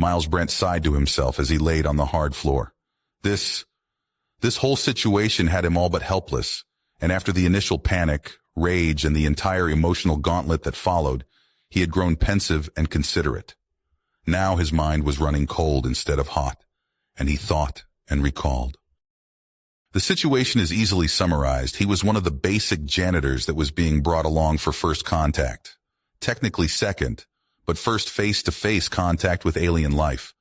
Miles Brent sighed to himself as he laid on the hard floor. This whole situation had him all but helpless, and after the initial panic, rage, and the entire emotional gauntlet that followed, he had grown pensive and considerate. Now his mind was running cold instead of hot, and he thought and recalled. The situation is easily summarized. He was one of the basic janitors that was being brought along for first contact. Technically second, but first face-to-face contact with alien life.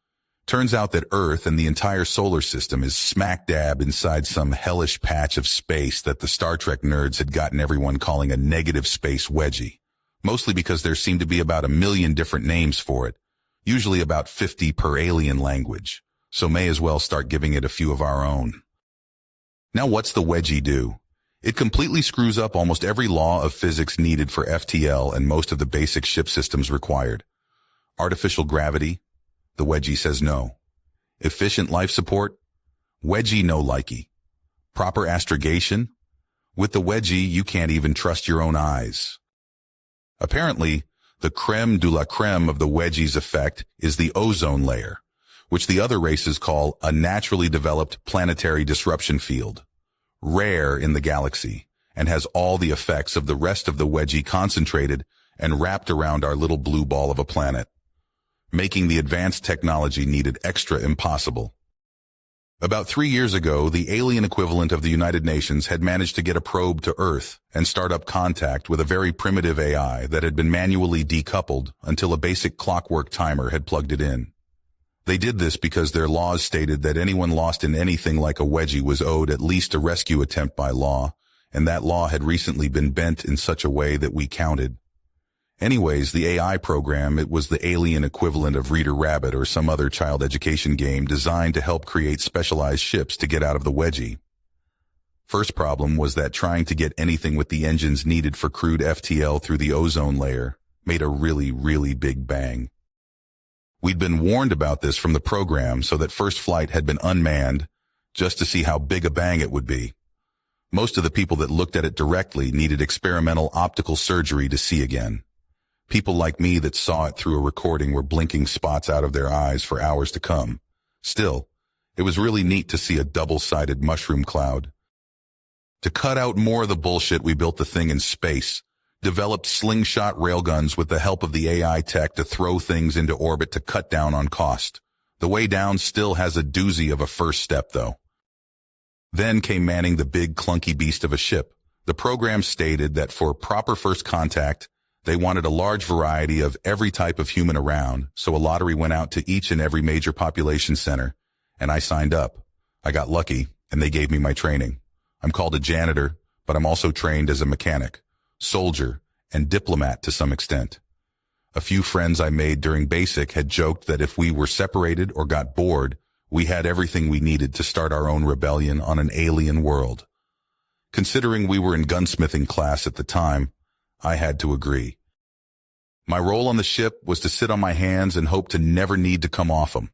Turns out that Earth and the entire solar system is smack dab inside some hellish patch of space that the Star Trek nerds had gotten everyone calling a negative space wedgie, mostly because there seemed to be about 1 million different names for it, usually about 50 per alien language, so may as well start giving it a few of our own. Now what's the wedgie do? It completely screws up almost every law of physics needed for FTL and most of the basic ship systems required. Artificial gravity? The wedgie says no. Efficient life support? Wedgie no likey. Proper astrogation? With the wedgie, you can't even trust your own eyes. Apparently, the creme de la creme of the wedgie's effect is the ozone layer, which the other races call a naturally developed planetary disruption field, rare in the galaxy, and has all the effects of the rest of the wedgie concentrated and wrapped around our little blue ball of a planet, making the advanced technology needed extra impossible. About 3 years ago, the alien equivalent of the United Nations had managed to get a probe to Earth and start up contact with a very primitive AI that had been manually decoupled until a basic clockwork timer had plugged it in. They did this because their laws stated that anyone lost in anything like a wedgie was owed at least a rescue attempt by law, and that law had recently been bent in such a way that we counted. Anyways, the AI program, it was the alien equivalent of Reader Rabbit or some other child education game designed to help create specialized ships to get out of the wedgie. First problem was that trying to get anything with the engines needed for crude FTL through the ozone layer made a really, really big bang. We'd been warned about this from the program so that first flight had been unmanned just to see how big a bang it would be. Most of the people that looked at it directly needed experimental optical surgery to see again. People like me that saw it through a recording were blinking spots out of their eyes for hours to come. Still, it was really neat to see a double-sided mushroom cloud. To cut out more of the bullshit, we built the thing in space, developed slingshot railguns with the help of the AI tech to throw things into orbit to cut down on cost. The way down still has a doozy of a first step, though. Then came manning the big clunky beast of a ship. The program stated that for proper first contact, they wanted a large variety of every type of human around, so a lottery went out to each and every major population center, and I signed up. I got lucky, and they gave me my training. I'm called a janitor, but I'm also trained as a mechanic, soldier, and diplomat to some extent. A few friends I made during basic had joked that if we were separated or got bored, we had everything we needed to start our own rebellion on an alien world. Considering we were in gunsmithing class at the time, I had to agree. My role on the ship was to sit on my hands and hope to never need to come off them.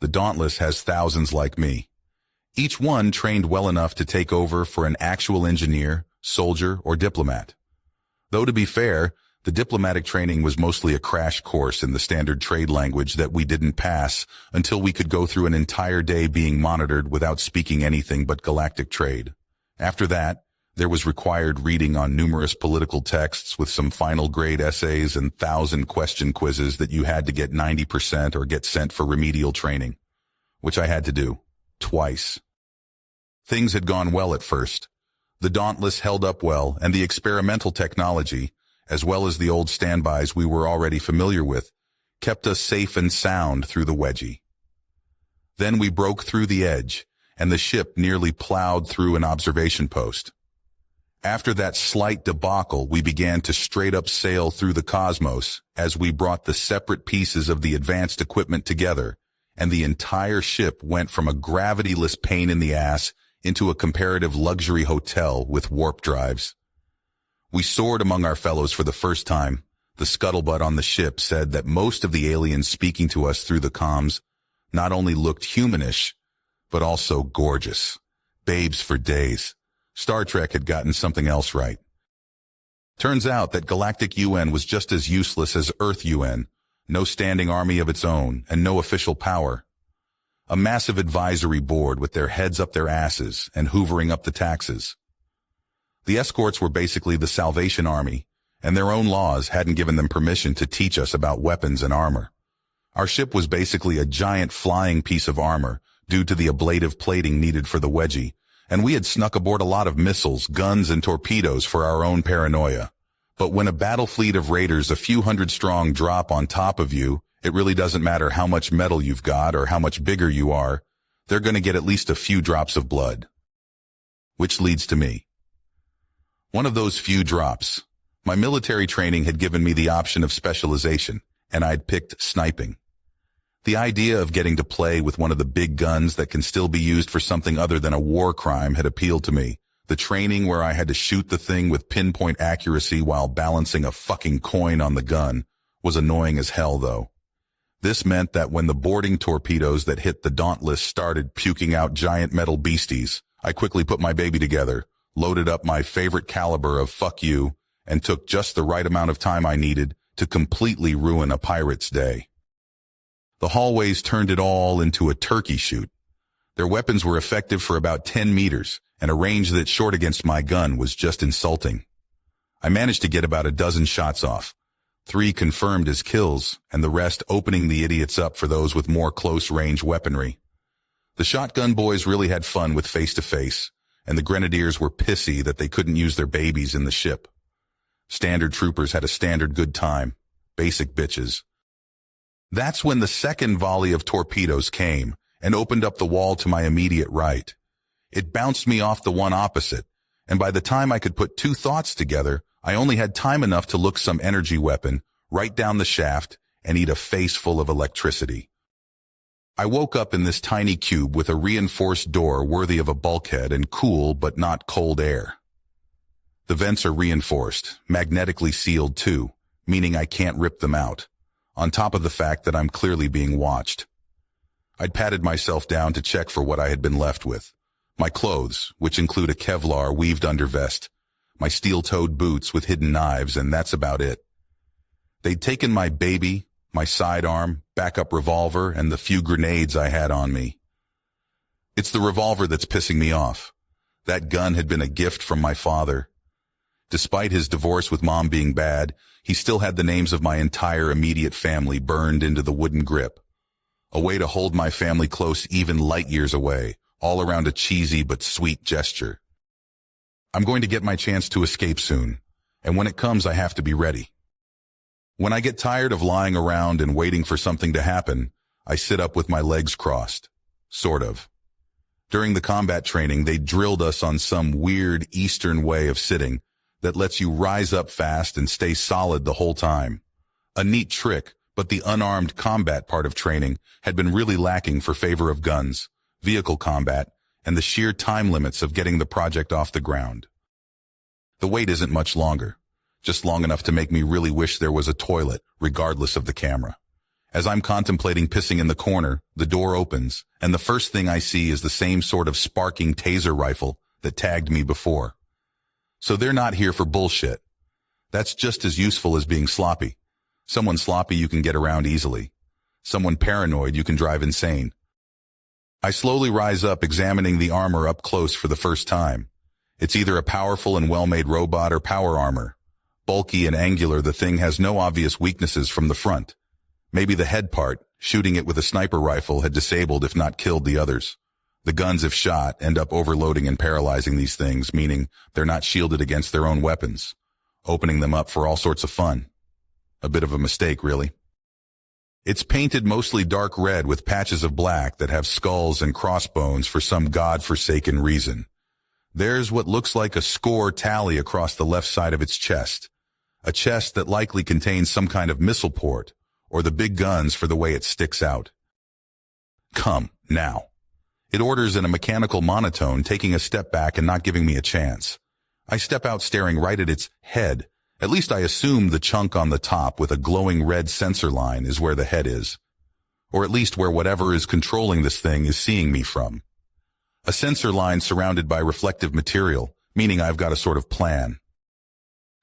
The Dauntless has thousands like me, each one trained well enough to take over for an actual engineer, soldier, or diplomat. Though to be fair, the diplomatic training was mostly a crash course in the standard trade language that we didn't pass until we could go through an entire day being monitored without speaking anything but galactic trade. After that, there was required reading on numerous political texts with some final grade essays and 1,000-question quizzes that you had to get 90% or get sent for remedial training, which I had to do, twice. Things had gone well at first. The Dauntless held up well, and the experimental technology, as well as the old standbys we were already familiar with, kept us safe and sound through the wedgie. Then we broke through the edge, and the ship nearly plowed through an observation post. After that slight debacle, we began to straight up sail through the cosmos as we brought the separate pieces of the advanced equipment together, and the entire ship went from a gravity-less pain in the ass into a comparative luxury hotel with warp drives. We soared among our fellows for the first time. The scuttlebutt on the ship said that most of the aliens speaking to us through the comms not only looked humanish, but also gorgeous. Babes for days. Star Trek had gotten something else right. Turns out that Galactic UN was just as useless as Earth UN. no standing army of its own, and no official power. A massive advisory board with their heads up their asses and hoovering up the taxes. The escorts were basically the Salvation Army, and their own laws hadn't given them permission to teach us about weapons and armor. Our ship was basically a giant flying piece of armor due to the ablative plating needed for the wedgie, and we had snuck aboard a lot of missiles, guns, and torpedoes for our own paranoia. But when a battle fleet of raiders a few hundred strong drop on top of you, it really doesn't matter how much metal you've got or how much bigger you are, they're going to get at least a few drops of blood. Which leads to me. One of those few drops. My military training had given me the option of specialization, and I'd picked sniping. The idea of getting to play with one of the big guns that can still be used for something other than a war crime had appealed to me. The training where I had to shoot the thing with pinpoint accuracy while balancing a fucking coin on the gun was annoying as hell, though. This meant that when the boarding torpedoes that hit the Dauntless started puking out giant metal beasties, I quickly put my baby together, loaded up my favorite caliber of fuck you, and took just the right amount of time I needed to completely ruin a pirate's day. The hallways turned it all into a turkey shoot. Their weapons were effective for about 10 meters, and a range that short against my gun was just insulting. I managed to get about a dozen shots off, 3 confirmed as kills, and the rest opening the idiots up for those with more close-range weaponry. The shotgun boys really had fun with face-to-face, and the grenadiers were pissy that they couldn't use their babies in the ship. Standard troopers had a standard good time. Basic bitches. That's when the second volley of torpedoes came and opened up the wall to my immediate right. It bounced me off the one opposite, and by the time I could put 2 thoughts together, I only had time enough to look some energy weapon right down the shaft and eat a face full of electricity. I woke up in this tiny cube with a reinforced door worthy of a bulkhead and cool but not cold air. The vents are reinforced, magnetically sealed too, meaning I can't rip them out, on top of the fact that I'm clearly being watched. I'd patted myself down to check for what I had been left with. My clothes, which include a Kevlar weaved undervest, my steel-toed boots with hidden knives, and that's about it. They'd taken my baby, my sidearm, backup revolver, and the few grenades I had on me. It's the revolver that's pissing me off. That gun had been a gift from my father. Despite his divorce with Mom being bad, he still had the names of my entire immediate family burned into the wooden grip. A way to hold my family close even light years away, all around a cheesy but sweet gesture. I'm going to get my chance to escape soon, and when it comes I have to be ready. When I get tired of lying around and waiting for something to happen, I sit up with my legs crossed. Sort of. During the combat training, they drilled us on some weird Eastern way of sitting that lets you rise up fast and stay solid the whole time. A neat trick, but the unarmed combat part of training had been really lacking for favor of guns, vehicle combat, and the sheer time limits of getting the project off the ground. The wait isn't much longer, just long enough to make me really wish there was a toilet, regardless of the camera. As I'm contemplating pissing in the corner, the door opens, and the first thing I see is the same sort of sparking taser rifle that tagged me before. So they're not here for bullshit. That's just as useful as being sloppy. Someone sloppy you can get around easily. Someone paranoid you can drive insane. I slowly rise up, examining the armor up close for the first time. It's either a powerful and well-made robot or power armor. Bulky and angular, the thing has no obvious weaknesses from the front. Maybe the head part, shooting it with a sniper rifle, had disabled if not killed the others. The guns, if shot, end up overloading and paralyzing these things, meaning they're not shielded against their own weapons, opening them up for all sorts of fun. A bit of a mistake, really. It's painted mostly dark red with patches of black that have skulls and crossbones for some god-forsaken reason. There's what looks like a score tally across the left side of its chest, a chest that likely contains some kind of missile port, or the big guns for the way it sticks out. Come, now. It orders in a mechanical monotone, taking a step back and not giving me a chance. I step out staring right at its head. At least I assume the chunk on the top with a glowing red sensor line is where the head is. Or at least where whatever is controlling this thing is seeing me from. A sensor line surrounded by reflective material, meaning I've got a sort of plan.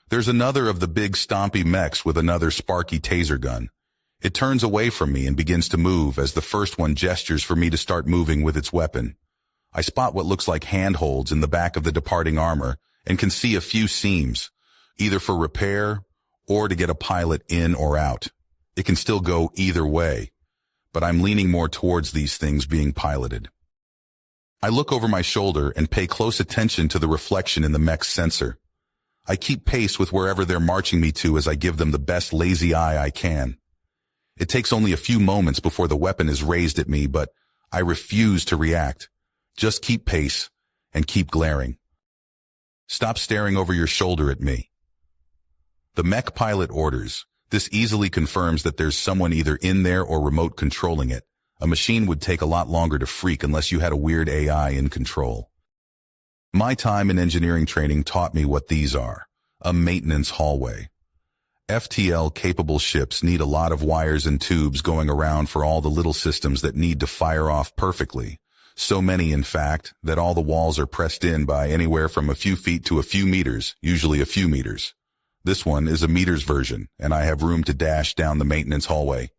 There's another of the big stompy mechs with another sparky taser gun. It turns away from me and begins to move as the first one gestures for me to start moving with its weapon. I spot what looks like handholds in the back of the departing armor and can see a few seams, either for repair or to get a pilot in or out. It can still go either way, but I'm leaning more towards these things being piloted. I look over my shoulder and pay close attention to the reflection in the mech's sensor. I keep pace with wherever they're marching me to as I give them the best lazy eye I can. It takes only a few moments before the weapon is raised at me, but I refuse to react. Just keep pace and keep glaring. Stop staring over your shoulder at me. The mech pilot orders. This easily confirms that there's someone either in there or remote controlling it. A machine would take a lot longer to freak unless you had a weird AI in control. My time in engineering training taught me what these are. A maintenance hallway. FTL-capable ships need a lot of wires and tubes going around for all the little systems that need to fire off perfectly. So many, in fact, that all the walls are pressed in by anywhere from a few feet to a few meters, usually a few meters. This one is a meters version, and I have room to dash down the maintenance hallway.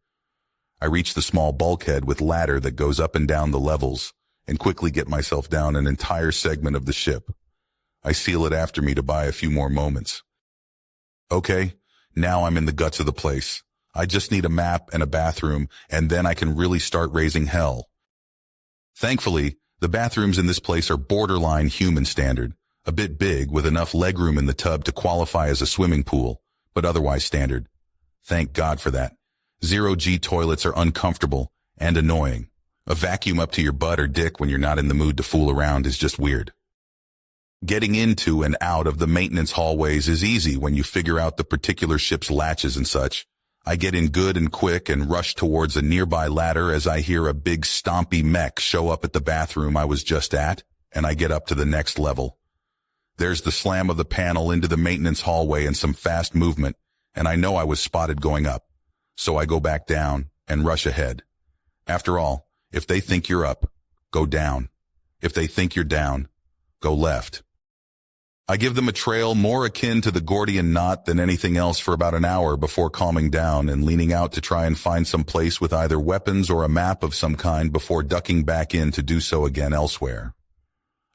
I reach the small bulkhead with ladder that goes up and down the levels, and quickly get myself down an entire segment of the ship. I seal it after me to buy a few more moments. Okay, now I'm in the guts of the place. I just need a map and a bathroom, and then I can really start raising hell. Thankfully, the bathrooms in this place are borderline human standard, a bit big with enough legroom in the tub to qualify as a swimming pool, but otherwise standard. Thank God for that. Zero-G toilets are uncomfortable and annoying. A vacuum up to your butt or dick when you're not in the mood to fool around is just weird. Getting into and out of the maintenance hallways is easy when you figure out the particular ship's latches and such. I get in good and quick and rush towards a nearby ladder as I hear a big stompy mech show up at the bathroom I was just at, and I get up to the next level. There's the slam of the panel into the maintenance hallway and some fast movement, and I know I was spotted going up. So I go back down and rush ahead. After all, if they think you're up, go down. If they think you're down, go left. I give them a trail more akin to the Gordian knot than anything else for about an hour before calming down and leaning out to try and find some place with either weapons or a map of some kind before ducking back in to do so again elsewhere.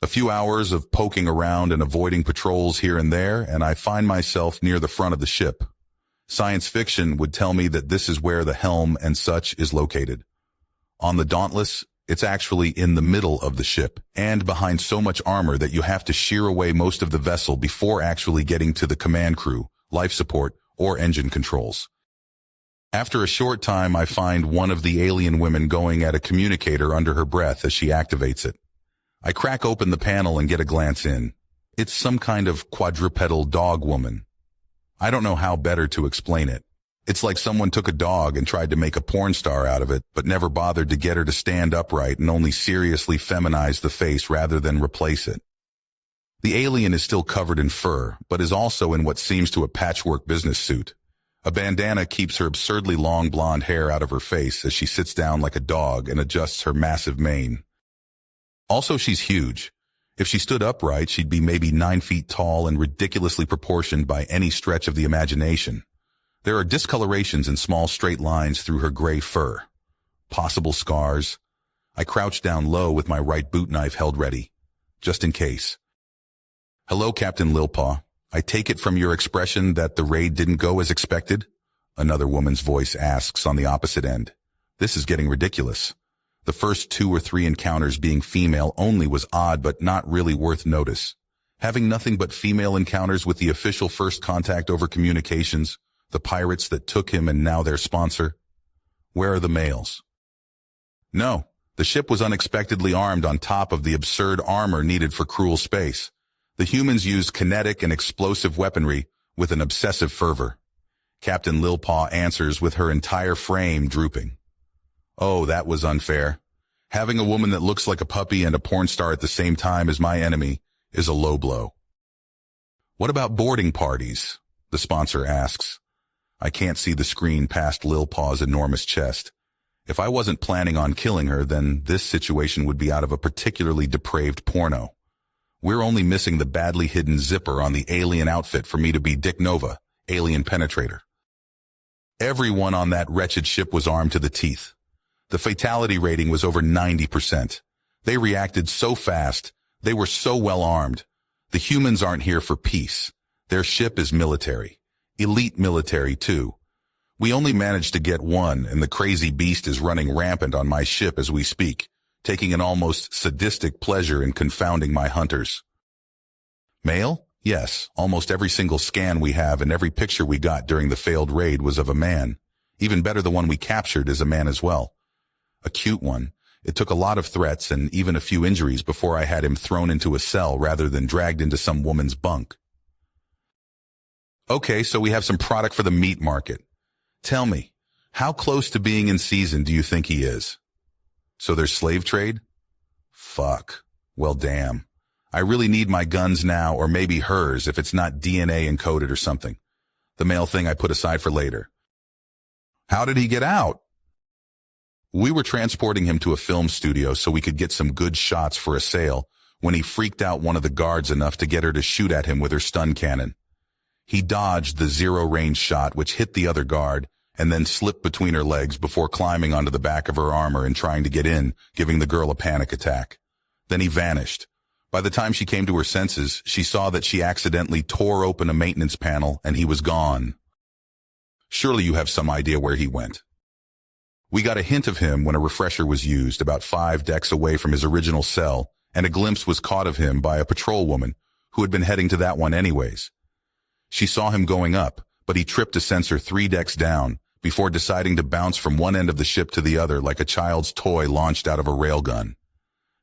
A few hours of poking around and avoiding patrols here and there, and I find myself near the front of the ship. Science fiction would tell me that this is where the helm and such is located. On the Dauntless, it's actually in the middle of the ship and behind so much armor that you have to shear away most of the vessel before actually getting to the command crew, life support, or engine controls. After a short time, I find one of the alien women going at a communicator under her breath as she activates it. I crack open the panel and get a glance in. It's some kind of quadrupedal dog woman. I don't know how better to explain it. It's like someone took a dog and tried to make a porn star out of it, but never bothered to get her to stand upright and only seriously feminize the face rather than replace it. The alien is still covered in fur, but is also in what seems to a patchwork business suit. A bandana keeps her absurdly long blonde hair out of her face as she sits down like a dog and adjusts her massive mane. Also, she's huge. If she stood upright, she'd be maybe 9 feet tall and ridiculously proportioned by any stretch of the imagination. There are discolorations in small straight lines through her gray fur. Possible scars. I crouch down low with my right boot knife held ready, just in case. Hello, Captain Lilpaw. I take it from your expression that the raid didn't go as expected? Another woman's voice asks on the opposite end. This is getting ridiculous. The first 2 or 3 encounters being female only was odd but not really worth notice. Having nothing but female encounters with the official first contact over communications, the pirates that took him and now their sponsor. Where are the males? No, the ship was unexpectedly armed on top of the absurd armor needed for cruel space. The humans used kinetic and explosive weaponry with an obsessive fervor. Captain Lilpaw answers with her entire frame drooping. Oh, that was unfair. Having a woman that looks like a puppy and a porn star at the same time as my enemy is a low blow. What about boarding parties? The sponsor asks. I can't see the screen past Lilpaw's enormous chest. If I wasn't planning on killing her, then this situation would be out of a particularly depraved porno. We're only missing the badly hidden zipper on the alien outfit for me to be Dick Nova, alien penetrator. Everyone on that wretched ship was armed to the teeth. The fatality rating was over 90%. They reacted so fast. They were so well armed. The humans aren't here for peace. Their ship is military. Elite military, too. We only managed to get one, and the crazy beast is running rampant on my ship as we speak, taking an almost sadistic pleasure in confounding my hunters. Male? Yes, almost every single scan we have and every picture we got during the failed raid was of a man. Even better, the one we captured is a man as well. A cute one. It took a lot of threats and even a few injuries before I had him thrown into a cell rather than dragged into some woman's bunk. Okay, so we have some product for the meat market. Tell me, how close to being in season do you think he is? So there's slave trade? Fuck. Well, damn. I really need my guns now, or maybe hers if it's not DNA encoded or something. The male thing I put aside for later. How did he get out? We were transporting him to a film studio so we could get some good shots for a sale when he freaked out one of the guards enough to get her to shoot at him with her stun cannon. He dodged the zero-range shot which hit the other guard and then slipped between her legs before climbing onto the back of her armor and trying to get in, giving the girl a panic attack. Then he vanished. By the time she came to her senses, she saw that she accidentally tore open a maintenance panel and he was gone. Surely you have some idea where he went. We got a hint of him when a refresher was used about 5 decks away from his original cell, and a glimpse was caught of him by a patrol woman who had been heading to that one anyways. She saw him going up, but he tripped a sensor 3 decks down before deciding to bounce from one end of the ship to the other like a child's toy launched out of a railgun.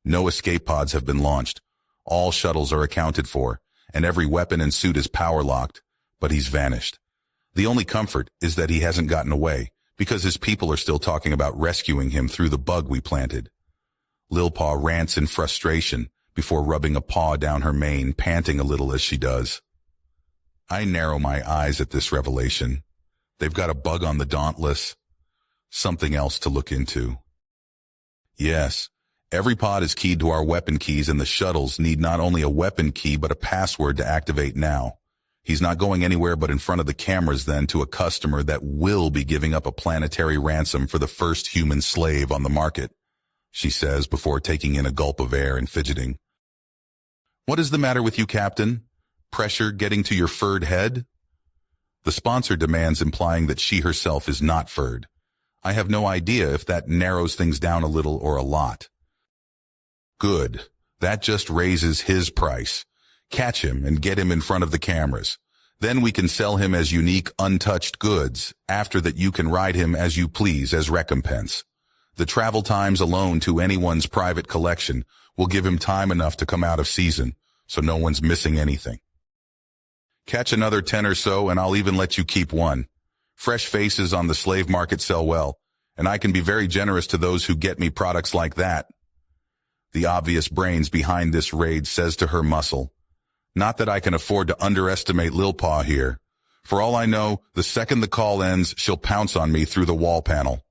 No escape pods have been launched. All shuttles are accounted for, and every weapon and suit is power-locked, but he's vanished. The only comfort is that he hasn't gotten away, because his people are still talking about rescuing him through the bug we planted. Lil Paw rants in frustration before rubbing a paw down her mane, panting a little as she does. I narrow my eyes at this revelation. They've got a bug on the Dauntless. Something else to look into. Yes. Every pod is keyed to our weapon keys, and the shuttles need not only a weapon key but a password to activate now. He's not going anywhere but in front of the cameras then to a customer that will be giving up a planetary ransom for the first human slave on the market, she says before taking in a gulp of air and fidgeting. What is the matter with you, Captain? Pressure getting to your furred head? The sponsor demands, implying that she herself is not furred. I have no idea if that narrows things down a little or a lot. Good. That just raises his price. Catch him and get him in front of the cameras. Then we can sell him as unique, untouched goods. After that, you can ride him as you please as recompense. The travel times alone to anyone's private collection will give him time enough to come out of season, so no one's missing anything. Catch another 10 or so, and I'll even let you keep one. Fresh faces on the slave market sell well, and I can be very generous to those who get me products like that. The obvious brains behind this raid says to her muscle, not that I can afford to underestimate Lil Paw here. For all I know, the second the call ends, she'll pounce on me through the wall panel.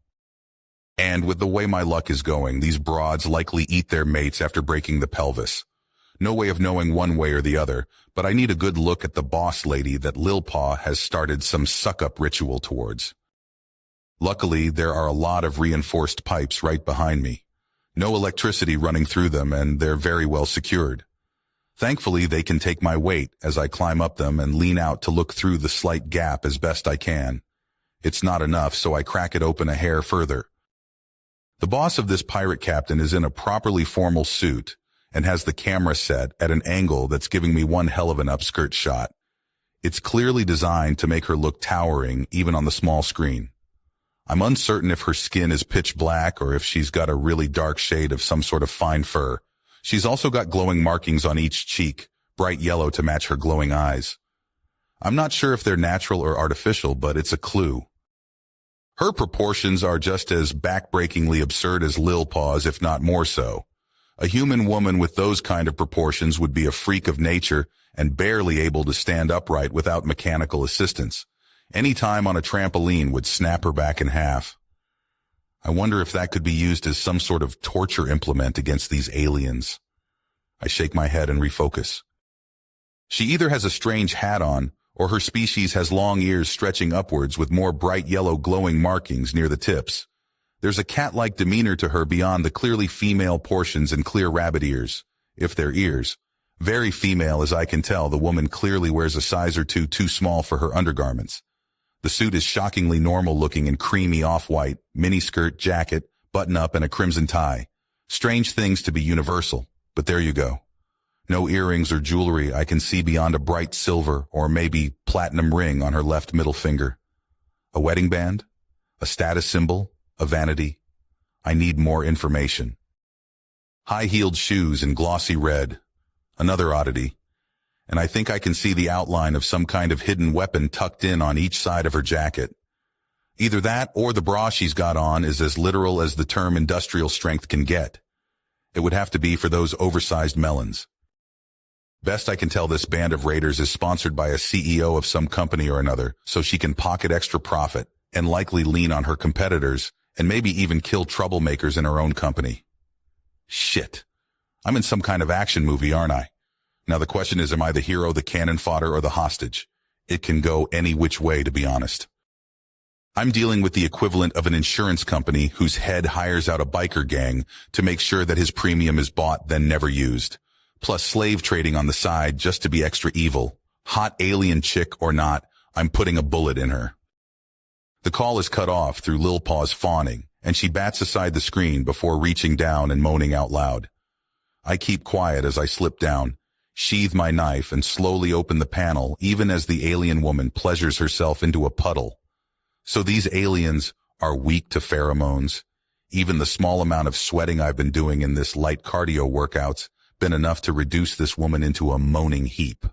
And with the way my luck is going, these broads likely eat their mates after breaking the pelvis. No way of knowing one way or the other, but I need a good look at the boss lady that Lil Paw has started some suck-up ritual towards. Luckily, there are a lot of reinforced pipes right behind me. No electricity running through them, and they're very well secured. Thankfully, they can take my weight as I climb up them and lean out to look through the slight gap as best I can. It's not enough, so I crack it open a hair further. The boss of this pirate captain is in a properly formal suit and has the camera set at an angle that's giving me one hell of an upskirt shot. It's clearly designed to make her look towering even on the small screen. I'm uncertain if her skin is pitch black or if she's got a really dark shade of some sort of fine fur. She's also got glowing markings on each cheek, bright yellow to match her glowing eyes. I'm not sure if they're natural or artificial, but it's a clue. Her proportions are just as back-breakingly absurd as Lil Paw's, if not more so. A human woman with those kind of proportions would be a freak of nature and barely able to stand upright without mechanical assistance. Any time on a trampoline would snap her back in half. I wonder if that could be used as some sort of torture implement against these aliens. I shake my head and refocus. She either has a strange hat on, Or her species has long ears stretching upwards with more bright yellow glowing markings near the tips. There's a cat-like demeanor to her beyond the clearly female portions and clear rabbit ears, if they're ears. Very female as I can tell, the woman clearly wears a size or two too small for her undergarments. The suit is shockingly normal looking in creamy off-white, miniskirt, jacket, button-up and a crimson tie. Strange things to be universal, but there you go. No earrings or jewelry I can see beyond a bright silver or maybe platinum ring on her left middle finger. A wedding band? A status symbol? A vanity? I need more information. High-heeled shoes in glossy red. Another oddity. And I think I can see the outline of some kind of hidden weapon tucked in on each side of her jacket. Either that or the bra she's got on is as literal as the term industrial strength can get. It would have to be for those oversized melons. Best I can tell, this band of raiders is sponsored by a CEO of some company or another, so she can pocket extra profit and likely lean on her competitors and maybe even kill troublemakers in her own company. Shit. I'm in some kind of action movie, aren't I? Now the question is, am I the hero, the cannon fodder, or the hostage? It can go any which way, to be honest. I'm dealing with the equivalent of an insurance company whose head hires out a biker gang to make sure that his premium is bought then never used. Plus slave trading on the side just to be extra evil. Hot alien chick or not, I'm putting a bullet in her. The call is cut off through Lil Paw's fawning, and she bats aside the screen before reaching down and moaning out loud. I keep quiet as I slip down, sheathe my knife, and slowly open the panel even as the alien woman pleasures herself into a puddle. So these aliens are weak to pheromones. Even the small amount of sweating I've been doing in this light cardio workouts been enough to reduce this woman into a moaning heap.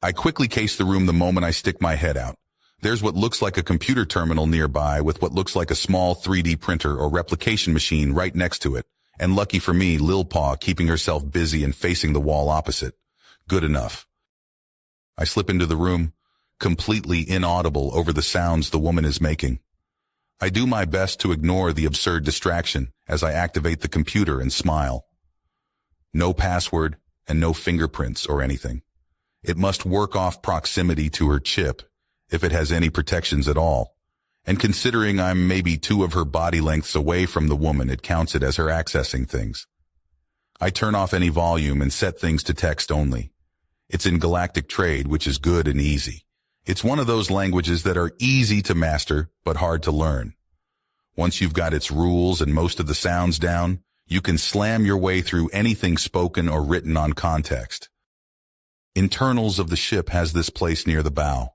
I quickly case the room the moment I stick my head out. There's what looks like a computer terminal nearby with what looks like a small 3D printer or replication machine right next to it. And lucky for me, Lil Paw keeping herself busy and facing the wall opposite. Good enough. I slip into the room, completely inaudible over the sounds the woman is making. I do my best to ignore the absurd distraction as I activate the computer and smile. No password and no fingerprints or anything. It must work off proximity to her chip, if it has any protections at all. And considering I'm maybe 2 of her body lengths away from the woman, it counts it as her accessing things. I turn off any volume and set things to text only. It's in galactic trade, which is good and easy. It's one of those languages that are easy to master, but hard to learn. Once you've got its rules and most of the sounds down, you can slam your way through anything spoken or written on context. Internals of the ship has this place near the bow.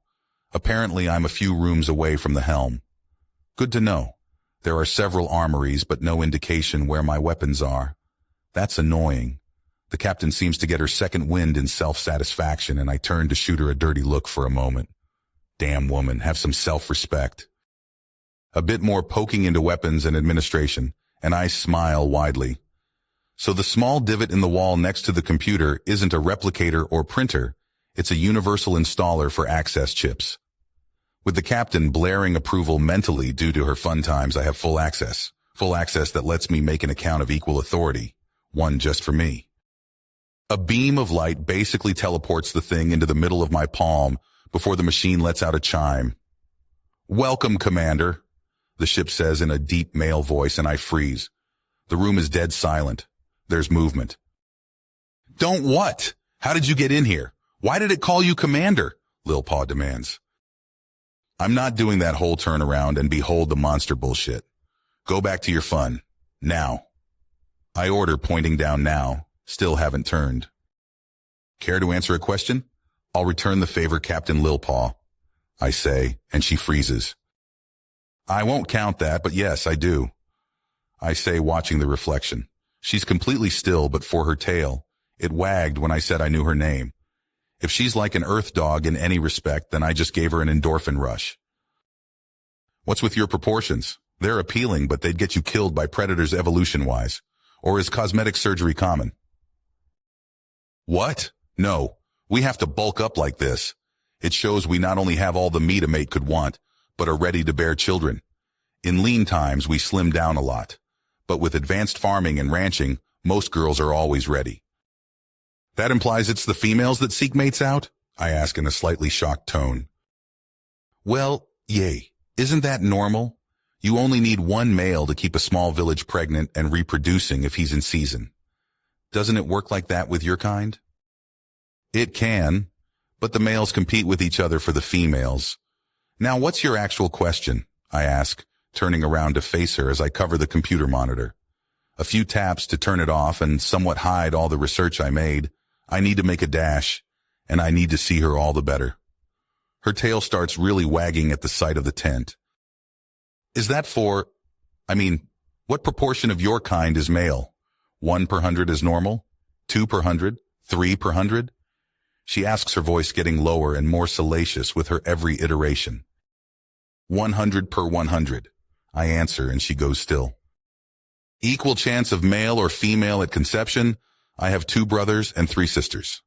Apparently I'm a few rooms away from the helm. Good to know. There are several armories, but no indication where my weapons are. That's annoying. The captain seems to get her second wind in self-satisfaction, and I turn to shoot her a dirty look for a moment. Damn woman, have some self-respect. A bit more poking into weapons and administration, and I smile widely. So the small divot in the wall next to the computer isn't a replicator or printer, it's a universal installer for access chips. With the captain blaring approval mentally due to her fun times, I have full access that lets me make an account of equal authority, one just for me. A beam of light basically teleports the thing into the middle of my palm before the machine lets out a chime. "Welcome, Commander," the ship says in a deep male voice, and I freeze. The room is dead silent. There's movement. "Don't what? How did you get in here? Why did it call you Commander?" Lil Paw demands. I'm not doing that whole turnaround and behold the monster bullshit. Go back to your fun. Now. I order, pointing down now. Still haven't turned. Care to answer a question? I'll return the favor, Captain Lil Paw, I say, and she freezes. I won't count that, but yes, I do. I say, watching the reflection. She's completely still, but for her tail. It wagged when I said I knew her name. If she's like an earth dog in any respect, then I just gave her an endorphin rush. What's with your proportions? They're appealing, but they'd get you killed by predators evolution-wise. Or is cosmetic surgery common? What? No, we have to bulk up like this. It shows we not only have all the meat a mate could want, but are ready to bear children. In lean times, we slim down a lot. But with advanced farming and ranching, most girls are always ready. That implies it's the females that seek mates out? I ask in a slightly shocked tone. Well, yay. Isn't that normal? You only need one male to keep a small village pregnant and reproducing if he's in season. Doesn't it work like that with your kind? It can, but the males compete with each other for the females. Now, what's your actual question? I ask, turning around to face her as I cover the computer monitor. A few taps to turn it off and somewhat hide all the research I made. I need to make a dash, and I need to see her all the better. Her tail starts really wagging at the sight of the tent. Is that what proportion of your kind is male? 1 per 100 is normal? 2 per 100? 3 per 100? She asks, her voice getting lower and more salacious with her every iteration. 100 per 100. I answer, and she goes still. Equal chance of male or female at conception? I have 2 brothers and 3 sisters.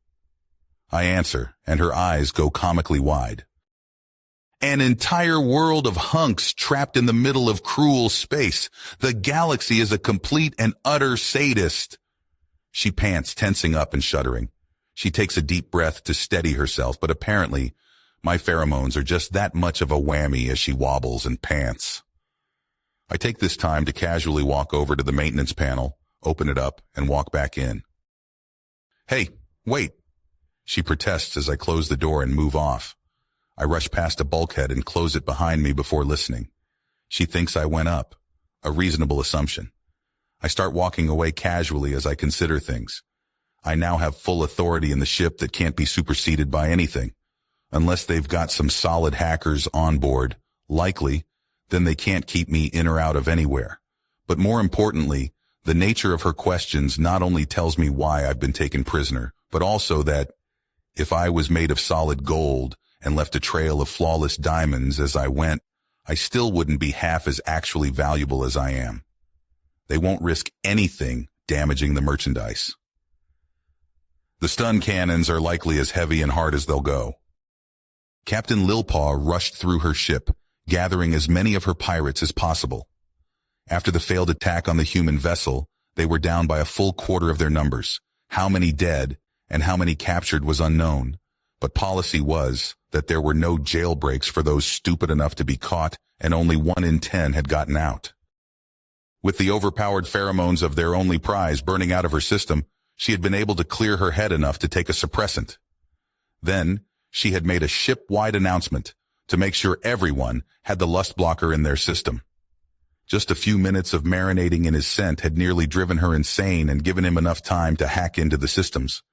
I answer, and her eyes go comically wide. An entire world of hunks trapped in the middle of cruel space. The galaxy is a complete and utter sadist. She pants, tensing up and shuddering. She takes a deep breath to steady herself, but apparently my pheromones are just that much of a whammy as she wobbles and pants. I take this time to casually walk over to the maintenance panel, open it up, and walk back in. Hey, wait, she protests as I close the door and move off. I rush past a bulkhead and close it behind me before listening. She thinks I went up, a reasonable assumption. I start walking away casually as I consider things. I now have full authority in the ship that can't be superseded by anything. Unless they've got some solid hackers on board, likely, then they can't keep me in or out of anywhere. But more importantly, the nature of her questions not only tells me why I've been taken prisoner, but also that if I was made of solid gold and left a trail of flawless diamonds as I went, I still wouldn't be half as actually valuable as I am. They won't risk anything damaging the merchandise. The stun cannons are likely as heavy and hard as they'll go. Captain Lilpaw rushed through her ship, gathering as many of her pirates as possible. After the failed attack on the human vessel, they were down by a full quarter of their numbers. How many dead and how many captured was unknown, but policy was that there were no jailbreaks for those stupid enough to be caught, and only 1 in 10 had gotten out. With the overpowered pheromones of their only prize burning out of her system, she had been able to clear her head enough to take a suppressant. Then, she had made a ship-wide announcement to make sure everyone had the lust blocker in their system. Just a few minutes of marinating in his scent had nearly driven her insane and given him enough time to hack into the systems.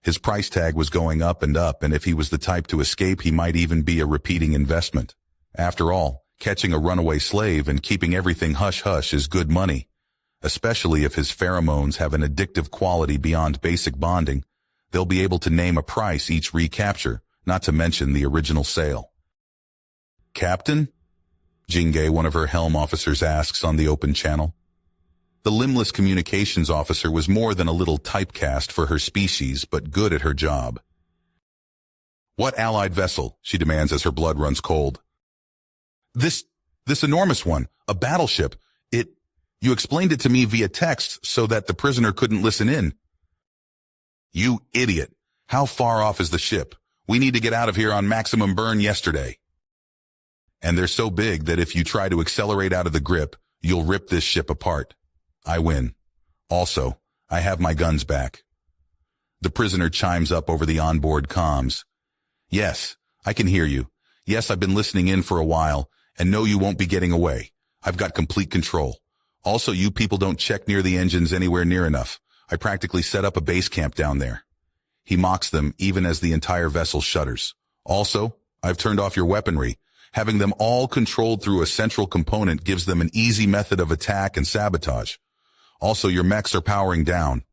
His price tag was going up, and if he was the type to escape, he might even be a repeating investment. After all, catching a runaway slave and keeping everything hush-hush is good money, especially if his pheromones have an addictive quality beyond basic bonding. They'll be able to name a price each recapture, not to mention the original sale. Captain? Jingay, one of her helm officers, asks on the open channel. The limbless communications officer was more than a little typecast for her species, but good at her job. What allied vessel? She demands as her blood runs cold. This enormous one, a battleship. You explained it to me via text so that the prisoner couldn't listen in. You idiot. How far off is the ship? We need to get out of here on maximum burn yesterday. And they're so big that if you try to accelerate out of the grip, you'll rip this ship apart. I win. Also, I have my guns back. The prisoner chimes up over the onboard comms. Yes, I can hear you. Yes, I've been listening in for a while, and no, you won't be getting away. I've got complete control. Also, you people don't check near the engines anywhere near enough. I practically set up a base camp down there. He mocks them even as the entire vessel shudders. Also, I've turned off your weaponry. Having them all controlled through a central component gives them an easy method of attack and sabotage. Also, your mechs are powering down.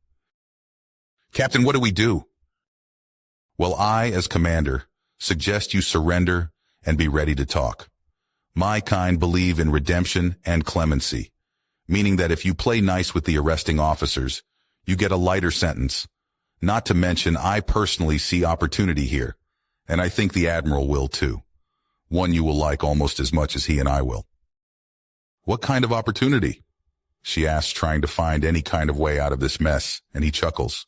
Captain, what do we do? Well, I, as commander, suggest you surrender and be ready to talk. My kind believe in redemption and clemency, meaning that if you play nice with the arresting officers, you get a lighter sentence. Not to mention, I personally see opportunity here, and I think the Admiral will too. One you will like almost as much as he and I will. What kind of opportunity? She asks, trying to find any kind of way out of this mess, and he chuckles.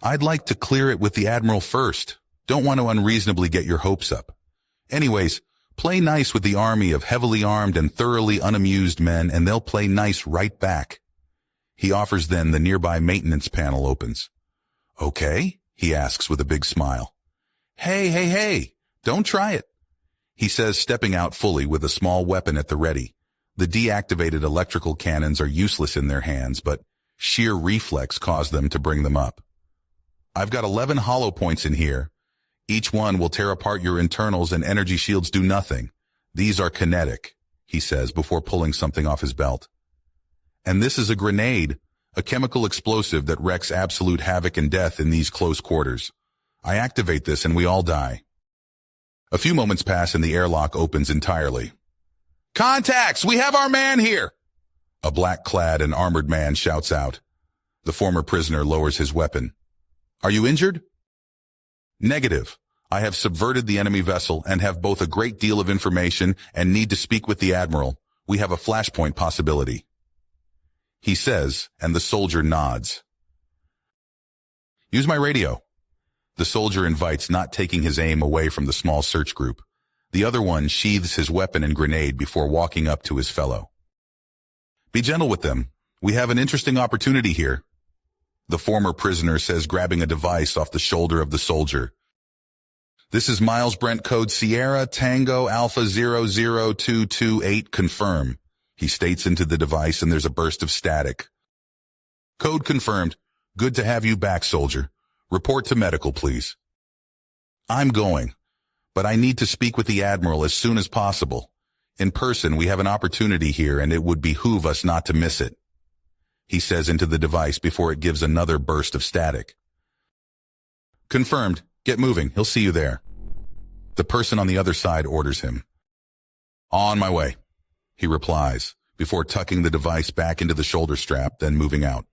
I'd like to clear it with the Admiral first. Don't want to unreasonably get your hopes up. Anyways, play nice with the army of heavily armed and thoroughly unamused men, and they'll play nice right back. He offers. Then the nearby maintenance panel opens. Okay, he asks with a big smile. Hey, don't try it, he says, stepping out fully with a small weapon at the ready. The deactivated electrical cannons are useless in their hands, but sheer reflex caused them to bring them up. I've got 11 hollow points in here. Each one will tear apart your internals, and energy shields do nothing. These are kinetic, he says before pulling something off his belt. And this is a grenade, a chemical explosive that wreaks absolute havoc and death in these close quarters. I activate this and we all die. A few moments pass and the airlock opens entirely. Contacts! We have our man here! A black-clad and armored man shouts out. The former prisoner lowers his weapon. Are you injured? Negative. I have subverted the enemy vessel and have both a great deal of information and need to speak with the admiral. We have a flashpoint possibility, he says, and the soldier nods. Use my radio. The soldier invites, not taking his aim away from the small search group. The other one sheathes his weapon and grenade before walking up to his fellow. Be gentle with them. We have an interesting opportunity here, the former prisoner says, grabbing a device off the shoulder of the soldier. This is Miles Brent, code Sierra Tango Alpha 00228, confirm, he states into the device, and there's a burst of static. Code confirmed. Good to have you back, soldier. Report to medical, please. I'm going, but I need to speak with the admiral as soon as possible. In person, we have an opportunity here, and it would behoove us not to miss it, he says into the device before it gives another burst of static. Confirmed. Get moving. He'll see you there. The person on the other side orders him. On my way, he replies, before tucking the device back into the shoulder strap, then moving out.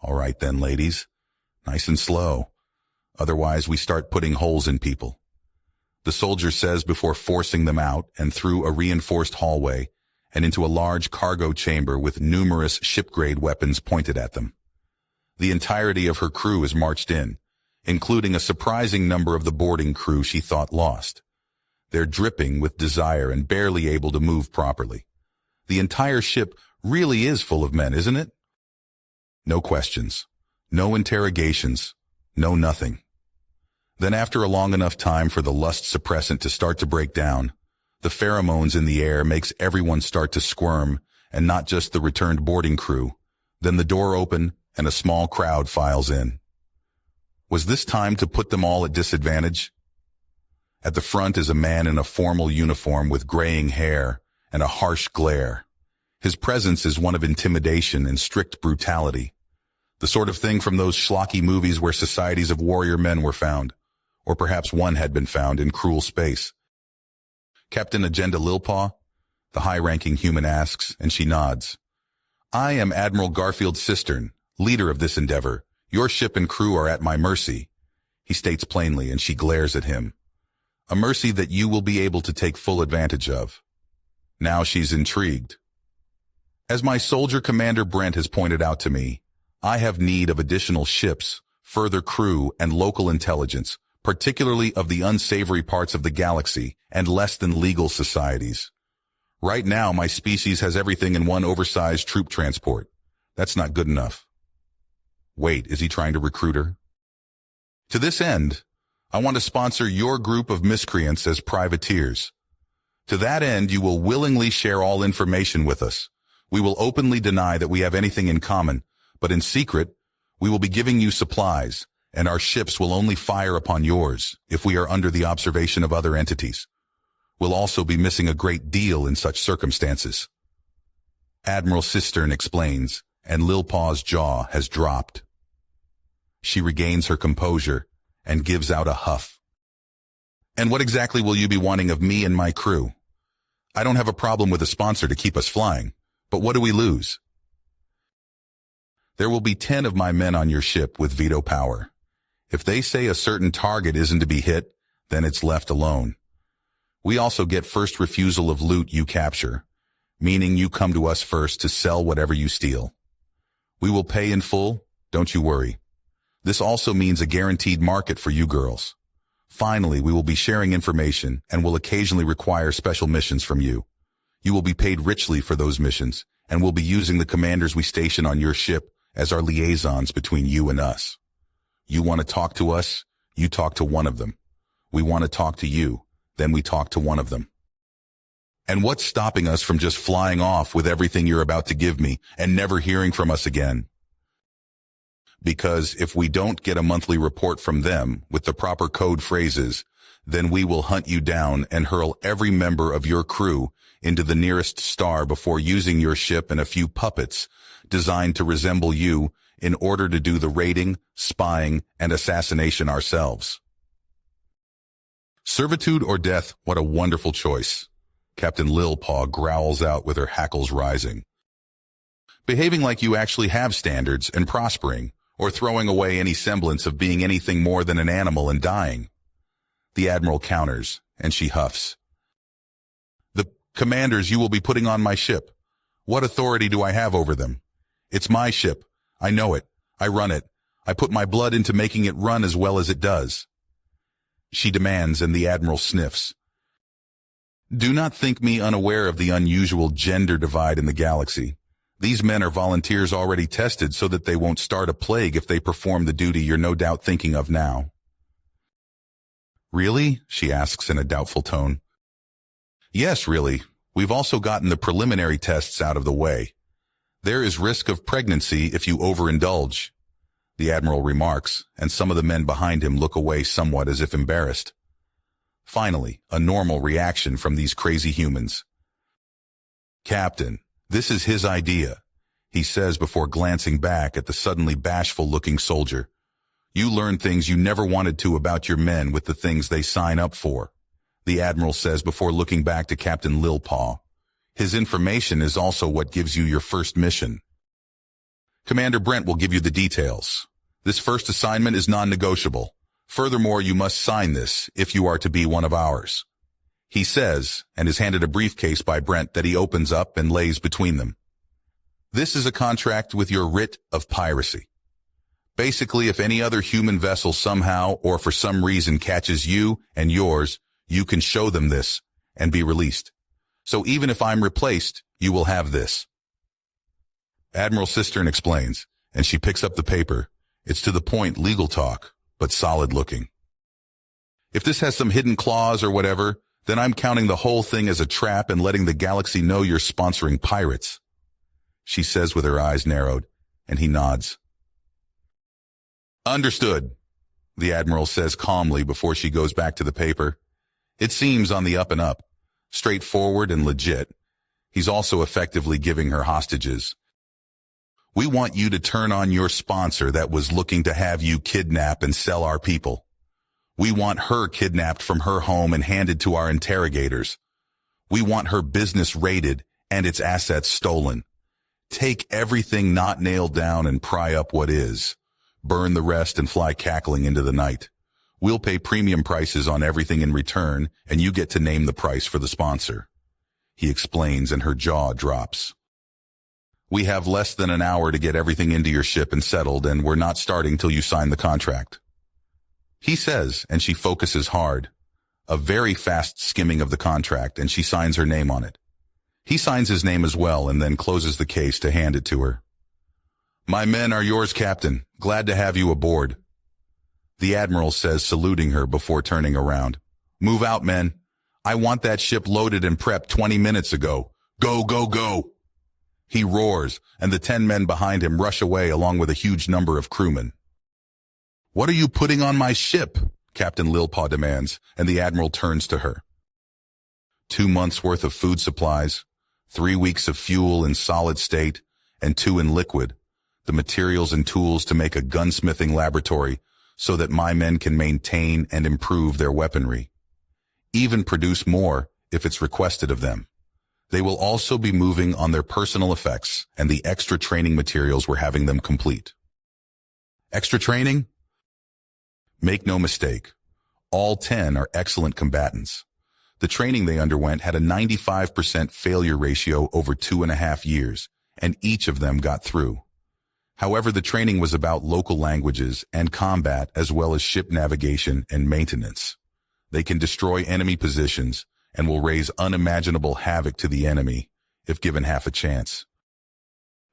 All right then, ladies. Nice and slow. Otherwise, we start putting holes in people, the soldier says before forcing them out and through a reinforced hallway and into a large cargo chamber with numerous ship-grade weapons pointed at them. The entirety of her crew is marched in, including a surprising number of the boarding crew she thought lost. They're dripping with desire and barely able to move properly. The entire ship really is full of men, isn't it? No questions, no interrogations, no nothing. Then after a long enough time for the lust suppressant to start to break down, the pheromones in the air makes everyone start to squirm, and not just the returned boarding crew. Then the door open and a small crowd files in. Was this time to put them all at disadvantage? At the front is a man in a formal uniform with graying hair and a harsh glare. His presence is one of intimidation and strict brutality, the sort of thing from those schlocky movies where societies of warrior men were found, or perhaps one had been found in cruel space. Captain Agenda Lilpaw? The high-ranking human asks, and she nods. I am Admiral Garfield Cistern, leader of this endeavor. Your ship and crew are at my mercy, he states plainly, and she glares at him. A mercy that you will be able to take full advantage of. Now she's intrigued. As my soldier commander Brent has pointed out to me, I have need of additional ships, further crew, and local intelligence, particularly of the unsavory parts of the galaxy and less than legal societies. Right now, my species has everything in one oversized troop transport. That's not good enough. Wait, is he trying to recruit her? To this end, I want to sponsor your group of miscreants as privateers. To that end, you will willingly share all information with us. We will openly deny that we have anything in common, but in secret, we will be giving you supplies, and our ships will only fire upon yours if we are under the observation of other entities. We'll also be missing a great deal in such circumstances. Admiral Cistern explains, and Lilpaw's jaw has dropped. She regains her composure and gives out a huff. And what exactly will you be wanting of me and my crew? I don't have a problem with a sponsor to keep us flying, but what do we lose? There will be 10 of my men on your ship with veto power. If they say a certain target isn't to be hit, then it's left alone. We also get first refusal of loot you capture, meaning you come to us first to sell whatever you steal. We will pay in full, don't you worry. This also means a guaranteed market for you girls. Finally, we will be sharing information and will occasionally require special missions from you. You will be paid richly for those missions, and we'll be using the commanders we station on your ship as our liaisons between you and us. You want to talk to us? You talk to one of them. We want to talk to you, then we talk to one of them. And what's stopping us from just flying off with everything you're about to give me and never hearing from us again? Because if we don't get a monthly report from them with the proper code phrases, then we will hunt you down and hurl every member of your crew into the nearest star before using your ship and a few puppets designed to resemble you in order to do the raiding, spying, and assassination ourselves. Servitude or death, what a wonderful choice. Captain Lilpaw growls out with her hackles rising. Behaving like you actually have standards and prospering, or throwing away any semblance of being anything more than an animal and dying. The Admiral counters, and she huffs. The commanders you will be putting on my ship. What authority do I have over them? It's my ship. I know it. I run it. I put my blood into making it run as well as it does. She demands, and the Admiral sniffs. Do not think me unaware of the unusual gender divide in the galaxy. These men are volunteers already tested so that they won't start a plague if they perform the duty you're no doubt thinking of now. Really? She asks in a doubtful tone. Yes, really. We've also gotten the preliminary tests out of the way. There is risk of pregnancy if you overindulge, the Admiral remarks, and some of the men behind him look away somewhat as if embarrassed. Finally, a normal reaction from these crazy humans. Captain, this is his idea, he says before glancing back at the suddenly bashful-looking soldier. You learn things you never wanted to about your men with the things they sign up for, the Admiral says before looking back to Captain Lilpaw. His information is also what gives you your first mission. Commander Brent will give you the details. This first assignment is non-negotiable. Furthermore, you must sign this if you are to be one of ours, he says, and is handed a briefcase by Brent that he opens up and lays between them. This is a contract with your writ of piracy. Basically, if any other human vessel somehow or for some reason catches you and yours, you can show them this and be released. So even if I'm replaced, you will have this. Admiral Cistern explains, and she picks up the paper. It's to the point legal talk, but solid looking. If this has some hidden clause or whatever, then I'm counting the whole thing as a trap and letting the galaxy know you're sponsoring pirates, she says with her eyes narrowed, and he nods. Understood, the Admiral says calmly before she goes back to the paper. It seems on the up and up, straightforward and legit. He's also effectively giving her hostages. We want you to turn on your sponsor that was looking to have you kidnap and sell our people. We want her kidnapped from her home and handed to our interrogators. We want her business raided and its assets stolen. Take everything not nailed down and pry up what is. Burn the rest and fly cackling into the night. We'll pay premium prices on everything in return, and you get to name the price for the sponsor, he explains, and her jaw drops. We have less than an hour to get everything into your ship and settled, and we're not starting till you sign the contract, he says, and she focuses hard. A very fast skimming of the contract, and she signs her name on it. He signs his name as well and then closes the case to hand it to her. My men are yours, Captain. Glad to have you aboard, the Admiral says, saluting her before turning around. Move out, men. I want that ship loaded and prepped 20 minutes ago. Go, go, go. He roars, and the 10 men behind him rush away along with a huge number of crewmen. What are you putting on my ship? Captain Lilpaw demands, and the Admiral turns to her. 2 months' worth of food supplies, 3 weeks of fuel in solid state, and 2 in liquid, the materials and tools to make a gunsmithing laboratory so that my men can maintain and improve their weaponry. Even produce more if it's requested of them. They will also be moving on their personal effects and the extra training materials we're having them complete. Extra training? Make no mistake, all 10 are excellent combatants. The training they underwent had a 95% failure ratio over 2.5 years, and each of them got through. However, the training was about local languages and combat as well as ship navigation and maintenance. They can destroy enemy positions and will raise unimaginable havoc to the enemy if given half a chance.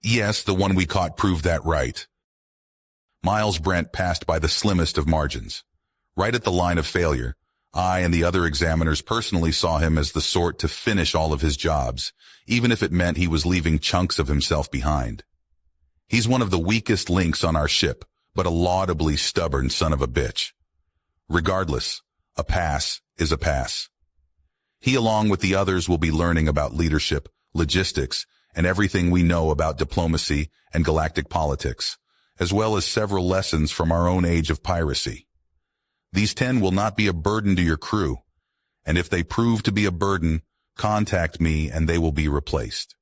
Yes, the one we caught proved that right. Miles Brent passed by the slimmest of margins. Right at the line of failure, I and the other examiners personally saw him as the sort to finish all of his jobs, even if it meant he was leaving chunks of himself behind. He's one of the weakest links on our ship, but a laudably stubborn son of a bitch. Regardless, a pass is a pass. He, along with the others, will be learning about leadership, logistics, and everything we know about diplomacy and galactic politics, as well as several lessons from our own age of piracy. These 10 will not be a burden to your crew, and if they prove to be a burden, contact me and they will be replaced.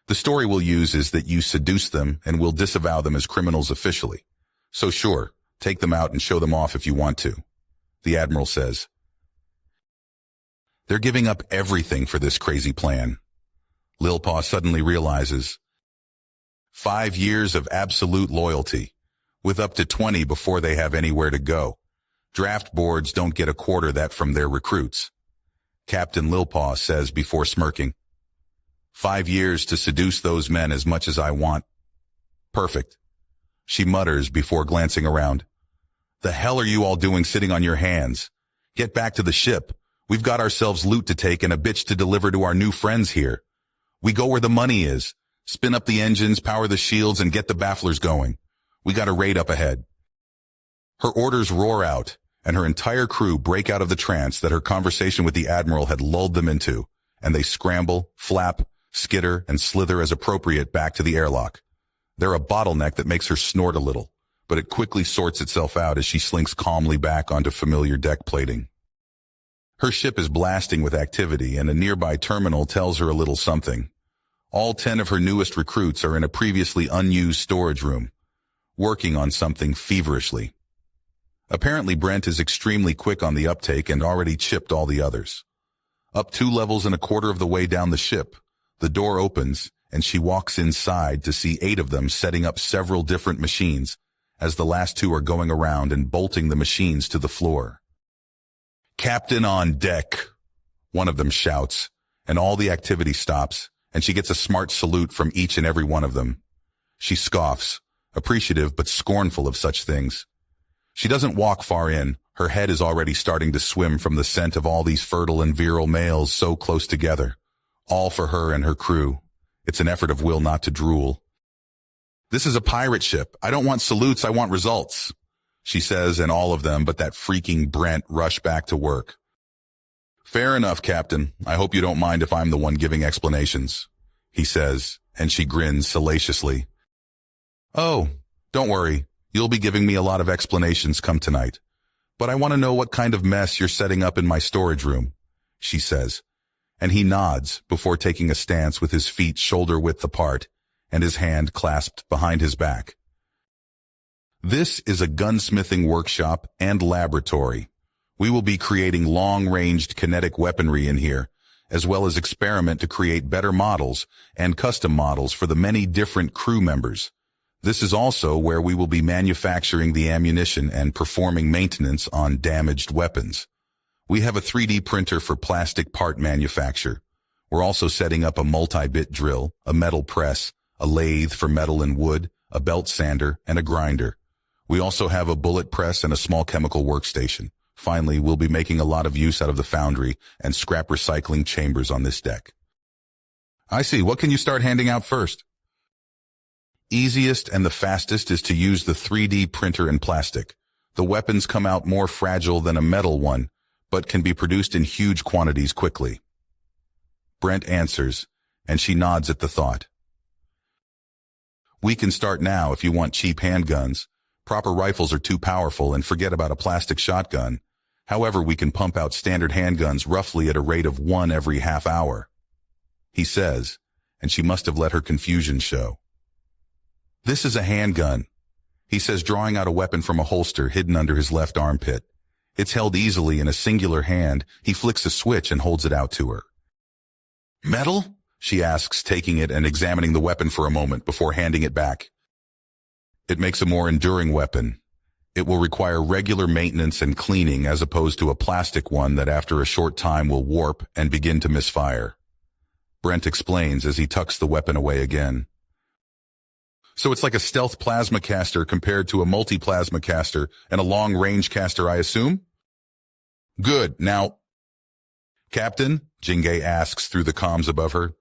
The story we'll use is that you seduce them and we'll disavow them as criminals officially. So sure, take them out and show them off if you want to. The Admiral says. They're giving up everything for this crazy plan. Lilpaw suddenly realizes. 5 years of absolute loyalty, with up to 20 before they have anywhere to go. Draft boards don't get a quarter that from their recruits. Captain Lilpaw says before smirking. 5 years to seduce those men as much as I want. Perfect. She mutters before glancing around. The hell are you all doing sitting on your hands? Get back to the ship. We've got ourselves loot to take and a bitch to deliver to our new friends here. We go where the money is. Spin up the engines, power the shields, and get the bafflers going. We got a raid up ahead. Her orders roar out, and her entire crew break out of the trance that her conversation with the Admiral had lulled them into, and they scramble, flap, skitter, and slither as appropriate back to the airlock. They're a bottleneck that makes her snort a little, but it quickly sorts itself out as she slinks calmly back onto familiar deck plating. Her ship is blasting with activity, and a nearby terminal tells her a little something. All 10 of her newest recruits are in a previously unused storage room, working on something feverishly. Apparently Brent is extremely quick on the uptake and already chipped all the others. Up 2 levels and a quarter of the way down the ship, the door opens, and she walks inside to see 8 of them setting up several different machines, as the last 2 are going around and bolting the machines to the floor. Captain on deck, one of them shouts, and all the activity stops, and she gets a smart salute from each and every one of them. She scoffs, appreciative but scornful of such things. She doesn't walk far in. Her head is already starting to swim from the scent of all these fertile and virile males so close together. All for her and her crew. It's an effort of will not to drool. This is a pirate ship. I don't want salutes, I want results, she says, and all of them but that freaking Brent rush back to work. Fair enough, Captain. I hope you don't mind if I'm the one giving explanations, he says, and she grins salaciously. Oh, don't worry. You'll be giving me a lot of explanations come tonight. But I want to know what kind of mess you're setting up in my storage room, she says, and he nods before taking a stance with his feet shoulder-width apart and his hand clasped behind his back. This is a gunsmithing workshop and laboratory. We will be creating long-ranged kinetic weaponry in here, as well as experiment to create better models and custom models for the many different crew members. This is also where we will be manufacturing the ammunition and performing maintenance on damaged weapons. We have a 3D printer for plastic part manufacture. We're also setting up a multi-bit drill, a metal press, a lathe for metal and wood, a belt sander, and a grinder. We also have a bullet press and a small chemical workstation. Finally, we'll be making a lot of use out of the foundry and scrap recycling chambers on this deck. I see. What can you start handing out first? Easiest and the fastest is to use the 3D printer in plastic. The weapons come out more fragile than a metal one, but can be produced in huge quantities quickly. Brent answers, and she nods at the thought. We can start now if you want cheap handguns. Proper rifles are too powerful, and forget about a plastic shotgun. However, we can pump out standard handguns roughly at a rate of 1 every half hour, he says, and she must have let her confusion show. This is a handgun, he says, drawing out a weapon from a holster hidden under his left armpit. It's held easily in a singular hand. He flicks a switch and holds it out to her. Metal? She asks, taking it and examining the weapon for a moment before handing it back. It makes a more enduring weapon. It will require regular maintenance and cleaning as opposed to a plastic one that after a short time will warp and begin to misfire. Brent explains as he tucks the weapon away again. So it's like a stealth plasma caster compared to a multi-plasma caster and a long-range caster, I assume? Good. Now, Captain, Jingay asks through the comms above her.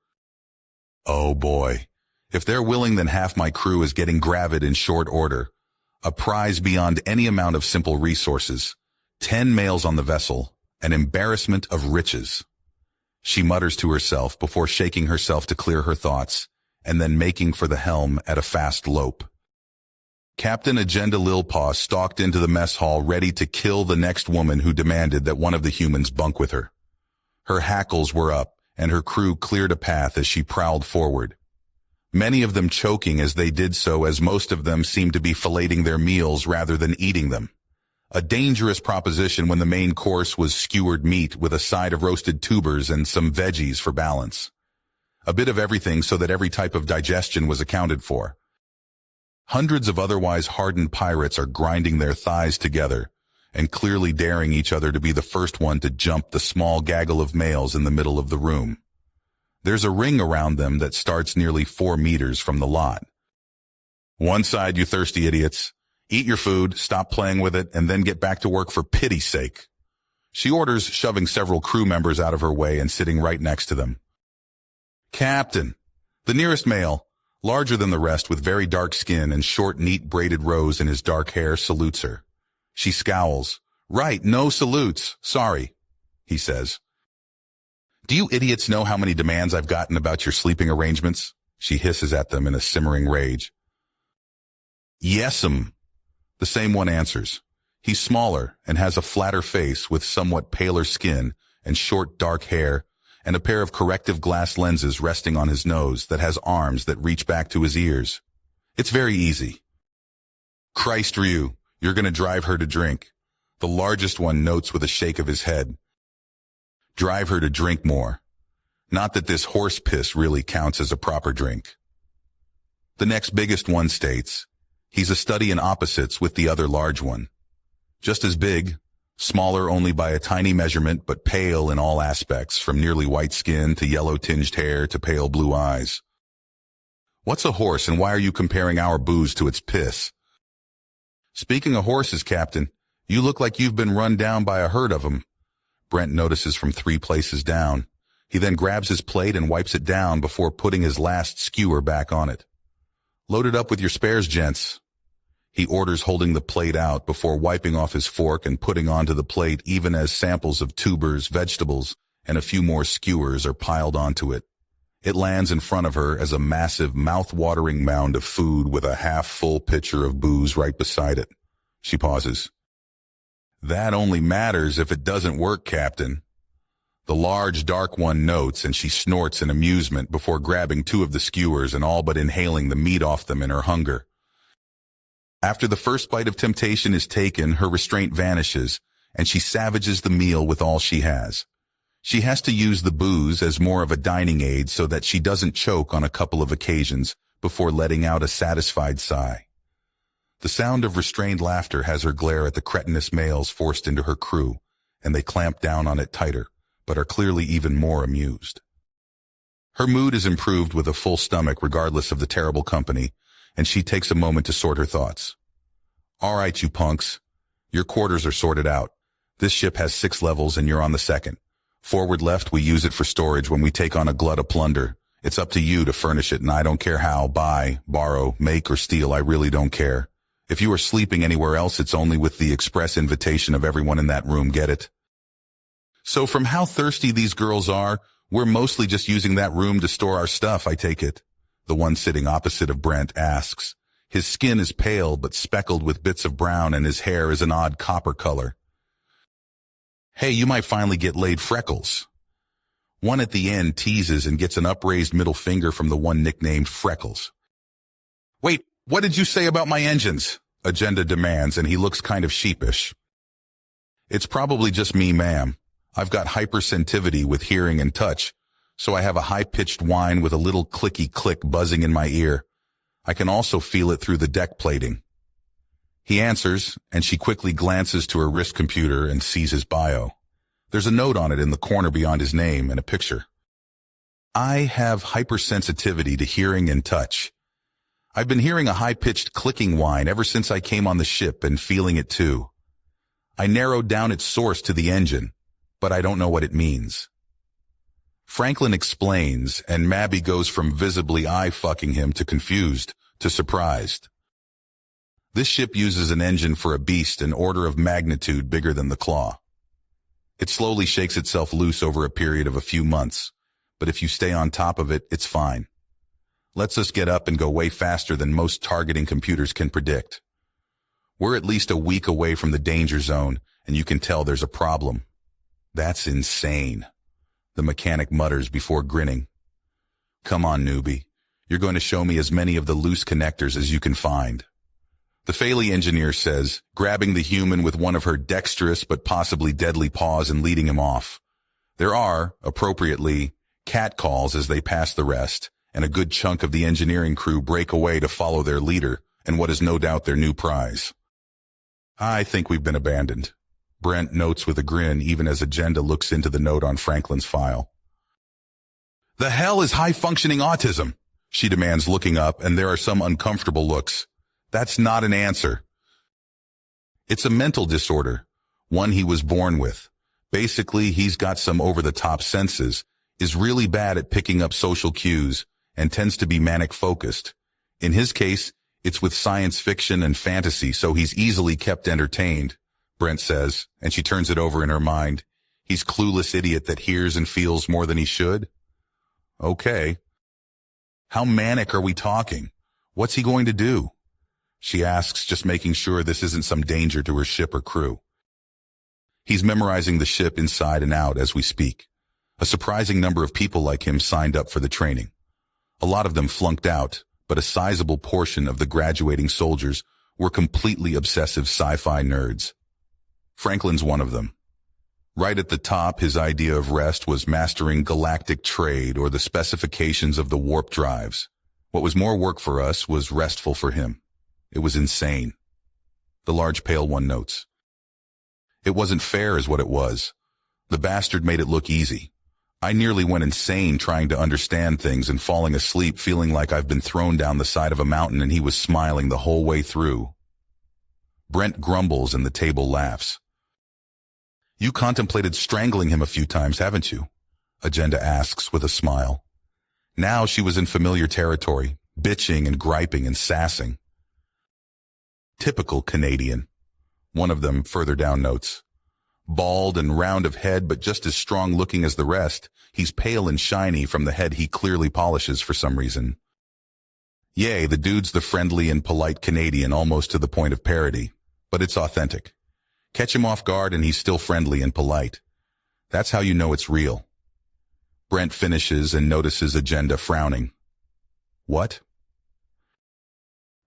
Oh boy. If they're willing, then half my crew is getting gravid in short order. A prize beyond any amount of simple resources. 10 males on the vessel. An embarrassment of riches. She mutters to herself before shaking herself to clear her thoughts, and then making for the helm at a fast lope. Captain Agenda Lilpaw stalked into the mess hall ready to kill the next woman who demanded that one of the humans bunk with her. Her hackles were up, and her crew cleared a path as she prowled forward. Many of them choking as they did so, as most of them seemed to be filleting their meals rather than eating them. A dangerous proposition when the main course was skewered meat with a side of roasted tubers and some veggies for balance. A bit of everything so that every type of digestion was accounted for. Hundreds of otherwise hardened pirates are grinding their thighs together and clearly daring each other to be the first one to jump the small gaggle of males in the middle of the room. There's a ring around them that starts nearly 4 meters from the lot. One side, you thirsty idiots. Eat your food, stop playing with it, and then get back to work for pity's sake. She orders, shoving several crew members out of her way and sitting right next to them. Captain, the nearest male, larger than the rest with very dark skin and short, neat braided rows in his dark hair, salutes her. She scowls. Right, no salutes. Sorry, he says. Do you idiots know how many demands I've gotten about your sleeping arrangements? She hisses at them in a simmering rage. Yes'm. The same one answers. He's smaller and has a flatter face with somewhat paler skin and short dark hair and a pair of corrective glass lenses resting on his nose that has arms that reach back to his ears. It's very easy. Christ, Ryu, you're going to drive her to drink. The largest one notes with a shake of his head. Drive her to drink more. Not that this horse piss really counts as a proper drink. The next biggest one states, he's a study in opposites with the other large one. Just as big, smaller only by a tiny measurement, but pale in all aspects, from nearly white skin to yellow-tinged hair to pale blue eyes. What's a horse, and why are you comparing our booze to its piss? Speaking of horses, Captain, you look like you've been run down by a herd of them. Brent notices from 3 places down. He then grabs his plate and wipes it down before putting his last skewer back on it. Load it up with your spares, gents. He orders, holding the plate out before wiping off his fork and putting onto the plate even as samples of tubers, vegetables, and a few more skewers are piled onto it. It lands in front of her as a massive, mouth-watering mound of food with a half-full pitcher of booze right beside it. She pauses. That only matters if it doesn't work, Captain. The large, dark one notes, and she snorts in amusement before grabbing 2 of the skewers and all but inhaling the meat off them in her hunger. After the first bite of temptation is taken, her restraint vanishes, and she savages the meal with all she has. She has to use the booze as more of a dining aid so that she doesn't choke on a couple of occasions before letting out a satisfied sigh. The sound of restrained laughter has her glare at the cretinous males forced into her crew, and they clamp down on it tighter, but are clearly even more amused. Her mood is improved with a full stomach regardless of the terrible company, and she takes a moment to sort her thoughts. All right, you punks. Your quarters are sorted out. This ship has 6 levels and you're on the 2nd. Forward left, we use it for storage when we take on a glut of plunder. It's up to you to furnish it, and I don't care how, buy, borrow, make, or steal, I really don't care. If you are sleeping anywhere else, it's only with the express invitation of everyone in that room, get it? So from how thirsty these girls are, we're mostly just using that room to store our stuff, I take it. The one sitting opposite of Brent asks. His skin is pale but speckled with bits of brown, and his hair is an odd copper color. Hey, you might finally get laid, Freckles. One at the end teases and gets an upraised middle finger from the one nicknamed Freckles. Wait, what did you say about my engines? Agenda demands, and he looks kind of sheepish. It's probably just me, ma'am. I've got hypersensitivity with hearing and touch, so I have a high-pitched whine with a little clicky click buzzing in my ear. I can also feel it through the deck plating. He answers, and she quickly glances to her wrist computer and sees his bio. There's a note on it in the corner beyond his name and a picture. I have hypersensitivity to hearing and touch. I've been hearing a high-pitched clicking whine ever since I came on the ship and feeling it too. I narrowed down its source to the engine, but I don't know what it means. Franklin explains, and Mabby goes from visibly eye-fucking him to confused to surprised. This ship uses an engine for a beast an order of magnitude bigger than the Claw. It slowly shakes itself loose over a period of a few months, but if you stay on top of it, it's fine. Lets us get up and go way faster than most targeting computers can predict. We're at least a week away from the danger zone, and you can tell there's a problem. That's insane, the mechanic mutters before grinning. Come on, newbie. You're going to show me as many of the loose connectors as you can find. The Phaley engineer says, grabbing the human with one of her dexterous but possibly deadly paws and leading him off. There are, appropriately, catcalls as they pass the rest, and a good chunk of the engineering crew break away to follow their leader and what is no doubt their new prize. I think we've been abandoned, Brent notes with a grin even as Agenda looks into the note on Franklin's file. The hell is high-functioning autism? She demands, looking up, and there are some uncomfortable looks. That's not an answer. It's a mental disorder, one he was born with. Basically, he's got some over-the-top senses, is really bad at picking up social cues, and tends to be manic-focused. In his case, it's with science fiction and fantasy, so he's easily kept entertained, Brent says, and she turns it over in her mind. He's clueless idiot that hears and feels more than he should? Okay. How manic are we talking? What's he going to do? She asks, just making sure this isn't some danger to her ship or crew. He's memorizing the ship inside and out as we speak. A surprising number of people like him signed up for the training. A lot of them flunked out, but a sizable portion of the graduating soldiers were completely obsessive sci-fi nerds. Franklin's one of them. Right at the top, his idea of rest was mastering galactic trade or the specifications of the warp drives. What was more work for us was restful for him. It was insane. The large pale one notes. It wasn't fair is what it was. The bastard made it look easy. I nearly went insane trying to understand things and falling asleep feeling like I've been thrown down the side of a mountain, and he was smiling the whole way through. Brent grumbles and the table laughs. You contemplated strangling him a few times, haven't you? Agenda asks with a smile. Now she was in familiar territory, bitching and griping and sassing. Typical Canadian. One of them further down notes. Bald and round of head, but just as strong-looking as the rest, he's pale and shiny from the head he clearly polishes for some reason. Yay, the dude's the friendly and polite Canadian, almost to the point of parody. But it's authentic. Catch him off guard and he's still friendly and polite. That's how you know it's real. Brent finishes and notices Agenda frowning. What?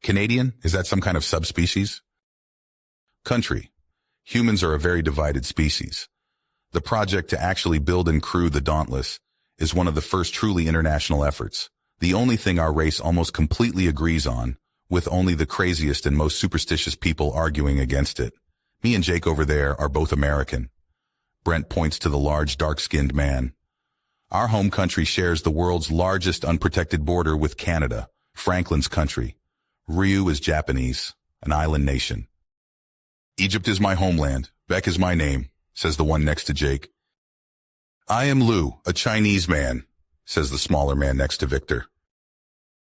Canadian? Is that some kind of subspecies? Country. Humans are a very divided species. The project to actually build and crew the Dauntless is one of the first truly international efforts. The only thing our race almost completely agrees on, with only the craziest and most superstitious people arguing against it. Me and Jake over there are both American. Brent points to the large, dark-skinned man. Our home country shares the world's largest unprotected border with Canada, Franklin's country. Ryu is Japanese, an island nation. Egypt is my homeland. Beck is my name, says the one next to Jake. I am Lou, a Chinese man, says the smaller man next to Victor.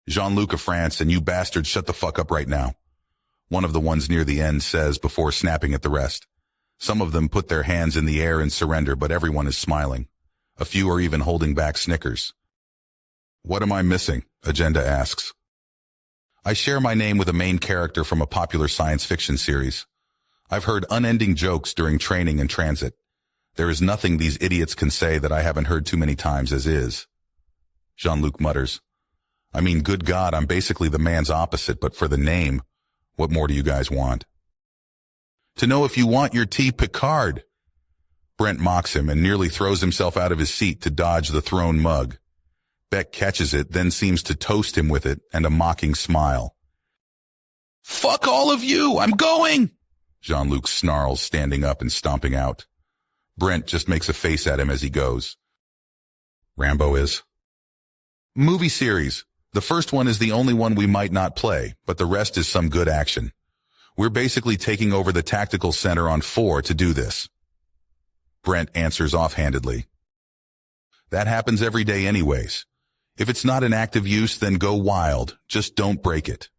Jean-Luc of France, and you bastards shut the fuck up right now, one of the ones near the end says before snapping at the rest. Some of them put their hands in the air and surrender, but everyone is smiling. A few are even holding back snickers. What am I missing? Agenda asks. I share my name with a main character from a popular science fiction series. I've heard unending jokes during training and transit. There is nothing these idiots can say that I haven't heard too many times as is. Jean-Luc mutters. I mean, good God, I'm basically the man's opposite, but for the name, what more do you guys want? To know if you want your tea Picard. Brent mocks him and nearly throws himself out of his seat to dodge the thrown mug. Beck catches it, then seems to toast him with it and a mocking smile. Fuck all of you, I'm going! Jean-Luc snarls, standing up and stomping out. Brent just makes a face at him as he goes. Rambo is. Movie series. The first one is the only one we might not play, but the rest is some good action. We're basically taking over the tactical center on 4 to do this. Brent answers offhandedly. That happens every day anyways. If it's not in active use, then go wild. Just don't break it.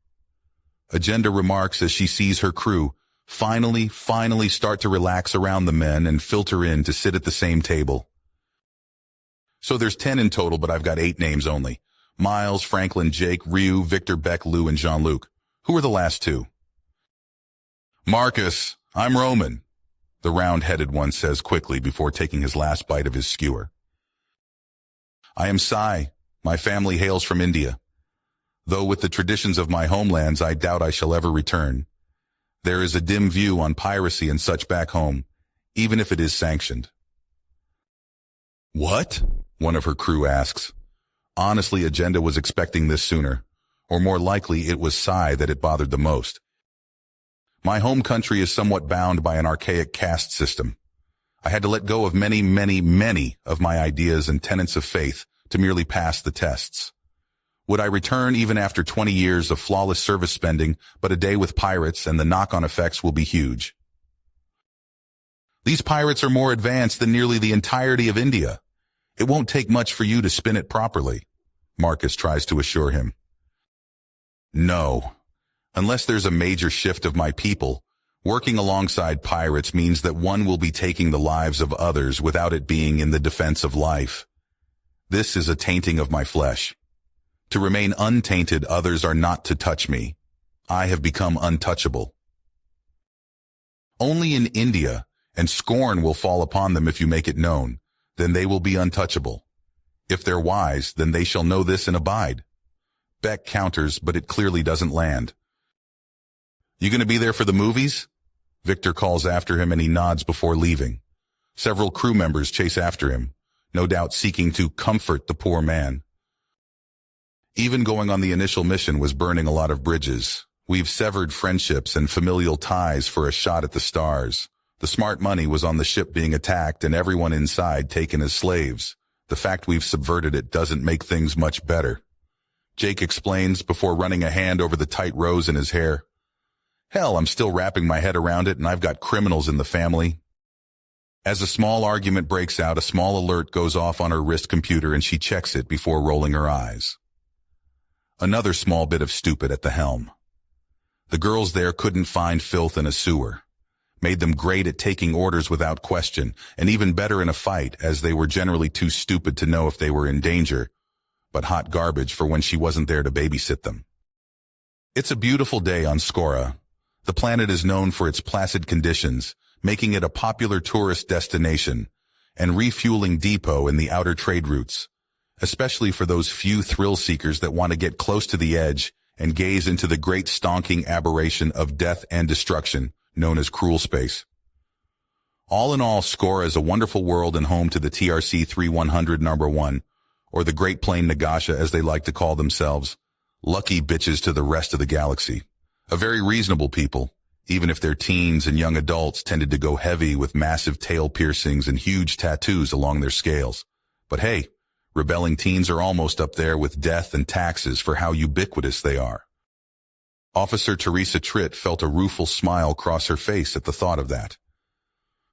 Agenda remarks as she sees her crew finally start to relax around the men and filter in to sit at the same table. So there's 10 in total, but I've got 8 names only. Miles, Franklin, Jake, Ryu, Victor, Beck, Lou, and Jean-Luc. Who are the last 2? Marcus, I'm Roman, the round-headed one says quickly before taking his last bite of his skewer. I am Sai. My family hails from India. Though with the traditions of my homelands, I doubt I shall ever return. There is a dim view on piracy and such back home, even if it is sanctioned. What? One of her crew asks. Honestly, Agenda was expecting this sooner, or more likely it was Sai that it bothered the most. My home country is somewhat bound by an archaic caste system. I had to let go of many of my ideas and tenets of faith to merely pass the tests. Would I return even after 20 years of flawless service spending, but a day with pirates and the knock-on effects will be huge. These pirates are more advanced than nearly the entirety of India. It won't take much for you to spin it properly, Marcus tries to assure him. No. Unless there's a major shift of my people, working alongside pirates means that one will be taking the lives of others without it being in the defense of life. This is a tainting of my flesh. To remain untainted, others are not to touch me. I have become untouchable. Only in India, and scorn will fall upon them if you make it known, then they will be untouchable. If they're wise, then they shall know this and abide. Beck counters, but it clearly doesn't land. You gonna be there for the movies? Victor calls after him and he nods before leaving. Several crew members chase after him, no doubt seeking to comfort the poor man. Even going on the initial mission was burning a lot of bridges. We've severed friendships and familial ties for a shot at the stars. The smart money was on the ship being attacked and everyone inside taken as slaves. The fact we've subverted it doesn't make things much better. Jake explains before running a hand over the tight rose in his hair. Hell, I'm still wrapping my head around it and I've got criminals in the family. As a small argument breaks out, a small alert goes off on her wrist computer and she checks it before rolling her eyes. Another small bit of stupid at the helm. The girls there couldn't find filth in a sewer. Made them great at taking orders without question, and even better in a fight as they were generally too stupid to know if they were in danger, but hot garbage for when she wasn't there to babysit them. It's a beautiful day on Skora. The planet is known for its placid conditions, making it a popular tourist destination and refueling depot in the outer trade routes, especially for those few thrill-seekers that want to get close to the edge and gaze into the great stonking aberration of death and destruction known as cruel space. All in all, Skora is a wonderful world and home to the TRC-3100 #1, or the Great Plain Nagasha as they like to call themselves, lucky bitches to the rest of the galaxy. A very reasonable people, even if their teens and young adults tended to go heavy with massive tail piercings and huge tattoos along their scales. But hey, rebelling teens are almost up there with death and taxes for how ubiquitous they are. Officer Teresa Tritt felt a rueful smile cross her face at the thought of that.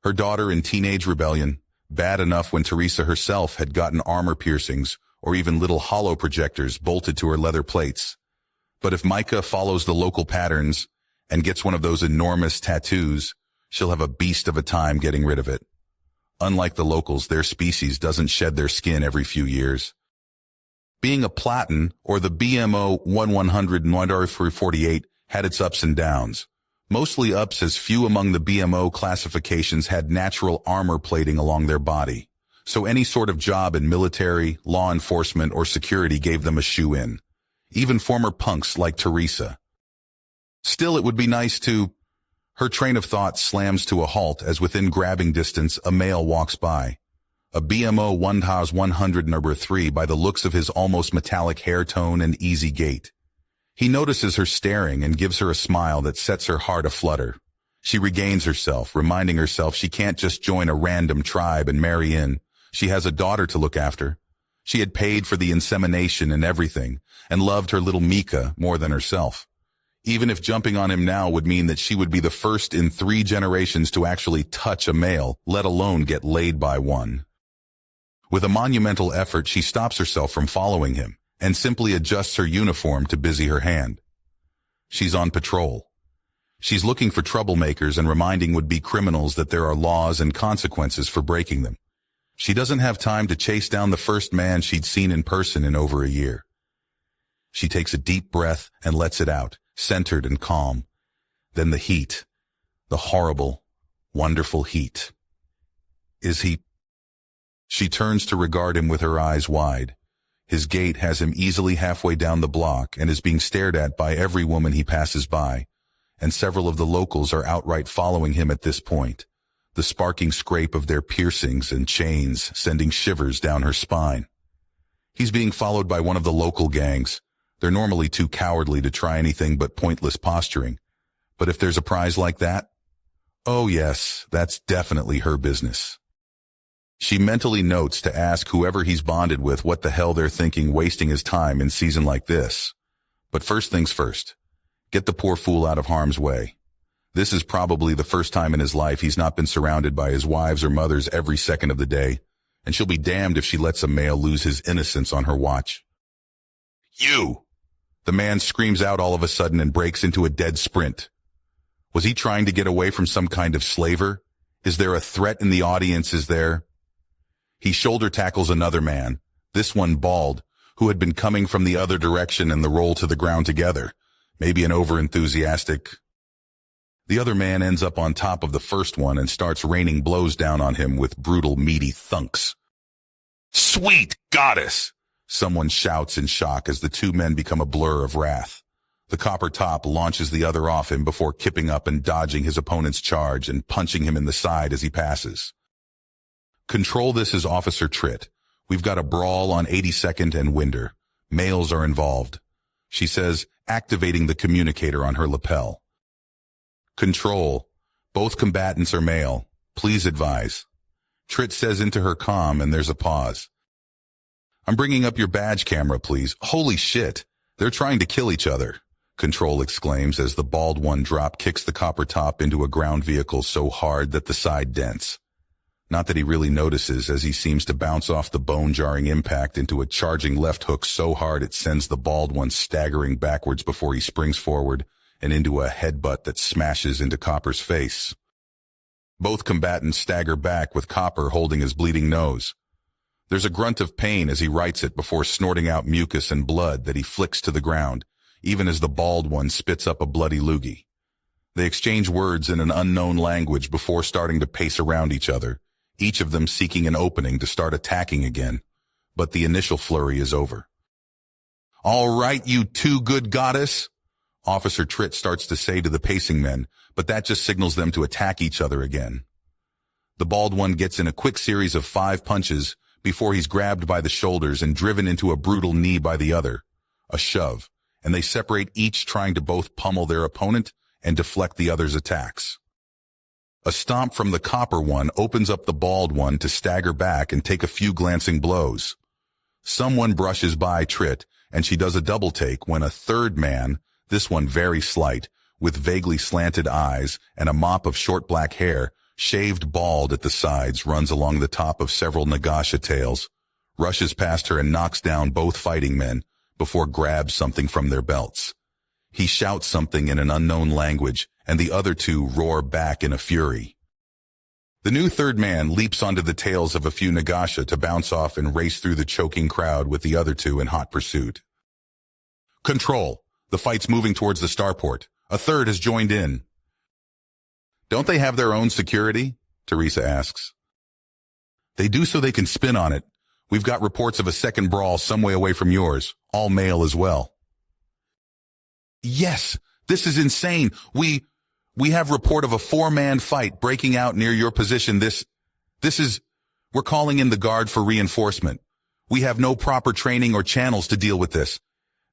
Her daughter in teenage rebellion, bad enough when Teresa herself had gotten armor piercings or even little hollow projectors bolted to her leather plates. But if Micah follows the local patterns and gets one of those enormous tattoos, she'll have a beast of a time getting rid of it. Unlike the locals, their species doesn't shed their skin every few years. Being a Platin, or the BMO 1100-48, had its ups and downs. Mostly ups, as few among the BMO classifications had natural armor plating along their body. So any sort of job in military, law enforcement, or security gave them a shoe-in. Even former punks like Teresa. Still, it would be nice to... Her train of thought slams to a halt as within grabbing distance a male walks by. A BMO 1100 #3 by the looks of his almost metallic hair tone and easy gait. He notices her staring and gives her a smile that sets her heart aflutter. She regains herself, reminding herself she can't just join a random tribe and marry in. She has a daughter to look after. She had paid for the insemination and everything, and loved her little Mika more than herself. Even if jumping on him now would mean that she would be the first in 3 generations to actually touch a male, let alone get laid by one. With a monumental effort, she stops herself from following him, and simply adjusts her uniform to busy her hand. She's on patrol. She's looking for troublemakers and reminding would-be criminals that there are laws and consequences for breaking them. She doesn't have time to chase down the first man she'd seen in person in over a year. She takes a deep breath and lets it out, centered and calm. Then the heat. The horrible, wonderful heat. Is he? She turns to regard him with her eyes wide. His gait has him easily halfway down the block and is being stared at by every woman he passes by, and several of the locals are outright following him at this point, the sparking scrape of their piercings and chains sending shivers down her spine. He's being followed by one of the local gangs. They're normally too cowardly to try anything but pointless posturing. But if there's a prize like that, oh yes, that's definitely her business. She mentally notes to ask whoever he's bonded with what the hell they're thinking wasting his time in season like this. But first things first, get the poor fool out of harm's way. This is probably the first time in his life he's not been surrounded by his wives or mothers every second of the day, and she'll be damned if she lets a male lose his innocence on her watch. You! The man screams out all of a sudden and breaks into a dead sprint. Was he trying to get away from some kind of slaver? Is there a threat in the audience? Is there? He shoulder tackles another man, this one bald, who had been coming from the other direction, and they roll to the ground together. Maybe an over-enthusiastic. The other man ends up on top of the first one and starts raining blows down on him with brutal, meaty thunks. Sweet goddess! Someone shouts in shock as the 2 men become a blur of wrath. The copper top launches the other off him before kipping up and dodging his opponent's charge and punching him in the side as he passes. Control, this is Officer Tritt. We've got a brawl on 82nd and Winder. Males are involved, she says, activating the communicator on her lapel. Control, both combatants are male. Please advise. Tritt says into her comm, and there's a pause. I'm bringing up your badge camera, please. Holy shit, they're trying to kill each other, Control exclaims as the bald one drop kicks the copper top into a ground vehicle so hard that the side dents. Not that he really notices, as he seems to bounce off the bone-jarring impact into a charging left hook so hard it sends the bald one staggering backwards before he springs forward and into a headbutt that smashes into Copper's face. Both combatants stagger back with Copper holding his bleeding nose. There's a grunt of pain as he rights it before snorting out mucus and blood that he flicks to the ground, even as the bald one spits up a bloody loogie. They exchange words in an unknown language before starting to pace around each other, each of them seeking an opening to start attacking again, but the initial flurry is over. All right, you 2 good goddess, Officer Tritt starts to say to the pacing men, but that just signals them to attack each other again. The bald one gets in a quick series of 5 punches before he's grabbed by the shoulders and driven into a brutal knee by the other, a shove, and they separate, each trying to both pummel their opponent and deflect the other's attacks. A stomp from the copper one opens up the bald one to stagger back and take a few glancing blows. Someone brushes by Tritt, and she does a double take when a third man, this one very slight, with vaguely slanted eyes and a mop of short black hair, shaved bald at the sides, runs along the top of several Nagasha tails, rushes past her and knocks down both fighting men before grabs something from their belts. He shouts something in an unknown language, and the other 2 roar back in a fury. The new third man leaps onto the tails of a few Nagasha to bounce off and race through the choking crowd with the other 2 in hot pursuit. Control, the fight's moving towards the starport. A third has joined in. Don't they have their own security? Teresa asks. They do, so they can spin on it. We've got reports of a second brawl some way away from yours, all male as well. Yes, this is insane. We have report of a 4-man fight breaking out near your position. We're calling in the guard for reinforcement. We have no proper training or channels to deal with this.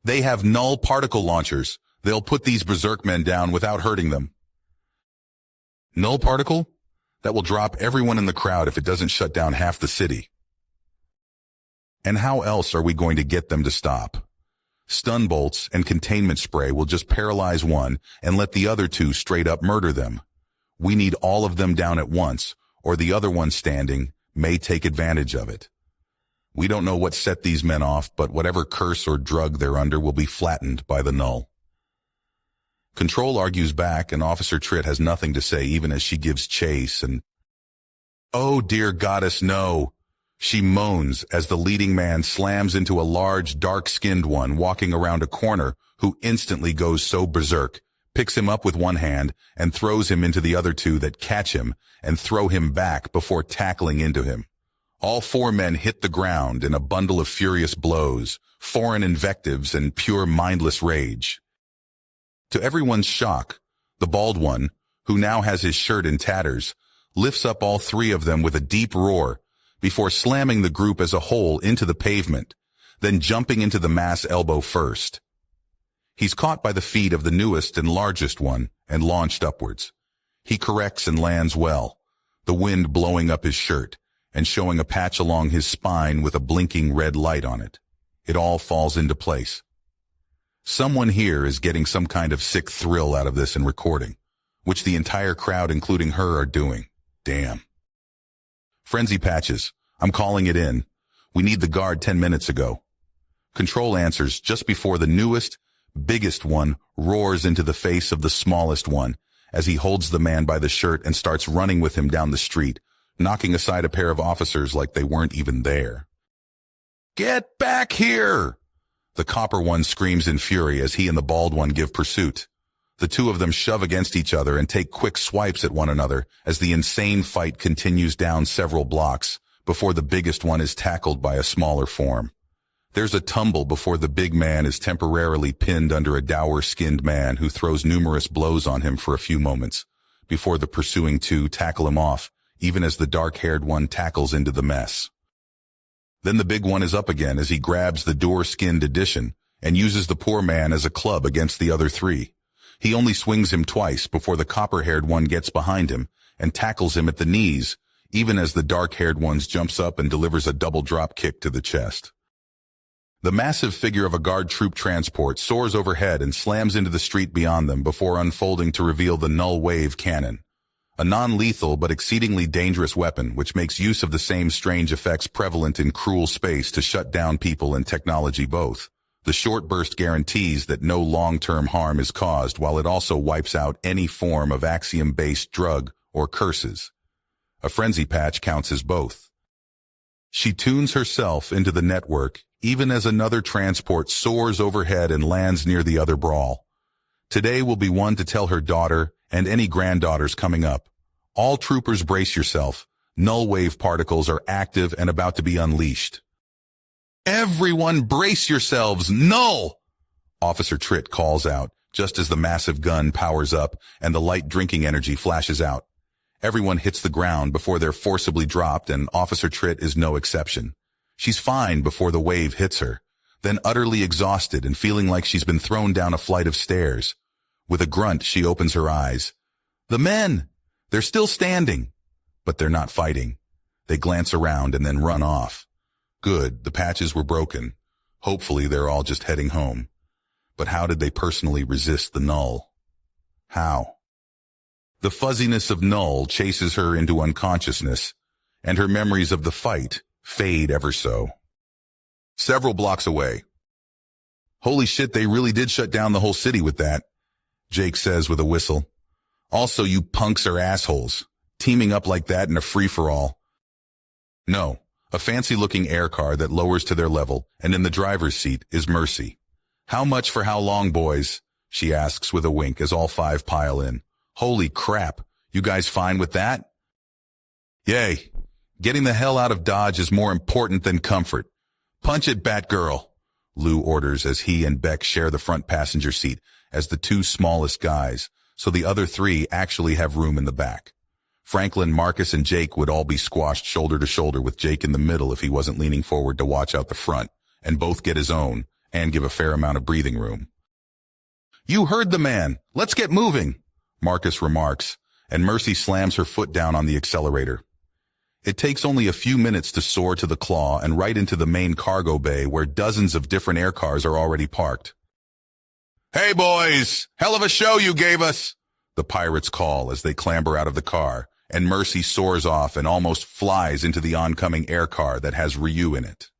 They have null particle launchers. They'll put these berserk men down without hurting them. Null particle? That will drop everyone in the crowd if it doesn't shut down half the city. And how else are we going to get them to stop? Stun bolts and containment spray will just paralyze one and let the other two straight up murder them. We need all of them down at once, or the other one standing may take advantage of it. We don't know what set these men off, but whatever curse or drug they're under will be flattened by the null. Control argues back, and Officer Tritt has nothing to say even as she gives chase and, "Oh dear goddess, no!" she moans as the leading man slams into a large, dark-skinned one walking around a corner who instantly goes so berserk, picks him up with one hand and throws him into the other two that catch him and throw him back before tackling into him. All four men hit the ground in a bundle of furious blows, foreign invectives, and pure mindless rage. To everyone's shock, the bald one, who now has his shirt in tatters, lifts up all three of them with a deep roar before slamming the group as a whole into the pavement, then jumping into the mass elbow first. He's caught by the feet of the newest and largest one and launched upwards. He corrects and lands well, the wind blowing up his shirt and showing a patch along his spine with a blinking red light on it. It all falls into place. Someone here is getting some kind of sick thrill out of this and recording, which the entire crowd, including her, are doing. Damn. Frenzy patches. I'm calling it in. We need the guard 10 minutes ago. Control answers just before the newest, biggest one roars into the face of the smallest one as he holds the man by the shirt and starts running with him down the street, knocking aside a pair of officers like they weren't even there. "Get back here!" The copper one screams in fury as he and the bald one give pursuit. The two of them shove against each other and take quick swipes at one another as the insane fight continues down several blocks before the biggest one is tackled by a smaller form. There's a tumble before the big man is temporarily pinned under a dour-skinned man who throws numerous blows on him for a few moments before the pursuing two tackle him off, even as the dark-haired one tackles into the mess. Then the big one is up again as he grabs the dour-skinned addition and uses the poor man as a club against the other three. He only swings him twice before the copper-haired one gets behind him and tackles him at the knees, even as the dark-haired one jumps up and delivers a double drop kick to the chest. The massive figure of a guard troop transport soars overhead and slams into the street beyond them before unfolding to reveal the null wave cannon, a non-lethal but exceedingly dangerous weapon which makes use of the same strange effects prevalent in cruel space to shut down people and technology both. The short burst guarantees that no long-term harm is caused, while it also wipes out any form of axiom-based drug or curses. A frenzy patch counts as both. She tunes herself into the network even as another transport soars overhead and lands near the other brawl. Today will be one to tell her daughter and any granddaughters coming up. All troopers brace yourself. Null wave particles are active and about to be unleashed. "Everyone brace yourselves! Null!" Officer Tritt calls out, just as the massive gun powers up and the light drinking energy flashes out. Everyone hits the ground before they're forcibly dropped, and Officer Tritt is no exception. She's fine before the wave hits her, then utterly exhausted and feeling like she's been thrown down a flight of stairs. With a grunt, she opens her eyes. The men! They're still standing. But they're not fighting. They glance around and then run off. Good, the patches were broken. Hopefully they're all just heading home. But how did they personally resist the null? How? The fuzziness of null chases her into unconsciousness, and her memories of the fight fade ever so. Several blocks away. "Holy shit, they really did shut down the whole city with that," Jake says with a whistle. "Also, you punks are assholes, teaming up like that in a free-for-all." No, a fancy-looking air car that lowers to their level, and in the driver's seat is Mercy. "How much for how long, boys?" she asks with a wink as all five pile in. "Holy crap, you guys fine with that?" "Yay. Getting the hell out of Dodge is more important than comfort. Punch it, Batgirl," Lou orders as he and Beck share the front passenger seat as the two smallest guys, so the other three actually have room in the back. Franklin, Marcus, and Jake would all be squashed shoulder to shoulder with Jake in the middle if he wasn't leaning forward to watch out the front, and both get his own, and give a fair amount of breathing room. "You heard the man. Let's get moving," Marcus remarks, and Mercy slams her foot down on the accelerator. It takes only a few minutes to soar to the claw and right into the main cargo bay where dozens of different air cars are already parked. "Hey boys, hell of a show you gave us," the pirates call as they clamber out of the car, and Mercy soars off and almost flies into the oncoming air car that has Ryu in it.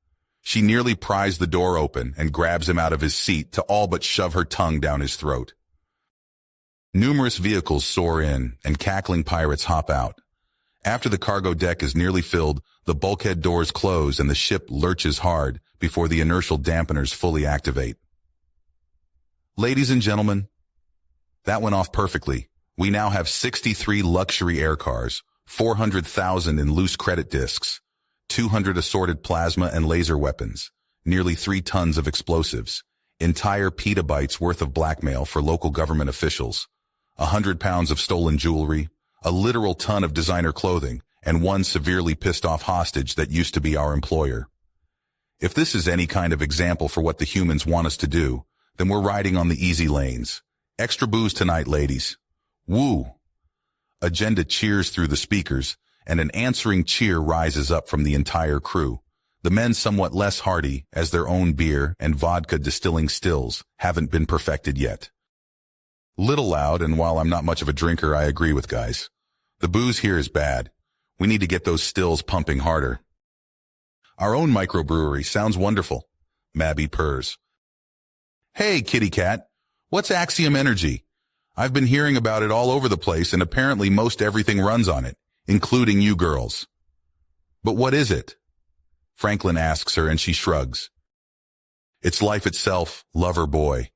She nearly pries the door open and grabs him out of his seat to all but shove her tongue down his throat. Numerous vehicles soar in, and cackling pirates hop out. After the cargo deck is nearly filled, the bulkhead doors close and the ship lurches hard before the inertial dampeners fully activate. Ladies and gentlemen, that went off perfectly. We now have 63 luxury air cars, 400,000 in loose credit discs, 200 assorted plasma and laser weapons, nearly 3 tons of explosives, entire petabytes worth of blackmail for local government officials, 100 pounds of stolen jewelry, a literal ton of designer clothing, and one severely pissed off hostage that used to be our employer. If this is any kind of example for what the humans want us to do, then we're riding on the easy lanes. Extra booze tonight, ladies. Woo! Agenda cheers through the speakers, and an answering cheer rises up from the entire crew. The men somewhat less hardy, as their own beer and vodka distilling stills haven't been perfected yet. Little loud, and while I'm not much of a drinker, I agree with guys. The booze here is bad. We need to get those stills pumping harder. Our own microbrewery sounds wonderful. Mabby purrs. "Hey, kitty cat, what's Axiom Energy? I've been hearing about it all over the place, and apparently most everything runs on it, including you girls." "But what is it?" Franklin asks her, and she shrugs. "It's life itself, lover boy.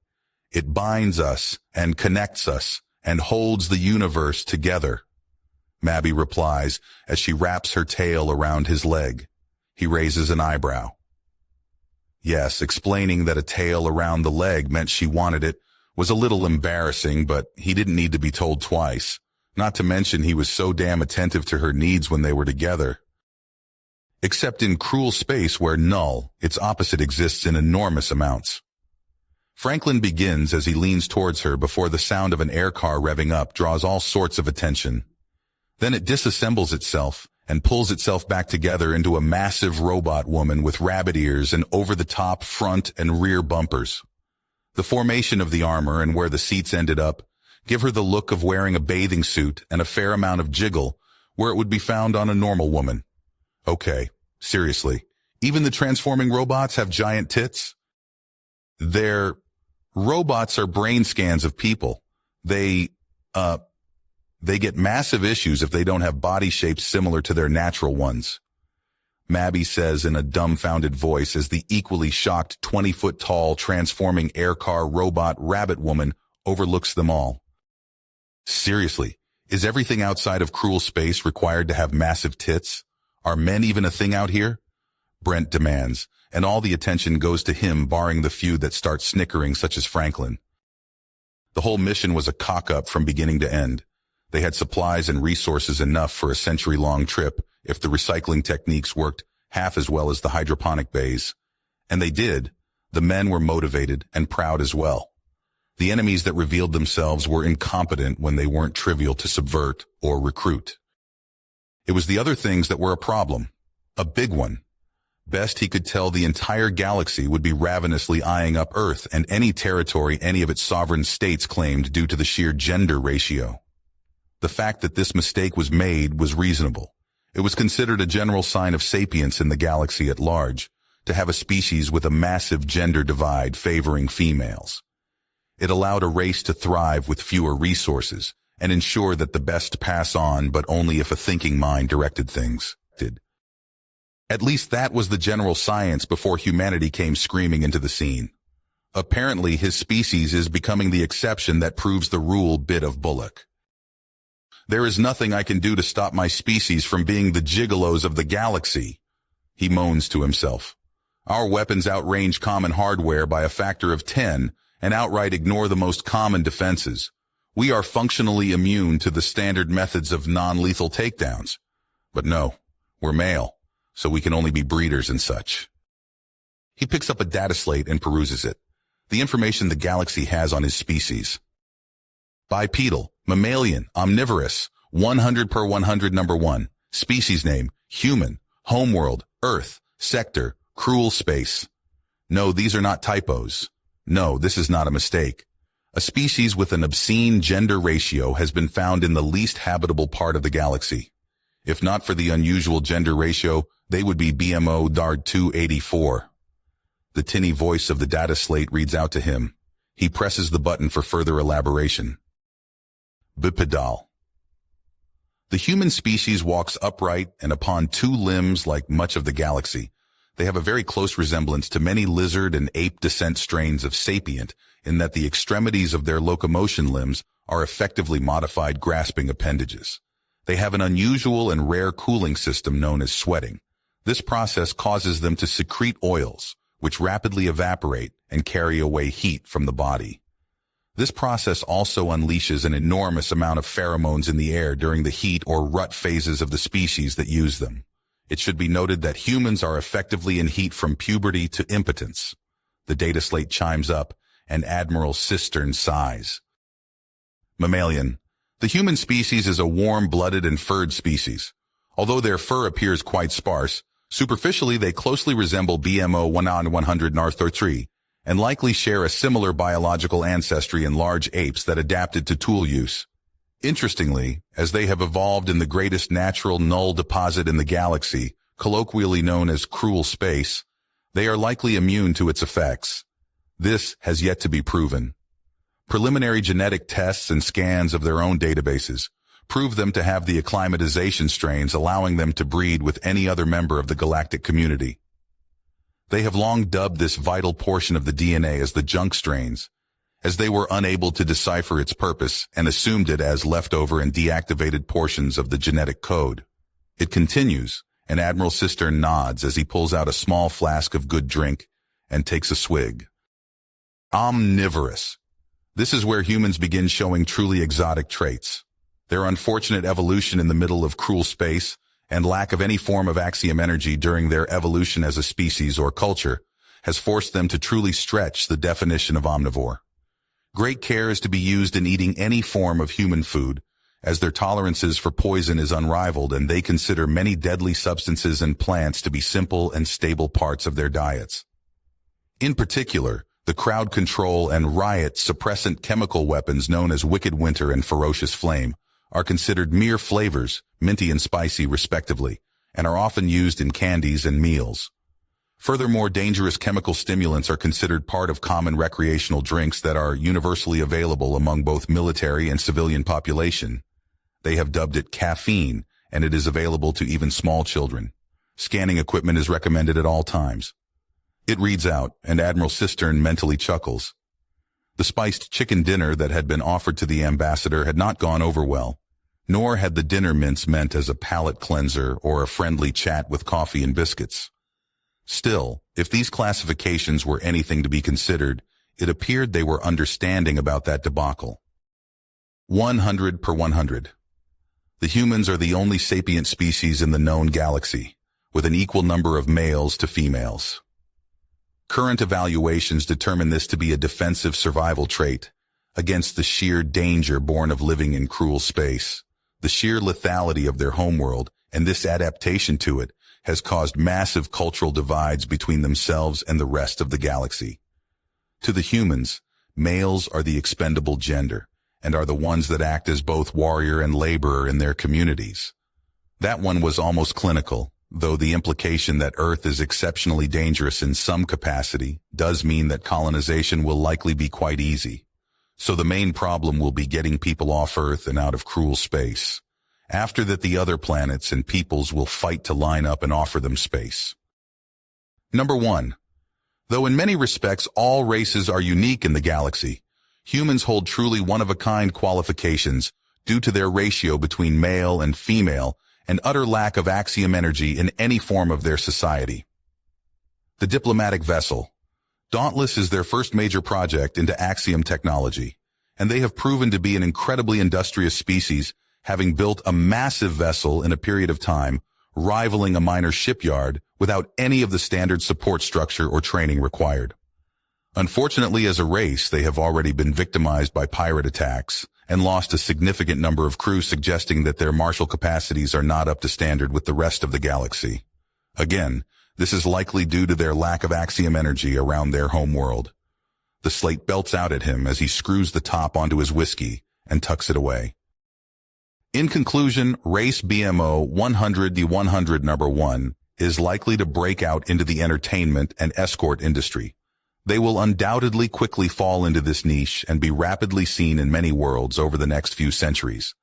It binds us and connects us and holds the universe together," Mabby replies as she wraps her tail around his leg. He raises an eyebrow. Yes, explaining that a tail around the leg meant she wanted it was a little embarrassing, but he didn't need to be told twice. Not to mention he was so damn attentive to her needs when they were together. Except in cruel space where null, its opposite, exists in enormous amounts. Franklin begins as he leans towards her before the sound of an air car revving up draws all sorts of attention. Then it disassembles itself and pulls itself back together into a massive robot woman with rabbit ears and over-the-top front and rear bumpers. The formation of the armor and where the seats ended up give her the look of wearing a bathing suit and a fair amount of jiggle where it would be found on a normal woman. Okay, seriously, even the transforming robots have giant tits? Their robots are brain scans of people. They get massive issues if they don't have body shapes similar to their natural ones. Mabby says in a dumbfounded voice as the equally shocked 20-foot-tall transforming air car robot rabbit woman overlooks them all. Seriously, is everything outside of cruel space required to have massive tits? Are men even a thing out here? Brent demands, and all the attention goes to him barring the few that start snickering, such as Franklin. The whole mission was a cock-up from beginning to end. They had supplies and resources enough for a century-long trip if the recycling techniques worked half as well as the hydroponic bays. And they did. The men were motivated and proud as well. The enemies that revealed themselves were incompetent when they weren't trivial to subvert or recruit. It was the other things that were a problem. A big one. Best he could tell, the entire galaxy would be ravenously eyeing up Earth and any territory any of its sovereign states claimed due to the sheer gender ratio. The fact that this mistake was made was reasonable. It was considered a general sign of sapience in the galaxy at large to have a species with a massive gender divide favoring females. It allowed a race to thrive with fewer resources and ensure that the best pass on, but only if a thinking mind directed things. At least that was the general science before humanity came screaming into the scene. Apparently his species is becoming the exception that proves the rule bit of Bullock. "There is nothing I can do to stop my species from being the gigolos of the galaxy," he moans to himself. "Our weapons outrange common hardware by a factor of 10 and outright ignore the most common defenses. We are functionally immune to the standard methods of non-lethal takedowns. But no, we're male, so we can only be breeders and such." He picks up a data slate and peruses it. The information the galaxy has on his species. Bipedal, mammalian, omnivorous, 100 per 100 number 1. Species name, human, homeworld, Earth, sector, cruel space. No, these are not typos. No, this is not a mistake. A species with an obscene gender ratio has been found in the least habitable part of the galaxy. If not for the unusual gender ratio, they would be BMO DARD 284. The tinny voice of the data slate reads out to him. He presses the button for further elaboration. Bipedal. The human species walks upright and upon two limbs like much of the galaxy. They have a very close resemblance to many lizard and ape descent strains of sapient in that the extremities of their locomotion limbs are effectively modified grasping appendages. They have an unusual and rare cooling system known as sweating. This process causes them to secrete oils, which rapidly evaporate and carry away heat from the body. This process also unleashes an enormous amount of pheromones in the air during the heat or rut phases of the species that use them. It should be noted that humans are effectively in heat from puberty to impotence. The data slate chimes up, and Admiral Cistern sighs. Mammalian. The human species is a warm-blooded and furred species. Although their fur appears quite sparse, superficially they closely resemble BMO 100 Nartho3, and likely share a similar biological ancestry in large apes that adapted to tool use. Interestingly, as they have evolved in the greatest natural null deposit in the galaxy, colloquially known as cruel space, they are likely immune to its effects. This has yet to be proven. Preliminary genetic tests and scans of their own databases prove them to have the acclimatization strains allowing them to breed with any other member of the galactic community. They have long dubbed this vital portion of the DNA as the junk strains, as they were unable to decipher its purpose and assumed it as leftover and deactivated portions of the genetic code. It continues, and Admiral Cistern nods as he pulls out a small flask of good drink and takes a swig. Omnivorous. This is where humans begin showing truly exotic traits. Their unfortunate evolution in the middle of cruel space and lack of any form of axiom energy during their evolution as a species or culture has forced them to truly stretch the definition of omnivore. Great care is to be used in eating any form of human food, as their tolerances for poison is unrivaled and they consider many deadly substances and plants to be simple and stable parts of their diets. In particular, the crowd control and riot suppressant chemical weapons known as Wicked Winter and Ferocious Flame are considered mere flavors, minty and spicy respectively, and are often used in candies and meals. Furthermore, dangerous chemical stimulants are considered part of common recreational drinks that are universally available among both military and civilian population. They have dubbed it caffeine, and it is available to even small children. Scanning equipment is recommended at all times. It reads out, and Admiral Cistern mentally chuckles. The spiced chicken dinner that had been offered to the ambassador had not gone over well, nor had the dinner mince meant as a palate cleanser or a friendly chat with coffee and biscuits. Still, if these classifications were anything to be considered, it appeared they were understanding about that debacle. 100 per 100. The humans are the only sapient species in the known galaxy, with an equal number of males to females. Current evaluations determine this to be a defensive survival trait against the sheer danger born of living in cruel space. The sheer lethality of their homeworld and this adaptation to it has caused massive cultural divides between themselves and the rest of the galaxy. To the humans, males are the expendable gender and are the ones that act as both warrior and laborer in their communities. That one was almost clinical, though the implication that Earth is exceptionally dangerous in some capacity does mean that colonization will likely be quite easy. So the main problem will be getting people off Earth and out of cruel space. After that, the other planets and peoples will fight to line up and offer them space. Number 1. Though in many respects all races are unique in the galaxy, humans hold truly one-of-a-kind qualifications due to their ratio between male and female and utter lack of axiom energy in any form of their society. The diplomatic vessel. Dauntless is their first major project into axiom technology, and they have proven to be an incredibly industrious species, having built a massive vessel in a period of time rivaling a minor shipyard without any of the standard support structure or training required. Unfortunately, as a race, they have already been victimized by pirate attacks and lost a significant number of crew, suggesting that their martial capacities are not up to standard with the rest of the galaxy. Again, this is likely due to their lack of axiom energy around their home world. The slate belts out at him as he screws the top onto his whiskey and tucks it away. In conclusion, race BMO 100 the 100 number 1 is likely to break out into the entertainment and escort industry. They will undoubtedly quickly fall into this niche and be rapidly seen in many worlds over the next few centuries.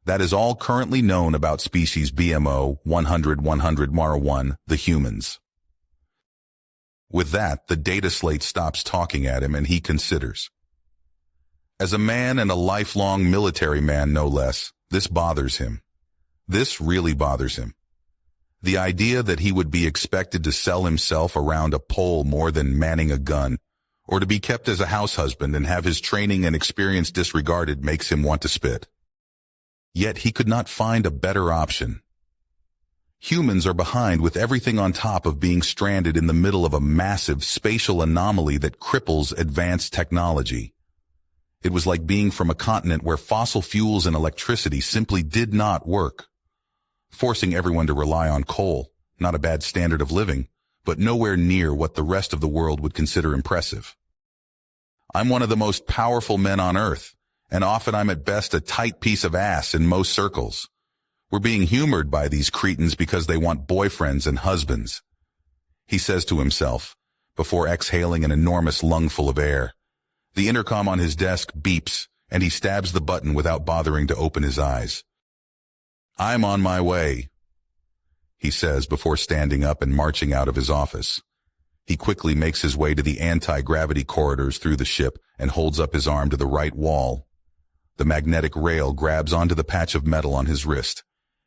That is all currently known about species BMO 100 Mar 1, the humans. With that, the data slate stops talking at him and he considers. As a man and a lifelong military man, no less, this bothers him. This really bothers him. The idea that he would be expected to sell himself around a pole more than manning a gun, or to be kept as a house husband and have his training and experience disregarded, makes him want to spit. Yet he could not find a better option. Humans are behind with everything on top of being stranded in the middle of a massive spatial anomaly that cripples advanced technology. It was like being from a continent where fossil fuels and electricity simply did not work. Forcing everyone to rely on coal, not a bad standard of living, but nowhere near what the rest of the world would consider impressive. I'm one of the most powerful men on Earth, and often I'm at best a tight piece of ass in most circles. We're being humored by these cretins because they want boyfriends and husbands. He says to himself, before exhaling an enormous lungful of air. The intercom on his desk beeps, and he stabs the button without bothering to open his eyes. I'm on my way, he says before standing up and marching out of his office. He quickly makes his way to the anti-gravity corridors through the ship and holds up his arm to the right wall. The magnetic rail grabs onto the patch of metal on his wrist.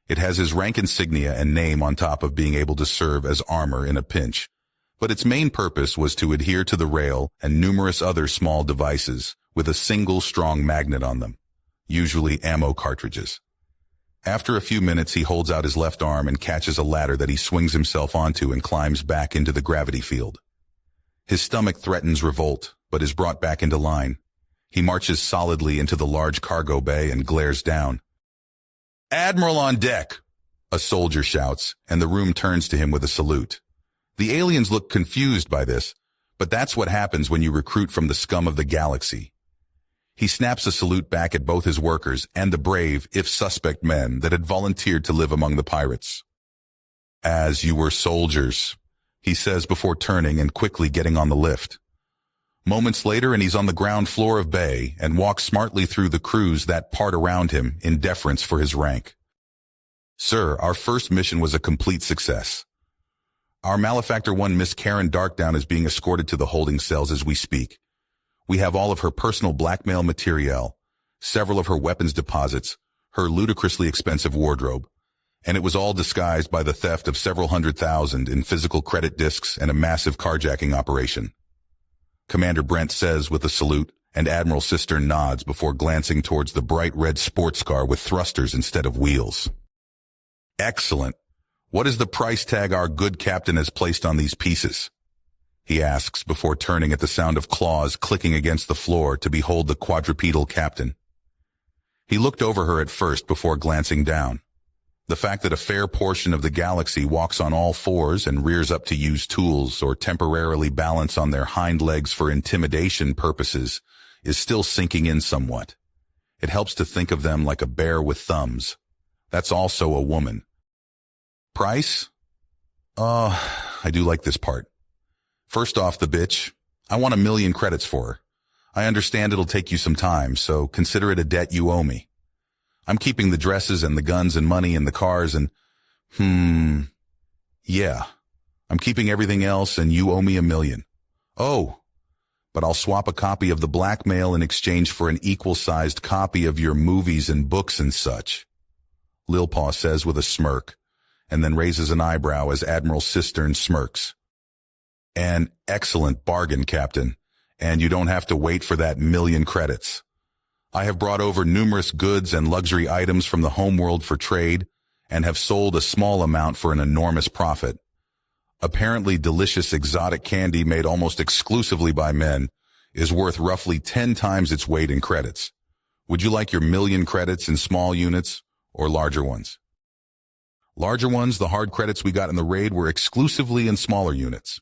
It has his rank insignia and name on top of being able to serve as armor in a pinch. But its main purpose was to adhere to the rail and numerous other small devices with a single strong magnet on them, usually ammo cartridges. After a few minutes, he holds out his left arm and catches a ladder that he swings himself onto and climbs back into the gravity field. His stomach threatens revolt, but is brought back into line. He marches solidly into the large cargo bay and glares down. "Admiral on deck!" a soldier shouts, and the room turns to him with a salute. The aliens look confused by this, but that's what happens when you recruit from the scum of the galaxy. He snaps a salute back at both his workers and the brave, if suspect men that had volunteered to live among the pirates. "As you were soldiers," he says before turning and quickly getting on the lift. Moments later, and he's on the ground floor of bay and walks smartly through the crews that part around him in deference for his rank. "Sir, our first mission was a complete success. Our Malefactor 1 Miss Karen Darkdown is being escorted to the holding cells as we speak. We have all of her personal blackmail materiel, several of her weapons deposits, her ludicrously expensive wardrobe, and it was all disguised by the theft of several $100,000 in physical credit discs and a massive carjacking operation," Commander Brent says with a salute, and Admiral Cistern nods before glancing towards the bright red sports car with thrusters instead of wheels. "Excellent. What is the price tag our good captain has placed on these pieces?" he asks before turning at the sound of claws clicking against the floor to behold the quadrupedal captain. He looked over her at first before glancing down. The fact that a fair portion of the galaxy walks on all fours and rears up to use tools or temporarily balance on their hind legs for intimidation purposes is still sinking in somewhat. It helps to think of them like a bear with thumbs. That's also a woman. Price? I do like this part. First off, the bitch. I want 1,000,000 credits for her. I understand it'll take you some time, so consider it a debt you owe me. I'm keeping the dresses and the guns and money and the cars and, yeah. I'm keeping everything else and you owe me 1,000,000. Oh, but I'll swap a copy of the blackmail in exchange for an equal-sized copy of your movies and books and such, Lil Paw says with a smirk, and then raises an eyebrow as Admiral Cistern smirks. "An excellent bargain, Captain, and you don't have to wait for that 1,000,000 credits. I have brought over numerous goods and luxury items from the homeworld for trade, and have sold a small amount for an enormous profit. Apparently delicious exotic candy made almost exclusively by men is worth roughly 10 times its weight in credits. Would you like your million credits in small units or larger ones? Larger ones, the hard credits we got in the raid were exclusively in smaller units.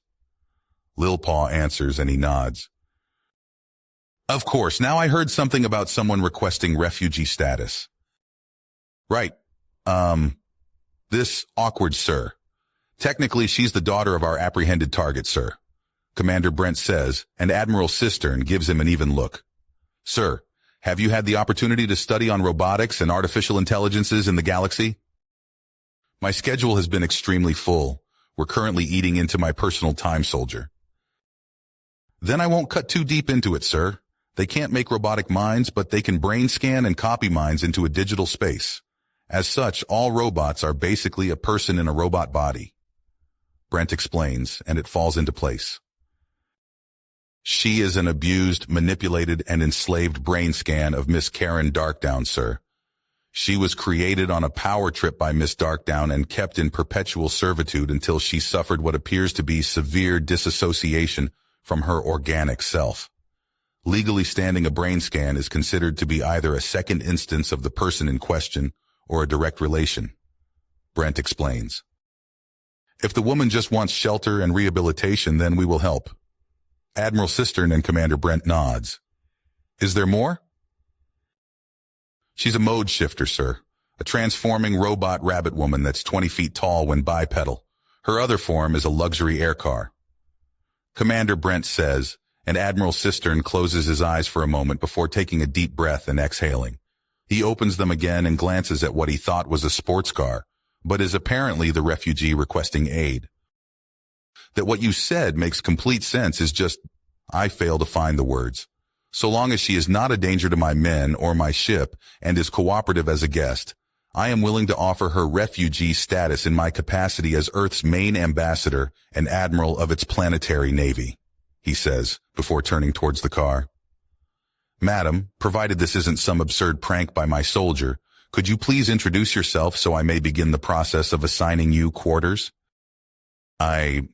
Lil Paw answers and he nods. Of course, now I heard something about someone requesting refugee status. Right. This awkward sir. Technically, she's the daughter of our apprehended target, sir. Commander Brent says, and Admiral Cistern gives him an even look. Sir, have you had the opportunity to study on robotics and artificial intelligences in the galaxy? My schedule has been extremely full. We're currently eating into my personal time, soldier. Then I won't cut too deep into it, sir. They can't make robotic minds, but they can brain scan and copy minds into a digital space. As such, all robots are basically a person in a robot body. Brent explains, and it falls into place. She is an abused, manipulated, and enslaved brain scan of Miss Karen Darkdown, sir. She was created on a power trip by Miss Darkdown and kept in perpetual servitude until she suffered what appears to be severe disassociation from her organic self. Legally standing, a brain scan is considered to be either a second instance of the person in question or a direct relation. Brent explains. If the woman just wants shelter and rehabilitation, then we will help. Admiral Cistern and Commander Brent nods. Is there more? She's a mode shifter, sir. A transforming robot rabbit woman that's 20 feet tall when bipedal. Her other form is a luxury air car. Commander Brent says, and Admiral Cistern closes his eyes for a moment before taking a deep breath and exhaling. He opens them again and glances at what he thought was a sports car, but is apparently the refugee requesting aid. That what you said makes complete sense is just, I fail to find the words. So long as she is not a danger to my men or my ship and is cooperative as a guest, I am willing to offer her refugee status in my capacity as Earth's main ambassador and admiral of its planetary navy, he says, before turning towards the car. Madam, provided this isn't some absurd prank by my soldier, could you please introduce yourself so I may begin the process of assigning you quarters? A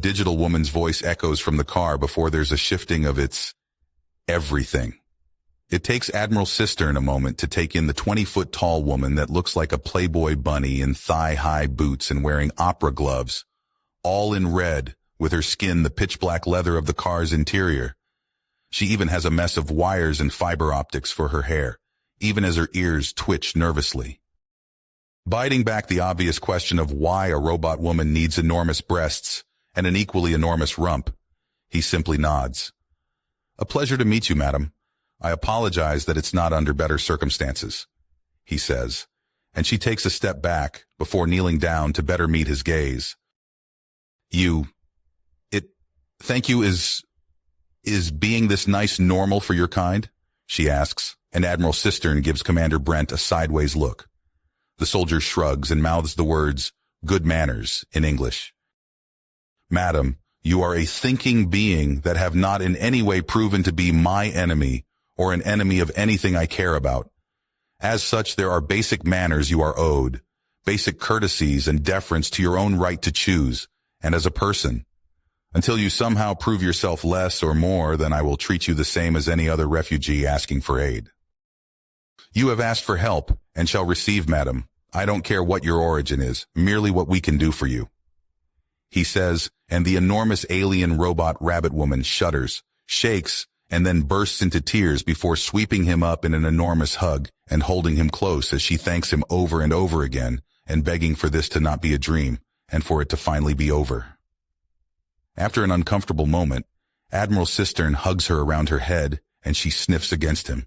digital woman's voice echoes from the car before there's a shifting of its everything. It takes Admiral Cistern a moment to take in the 20-foot-tall woman that looks like a Playboy bunny in thigh-high boots and wearing opera gloves, all in red, with her skin the pitch-black leather of the car's interior. She even has a mess of wires and fiber optics for her hair, even as her ears twitch nervously. Biting back the obvious question of why a robot woman needs enormous breasts and an equally enormous rump, he simply nods. A pleasure to meet you, madam. I apologize that it's not under better circumstances, he says, and she takes a step back before kneeling down to better meet his gaze. Thank you is being this nice normal for your kind? She asks, and Admiral Cistern gives Commander Brent a sideways look. The soldier shrugs and mouths the words, good manners, in English. Madam, you are a thinking being that have not in any way proven to be my enemy or an enemy of anything I care about. As such, there are basic manners you are owed, basic courtesies and deference to your own right to choose, and as a person. Until you somehow prove yourself less or more, then I will treat you the same as any other refugee asking for aid. You have asked for help and shall receive, madam. I don't care what your origin is, merely what we can do for you, he says, and the enormous alien robot rabbit woman shudders, shakes, and then bursts into tears before sweeping him up in an enormous hug and holding him close as she thanks him over and over again and begging for this to not be a dream and for it to finally be over. After an uncomfortable moment, Admiral Cistern hugs her around her head and she sniffs against him,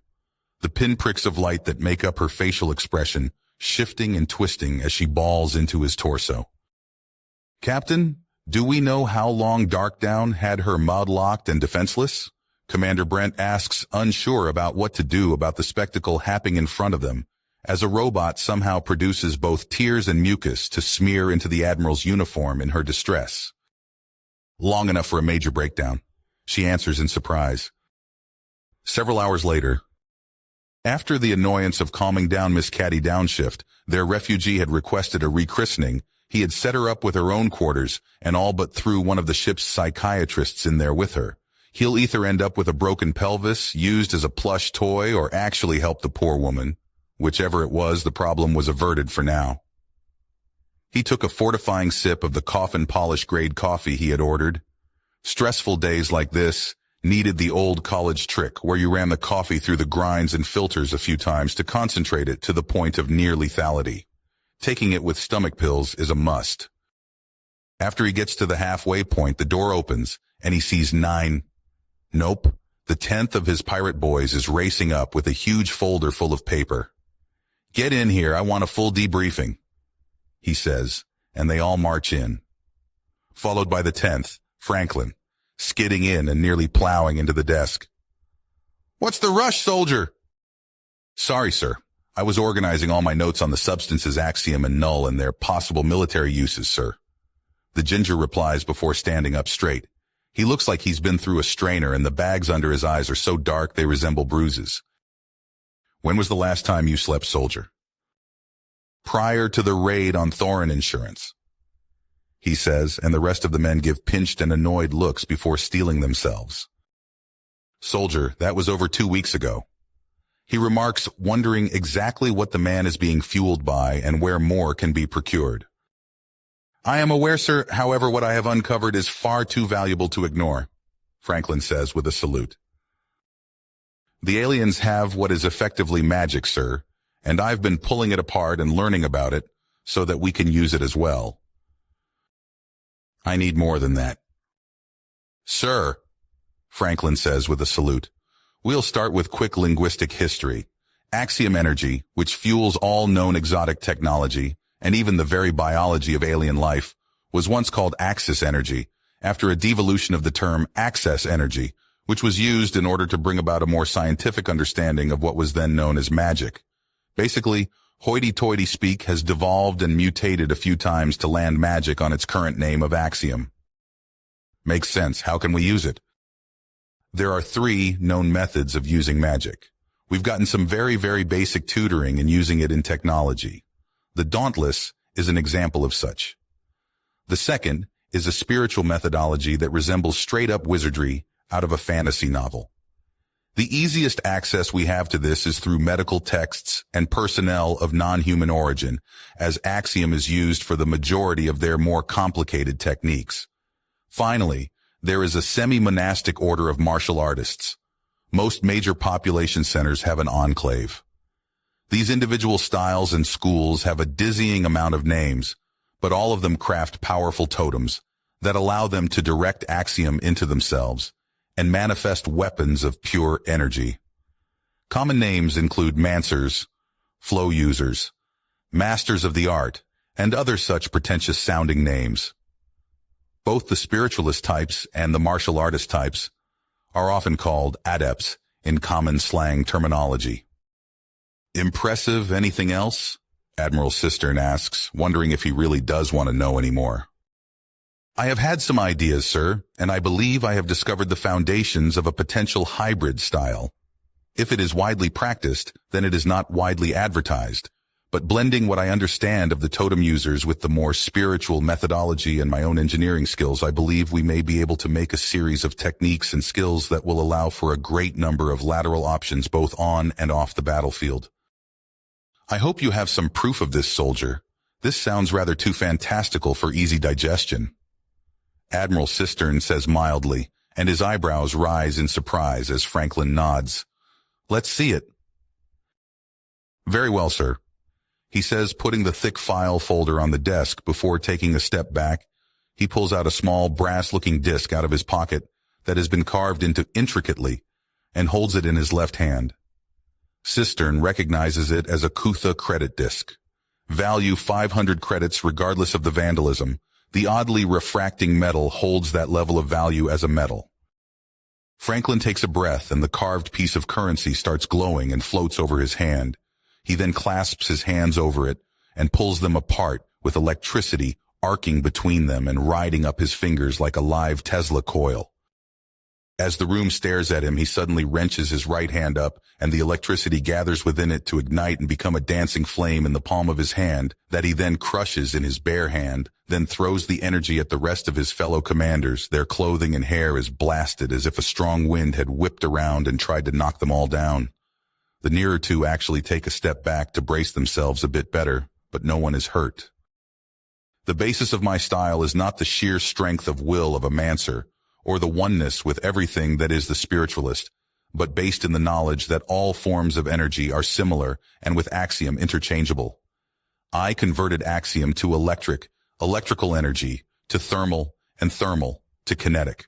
the pinpricks of light that make up her facial expression shifting and twisting as she balls into his torso. Captain, do we know how long Darkdown had her mod locked and defenseless? Commander Brent asks, unsure about what to do about the spectacle happening in front of them, as a robot somehow produces both tears and mucus to smear into the Admiral's uniform in her distress. Long enough for a major breakdown, she answers in surprise. Several hours later, After the annoyance of calming down Miss Caddy Downshift, their refugee had requested a rechristening. He had set her up with her own quarters and all but threw one of the ship's psychiatrists in there with her. He'll either end up with a broken pelvis, used as a plush toy, or actually help the poor woman. Whichever it was, the problem was averted for now. He took a fortifying sip of the coffin polish grade coffee he had ordered. Stressful days like this needed the old college trick where you ran the coffee through the grinds and filters a few times to concentrate it to the point of near lethality. Taking it with stomach pills is a must. After he gets to the halfway point, the door opens and he sees 9. Nope, the 10th of his pirate boys is racing up with a huge folder full of paper. "Get in here, I want a full debriefing," he says, and they all march in. Followed by the 10th, Franklin, skidding in and nearly plowing into the desk. "What's the rush, soldier?" "Sorry, sir. I was organizing all my notes on the substances axiom and null and their possible military uses, sir." The ginger replies before standing up straight. He looks like he's been through a strainer and the bags under his eyes are so dark they resemble bruises. "When was the last time you slept, soldier?" "Prior to the raid on Thorin Insurance," he says, and the rest of the men give pinched and annoyed looks before steeling themselves. "Soldier, that was over 2 weeks ago," he remarks, wondering exactly what the man is being fueled by and where more can be procured. "I am aware, sir, however what I have uncovered is far too valuable to ignore," Franklin says with a salute. "The aliens have what is effectively magic, sir, and I've been pulling it apart and learning about it so that we can use it as well." "I need more than that." "Sir," Franklin says with a salute, "we'll start with quick linguistic history. Axiom energy, which fuels all known exotic technology, and even the very biology of alien life, was once called Axis energy, after a devolution of the term access energy, which was used in order to bring about a more scientific understanding of what was then known as magic. Basically, hoity-toity speak has devolved and mutated a few times to land magic on its current name of axiom. Makes sense. How can we use it? There are 3 known methods of using magic. We've gotten some very, very basic tutoring in using it in technology. The Dauntless is an example of such. The second is a spiritual methodology that resembles straight-up wizardry out of a fantasy novel. The easiest access we have to this is through medical texts and personnel of non-human origin, as axiom is used for the majority of their more complicated techniques. Finally, there is a semi-monastic order of martial artists. Most major population centers have an enclave. These individual styles and schools have a dizzying amount of names, but all of them craft powerful totems that allow them to direct axiom into themselves and manifest weapons of pure energy. Common names include mancers, flow users, masters of the art, and other such pretentious-sounding names. Both the spiritualist types and the martial artist types are often called adepts in common slang terminology. "Impressive, anything else?" Admiral Cistern asks, wondering if he really does want to know anymore. "I have had some ideas, sir, and I believe I have discovered the foundations of a potential hybrid style. If it is widely practiced, then it is not widely advertised, but blending what I understand of the totem users with the more spiritual methodology and my own engineering skills, I believe we may be able to make a series of techniques and skills that will allow for a great number of lateral options both on and off the battlefield. I hope you have some proof of this, soldier. This sounds rather too fantastical for easy digestion." Admiral Cistern says mildly, and his eyebrows rise in surprise as Franklin nods. "Let's see it." "Very well, sir," he says, putting the thick file folder on the desk before taking a step back. He pulls out a small brass-looking disc out of his pocket that has been carved into intricately and holds it in his left hand. Cistern recognizes it as a Kutha credit disc. Value 500 credits regardless of the vandalism. The oddly refracting metal holds that level of value as a metal. Franklin takes a breath and the carved piece of currency starts glowing and floats over his hand. He then clasps his hands over it and pulls them apart with electricity arcing between them and riding up his fingers like a live Tesla coil. As the room stares at him, he suddenly wrenches his right hand up, and the electricity gathers within it to ignite and become a dancing flame in the palm of his hand that he then crushes in his bare hand, then throws the energy at the rest of his fellow commanders. Their clothing and hair is blasted as if a strong wind had whipped around and tried to knock them all down. The nearer two actually take a step back to brace themselves a bit better, but no one is hurt. The basis of my style is not the sheer strength of will of a mancer, or the oneness with everything that is the spiritualist, but based in the knowledge that all forms of energy are similar and with axiom interchangeable. I converted axiom to electrical energy, to thermal, and thermal to kinetic,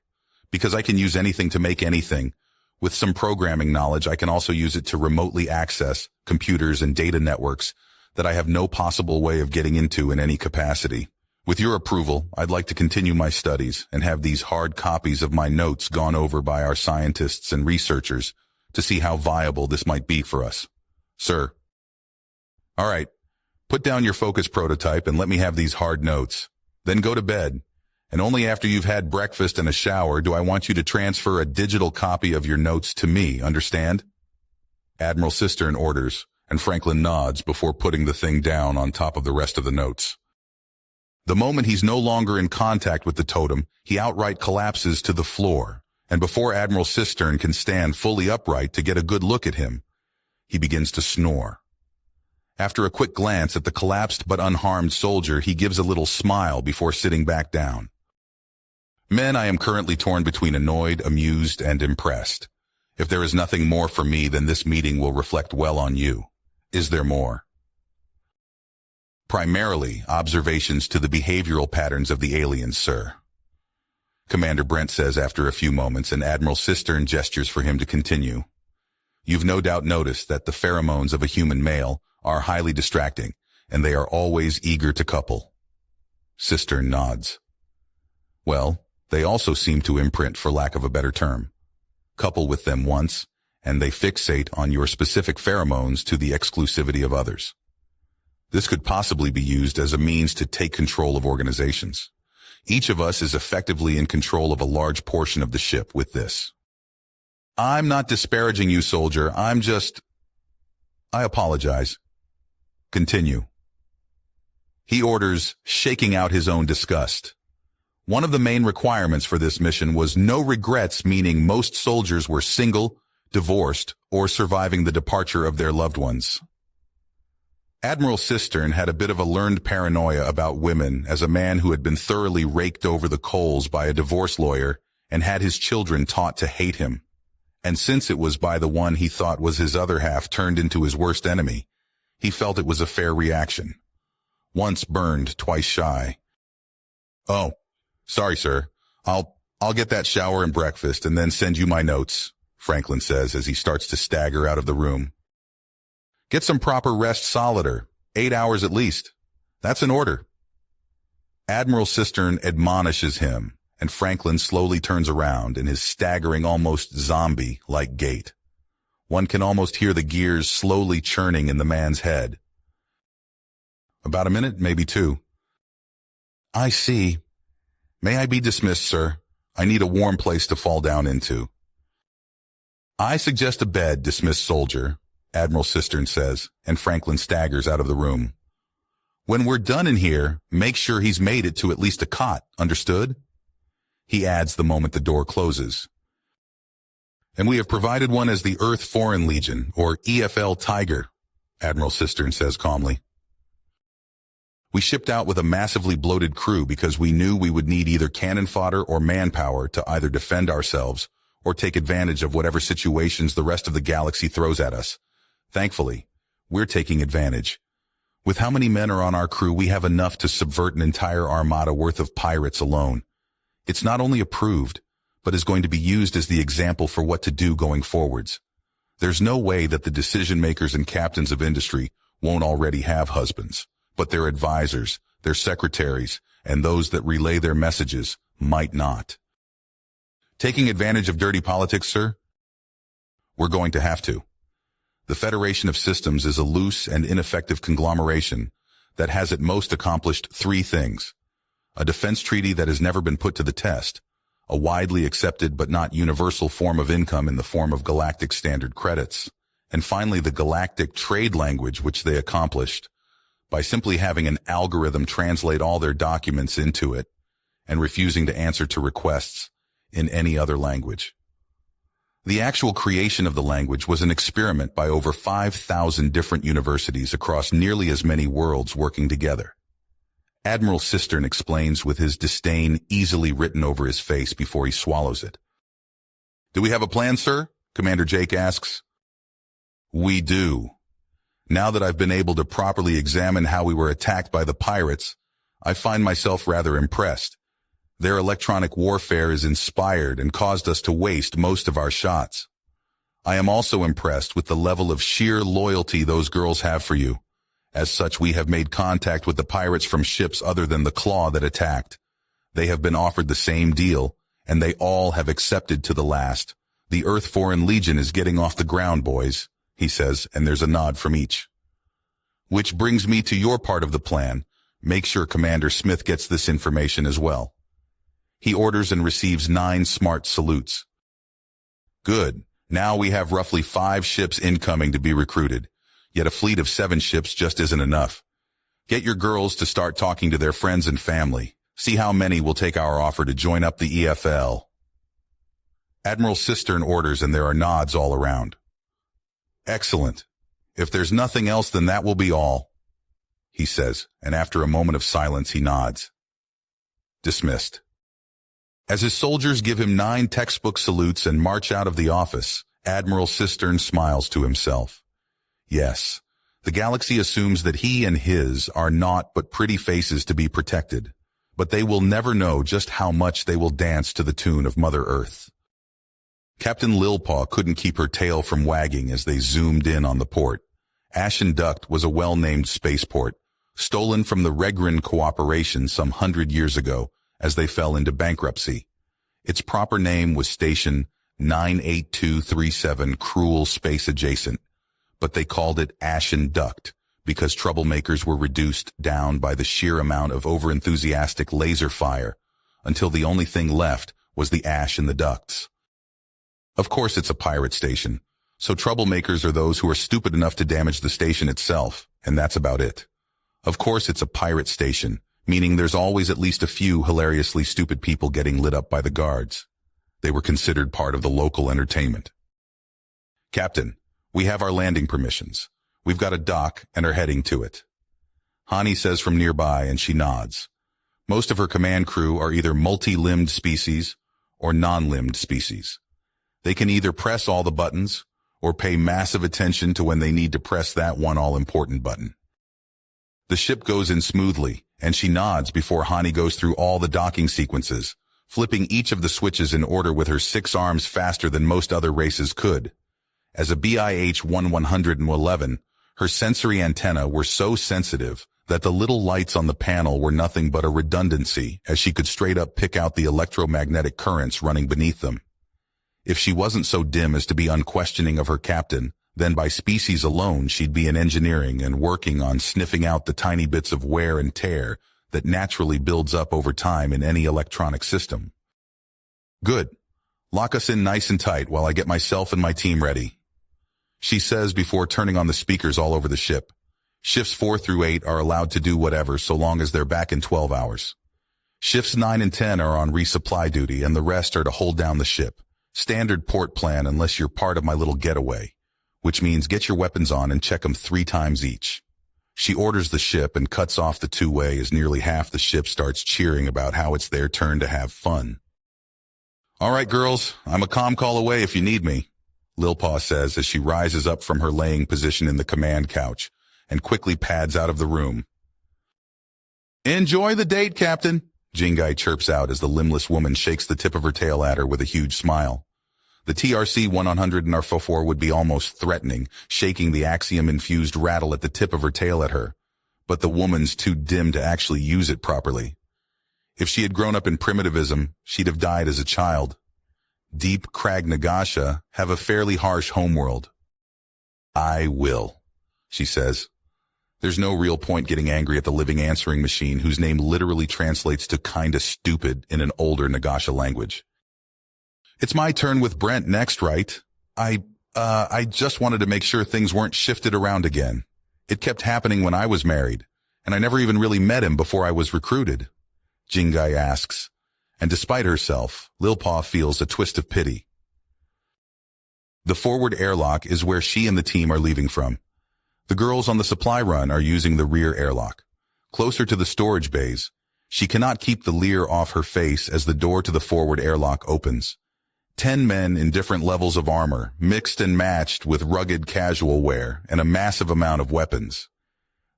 because I can use anything to make anything. With some programming knowledge, I can also use it to remotely access computers and data networks that I have no possible way of getting into in any capacity. With your approval, I'd like to continue my studies and have these hard copies of my notes gone over by our scientists and researchers to see how viable this might be for us. Sir. All right, put down your focus prototype and let me have these hard notes. Then go to bed, and only after you've had breakfast and a shower do I want you to transfer a digital copy of your notes to me, understand? Admiral Cistern orders, and Franklin nods before putting the thing down on top of the rest of the notes. The moment he's no longer in contact with the totem, he outright collapses to the floor, and before Admiral Cistern can stand fully upright to get a good look at him, he begins to snore. After a quick glance at the collapsed but unharmed soldier, he gives a little smile before sitting back down. Men, I am currently torn between annoyed, amused, and impressed. If there is nothing more for me, then this meeting will reflect well on you. Is there more? Primarily, observations to the behavioral patterns of the aliens, sir. Commander Brent says after a few moments, and Admiral Cistern gestures for him to continue. You've no doubt noticed that the pheromones of a human male are highly distracting, and they are always eager to couple. Cistern nods. Well, they also seem to imprint, for lack of a better term. Couple with them once, and they fixate on your specific pheromones to the exclusivity of others. This could possibly be used as a means to take control of organizations. Each of us is effectively in control of a large portion of the ship with this. I'm not disparaging you, soldier. I apologize. Continue. He orders, shaking out his own disgust. One of the main requirements for this mission was no regrets, meaning most soldiers were single, divorced, or surviving the departure of their loved ones. Admiral Cistern had a bit of a learned paranoia about women as a man who had been thoroughly raked over the coals by a divorce lawyer and had his children taught to hate him. And since it was by the one he thought was his other half turned into his worst enemy, he felt it was a fair reaction. Once burned, twice shy. Oh, sorry, sir. I'll get that shower and breakfast and then send you my notes, Franklin says as he starts to stagger out of the room. Get some proper rest, solider. 8 hours at least. That's an order. Admiral Cistern admonishes him, and Franklin slowly turns around in his staggering, almost zombie-like gait. One can almost hear the gears slowly churning in the man's head. About a minute, maybe 2. I see. May I be dismissed, sir? I need a warm place to fall down into. I suggest a bed, dismissed soldier, Admiral Cistern says, and Franklin staggers out of the room. When we're done in here, make sure he's made it to at least a cot, understood? He adds the moment the door closes. And we have provided one as the Earth Foreign Legion, or EFL Tiger, Admiral Cistern says calmly. We shipped out with a massively bloated crew because we knew we would need either cannon fodder or manpower to either defend ourselves or take advantage of whatever situations the rest of the galaxy throws at us. Thankfully, we're taking advantage. With how many men are on our crew, we have enough to subvert an entire armada worth of pirates alone. It's not only approved, but is going to be used as the example for what to do going forwards. There's no way that the decision makers and captains of industry won't already have husbands, but their advisors, their secretaries, and those that relay their messages might not. Taking advantage of dirty politics, sir? We're going to have to. The Federation of Systems is a loose and ineffective conglomeration that has at most accomplished 3 things. A defense treaty that has never been put to the test, a widely accepted but not universal form of income in the form of galactic standard credits. And finally, the galactic trade language, which they accomplished by simply having an algorithm translate all their documents into it and refusing to answer to requests in any other language. The actual creation of the language was an experiment by over 5,000 different universities across nearly as many worlds working together. Admiral Cistern explains with his disdain easily written over his face before he swallows it. "Do we have a plan, sir?" Commander Jake asks. "We do. Now that I've been able to properly examine how we were attacked by the pirates, I find myself rather impressed. Their electronic warfare is inspired and caused us to waste most of our shots. I am also impressed with the level of sheer loyalty those girls have for you. As such, we have made contact with the pirates from ships other than the Claw that attacked. They have been offered the same deal, and they all have accepted to the last. The Earth Foreign Legion is getting off the ground, boys," he says, and there's a nod from each. "Which brings me to your part of the plan. Make sure Commander Smith gets this information as well." He orders and receives 9 smart salutes. "Good. Now we have roughly 5 ships incoming to be recruited. Yet a fleet of 7 ships just isn't enough. Get your girls to start talking to their friends and family. See how many will take our offer to join up the EFL." Admiral Cistern orders, and there are nods all around. "Excellent. If there's nothing else, then that will be all," he says, and after a moment of silence he nods. Dismissed. As his soldiers give him 9 textbook salutes and march out of the office, Admiral Cistern smiles to himself. Yes, the galaxy assumes that he and his are naught but pretty faces to be protected, but they will never know just how much they will dance to the tune of Mother Earth. Captain Lilpaw couldn't keep her tail from wagging as they zoomed in on the port. Ashen Duct was a well-named spaceport, stolen from the Regran Cooperation some 100 years ago, as they fell into bankruptcy. Its proper name was Station 98237 Cruel Space Adjacent, but they called it Ashen Duct because troublemakers were reduced down by the sheer amount of overenthusiastic laser fire until the only thing left was the ash in the ducts. Of course it's a pirate station, so troublemakers are those who are stupid enough to damage the station itself, and that's about it. Of course it's a pirate station, meaning there's always at least a few hilariously stupid people getting lit up by the guards. They were considered part of the local entertainment. "Captain, we have our landing permissions. We've got a dock and are heading to it." Hani says from nearby, and she nods. Most of her command crew are either multi-limbed species or non-limbed species. They can either press all the buttons or pay massive attention to when they need to press that one all-important button. The ship goes in smoothly, and she nods before Hani goes through all the docking sequences, flipping each of the switches in order with her 6 arms faster than most other races could. As a BIH-111, her sensory antennae were so sensitive that the little lights on the panel were nothing but a redundancy, as she could straight up pick out the electromagnetic currents running beneath them. If she wasn't so dim as to be unquestioning of her captain, then by species alone she'd be in engineering and working on sniffing out the tiny bits of wear and tear that naturally builds up over time in any electronic system. "Good. Lock us in nice and tight while I get myself and my team ready," she says before turning on the speakers all over the ship. Shifts 4 through 8 are allowed to do whatever so long as they're back in 12 hours. Shifts 9 and 10 are on resupply duty, and the rest are to hold down the ship. Standard port plan unless you're part of my little getaway, which means get your weapons on and check them 3 times each. She orders the ship and cuts off the two-way as nearly half the ship starts cheering about how it's their turn to have fun. "All right, girls, I'm a comm call away if you need me," Lilpaw says as she rises up from her laying position in the command couch and quickly pads out of the room. "Enjoy the date, Captain," Jingai chirps out as the limbless woman shakes the tip of her tail at her with a huge smile. The TRC-100 in our FO4 would be almost threatening, shaking the axiom-infused rattle at the tip of her tail at her, but the woman's too dim to actually use it properly. If she had grown up in primitivism, she'd have died as a child. Deep Krag Nagasha have a fairly harsh homeworld. "I will," she says. There's no real point getting angry at the living answering machine whose name literally translates to kinda stupid in an older Nagasha language. It's my turn with Brent next, right? I just wanted to make sure things weren't shifted around again. It kept happening when I was married, and I never even really met him before I was recruited. Jingai asks, and despite herself, Lilpaw feels a twist of pity. The forward airlock is where she and the team are leaving from. The girls on the supply run are using the rear airlock. Closer to the storage bays, she cannot keep the leer off her face as the door to the forward airlock opens. 10 men in different levels of armor, mixed and matched with rugged casual wear and a massive amount of weapons.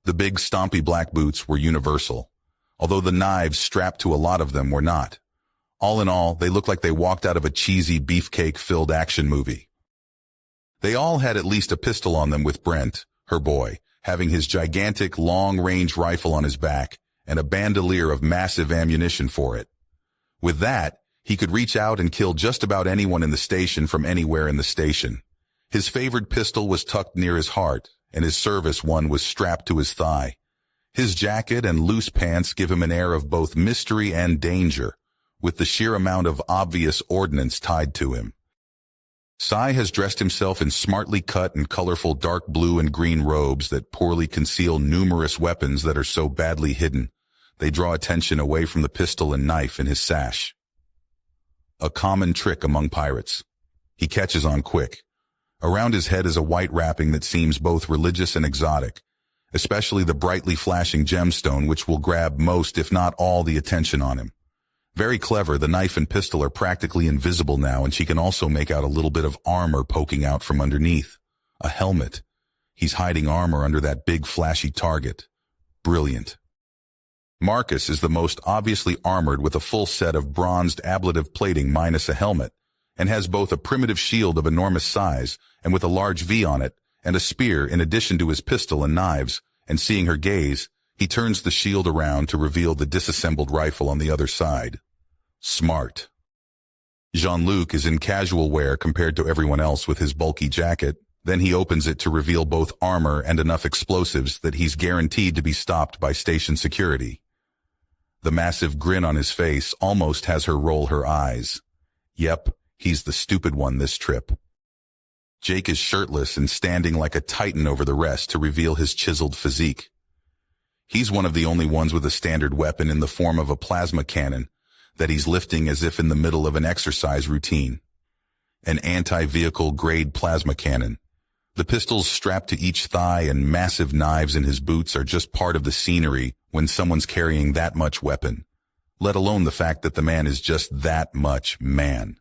The big stompy black boots were universal, although the knives strapped to a lot of them were not. All in all, they looked like they walked out of a cheesy beefcake-filled action movie. They all had at least a pistol on them, with Brent, her boy, having his gigantic long-range rifle on his back and a bandolier of massive ammunition for it. With that, he could reach out and kill just about anyone in the station from anywhere in the station. His favored pistol was tucked near his heart, and his service one was strapped to his thigh. His jacket and loose pants give him an air of both mystery and danger, with the sheer amount of obvious ordnance tied to him. Sai has dressed himself in smartly cut and colorful dark blue and green robes that poorly conceal numerous weapons that are so badly hidden they draw attention away from the pistol and knife in his sash. A common trick among pirates. He catches on quick. Around his head is a white wrapping that seems both religious and exotic, especially the brightly flashing gemstone, which will grab most, if not all, the attention on him. Very clever, the knife and pistol are practically invisible now, and she can also make out a little bit of armor poking out from underneath. A helmet. He's hiding armor under that big flashy target. Brilliant. Marcus is the most obviously armored with a full set of bronzed ablative plating minus a helmet, and has both a primitive shield of enormous size and with a large V on it, and a spear in addition to his pistol and knives, and seeing her gaze, he turns the shield around to reveal the disassembled rifle on the other side. Smart. Jean-Luc is in casual wear compared to everyone else with his bulky jacket. Then he opens it to reveal both armor and enough explosives that he's guaranteed to be stopped by station security. The massive grin on his face almost has her roll her eyes. Yep, he's the stupid one this trip. Jake is shirtless and standing like a titan over the rest to reveal his chiseled physique. He's one of the only ones with a standard weapon in the form of a plasma cannon that he's lifting as if in the middle of an exercise routine. An anti-vehicle grade plasma cannon. The pistols strapped to each thigh and massive knives in his boots are just part of the scenery when someone's carrying that much weapon, let alone the fact that the man is just that much man.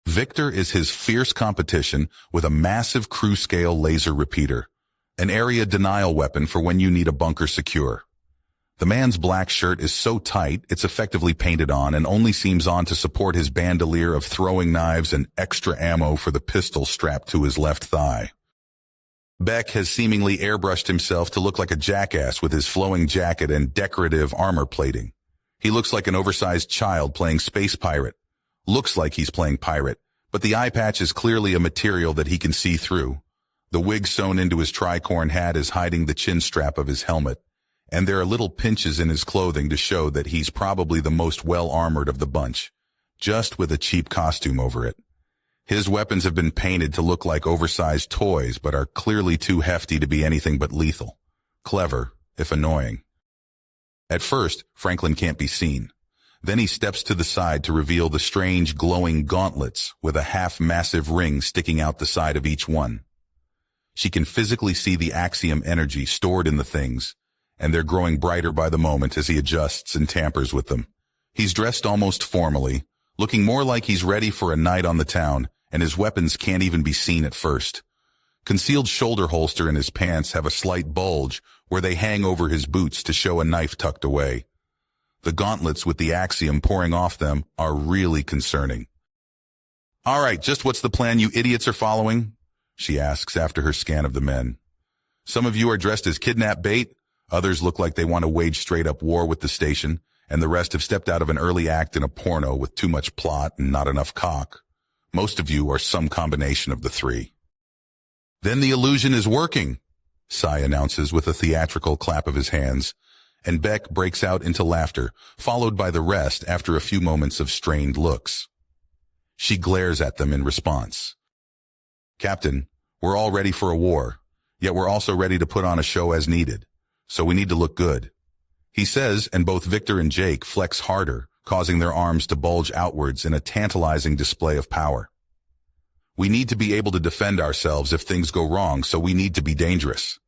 Victor is his fierce competition with a massive crew-scale laser repeater, an area denial weapon for when you need a bunker secure. The man's black shirt is so tight it's effectively painted on and only seems on to support his bandolier of throwing knives and extra ammo for the pistol strapped to his left thigh. Beck has seemingly airbrushed himself to look like a jackass with his flowing jacket and decorative armor plating. He looks like an oversized child playing space pirate. Looks like he's playing pirate, but the eye patch is clearly a material that he can see through. The wig sewn into his tricorn hat is hiding the chin strap of his helmet, and there are little pinches in his clothing to show that he's probably the most well-armored of the bunch, just with a cheap costume over it. His weapons have been painted to look like oversized toys, but are clearly too hefty to be anything but lethal. Clever, if annoying. At first, Franklin can't be seen. Then he steps to the side to reveal the strange glowing gauntlets with a half-massive ring sticking out the side of each one. She can physically see the axiom energy stored in the things, and they're growing brighter by the moment as he adjusts and tampers with them. He's dressed almost formally, looking more like he's ready for a night on the town, and his weapons can't even be seen at first. Concealed shoulder holster in his pants have a slight bulge where they hang over his boots to show a knife tucked away. The gauntlets with the axiom pouring off them are really concerning. "All right, just what's the plan you idiots are following?" she asks after her scan of the men. "Some of you are dressed as kidnap bait, others look like they want to wage straight-up war with the station, and the rest have stepped out of an early act in a porno with too much plot and not enough cock. Most of you are some combination of the three." "Then the illusion is working," Sai announces with a theatrical clap of his hands, and Beck breaks out into laughter, followed by the rest after a few moments of strained looks. She glares at them in response. Captain, we're all ready for a war, yet we're also ready to put on a show as needed, so we need to look good. He says, and both Victor and Jake flex harder, causing their arms to bulge outwards in a tantalizing display of power. We need to be able to defend ourselves if things go wrong, so we need to be dangerous.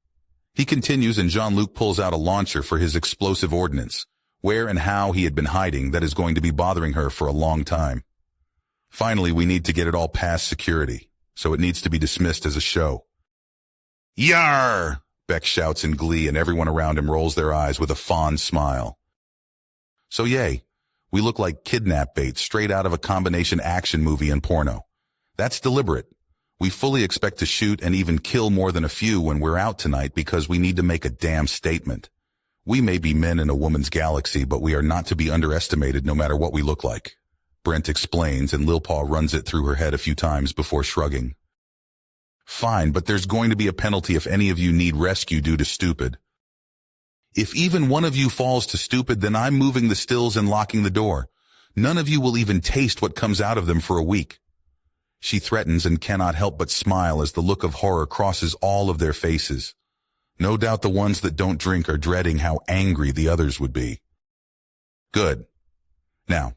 He continues, and Jean-Luc pulls out a launcher for his explosive ordnance, where and how he had been hiding that is going to be bothering her for a long time. Finally, we need to get it all past security, so it needs to be dismissed as a show. Yar! Beck shouts in glee, and everyone around him rolls their eyes with a fond smile. So yay, we look like kidnap bait straight out of a combination action movie and porno. That's deliberate. We fully expect to shoot and even kill more than a few when we're out tonight because we need to make a damn statement. We may be men in a woman's galaxy, but we are not to be underestimated no matter what we look like. Brent explains, and Lil Paw runs it through her head a few times before shrugging. Fine, but there's going to be a penalty if any of you need rescue due to stupid. If even one of you falls to stupid, then I'm moving the stills and locking the door. None of you will even taste what comes out of them for a week. She threatens and cannot help but smile as the look of horror crosses all of their faces. No doubt the ones that don't drink are dreading how angry the others would be. Good. Now,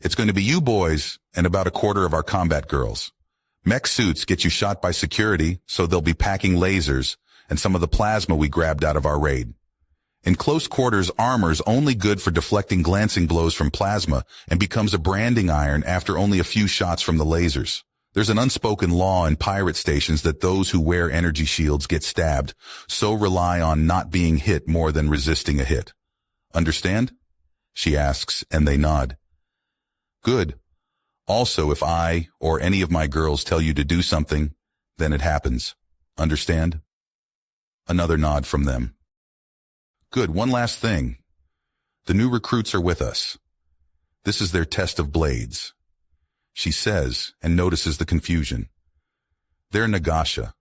it's going to be you boys and about a quarter of our combat girls. Mech suits get you shot by security, so they'll be packing lasers and some of the plasma we grabbed out of our raid. In close quarters, armor's only good for deflecting glancing blows from plasma and becomes a branding iron after only a few shots from the lasers. There's an unspoken law in pirate stations that those who wear energy shields get stabbed, so rely on not being hit more than resisting a hit. Understand? She asks, and they nod. Good. Also, if I or any of my girls tell you to do something, then it happens. Understand? Another nod from them. Good. One last thing. The new recruits are with us. This is their test of blades. She says, and notices the confusion. They're Nagasha.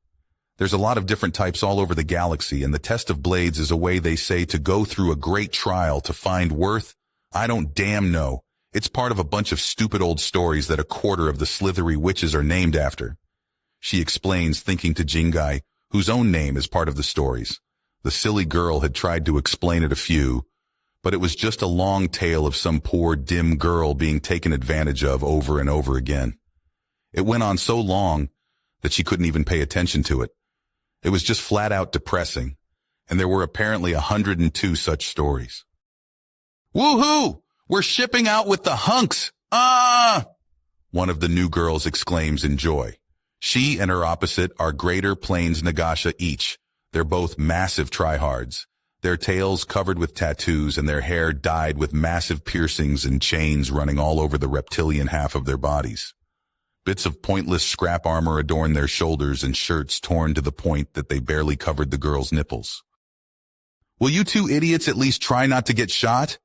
There's a lot of different types all over the galaxy, and the test of blades is a way they say to go through a great trial to find worth. I don't damn know. It's part of a bunch of stupid old stories that a quarter of the slithery witches are named after. She explains, thinking to Jingai, whose own name is part of the stories. The silly girl had tried to explain it a few, but it was just a long tale of some poor, dim girl being taken advantage of over and over again. It went on so long that she couldn't even pay attention to it. It was just flat out depressing, and there were apparently 102 such stories. Woohoo! We're shipping out with the hunks! Ah! One of the new girls exclaims in joy. She and her opposite are Greater Plains Nagasha each. They're both massive tryhards. Their tails covered with tattoos and their hair dyed with massive piercings and chains running all over the reptilian half of their bodies. Bits of pointless scrap armor adorn their shoulders and shirts torn to the point that they barely covered the girls' nipples. Will you two idiots at least try not to get shot?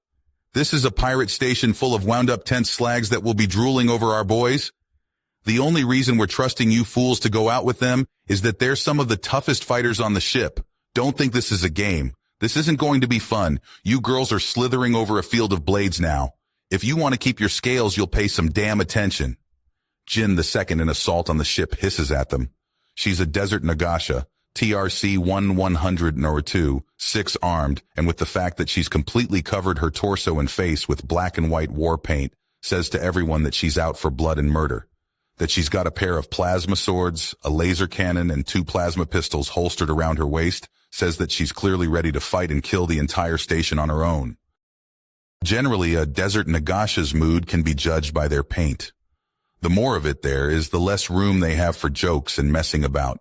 This is a pirate station full of wound-up tense slags that will be drooling over our boys. The only reason we're trusting you fools to go out with them is that they're some of the toughest fighters on the ship. Don't think this is a game. This isn't going to be fun. You girls are slithering over a field of blades now. If you want to keep your scales, you'll pay some damn attention. Jin, the second in assault on the ship, hisses at them. She's a desert Nagasha, TRC 102, 6 armed, and with the fact that she's completely covered her torso and face with black and white war paint, says to everyone that she's out for blood and murder. That she's got a pair of plasma swords, a laser cannon, and 2 plasma pistols holstered around her waist, says that she's clearly ready to fight and kill the entire station on her own. Generally, a desert Nagasha's mood can be judged by their paint. The more of it there is, the less room they have for jokes and messing about.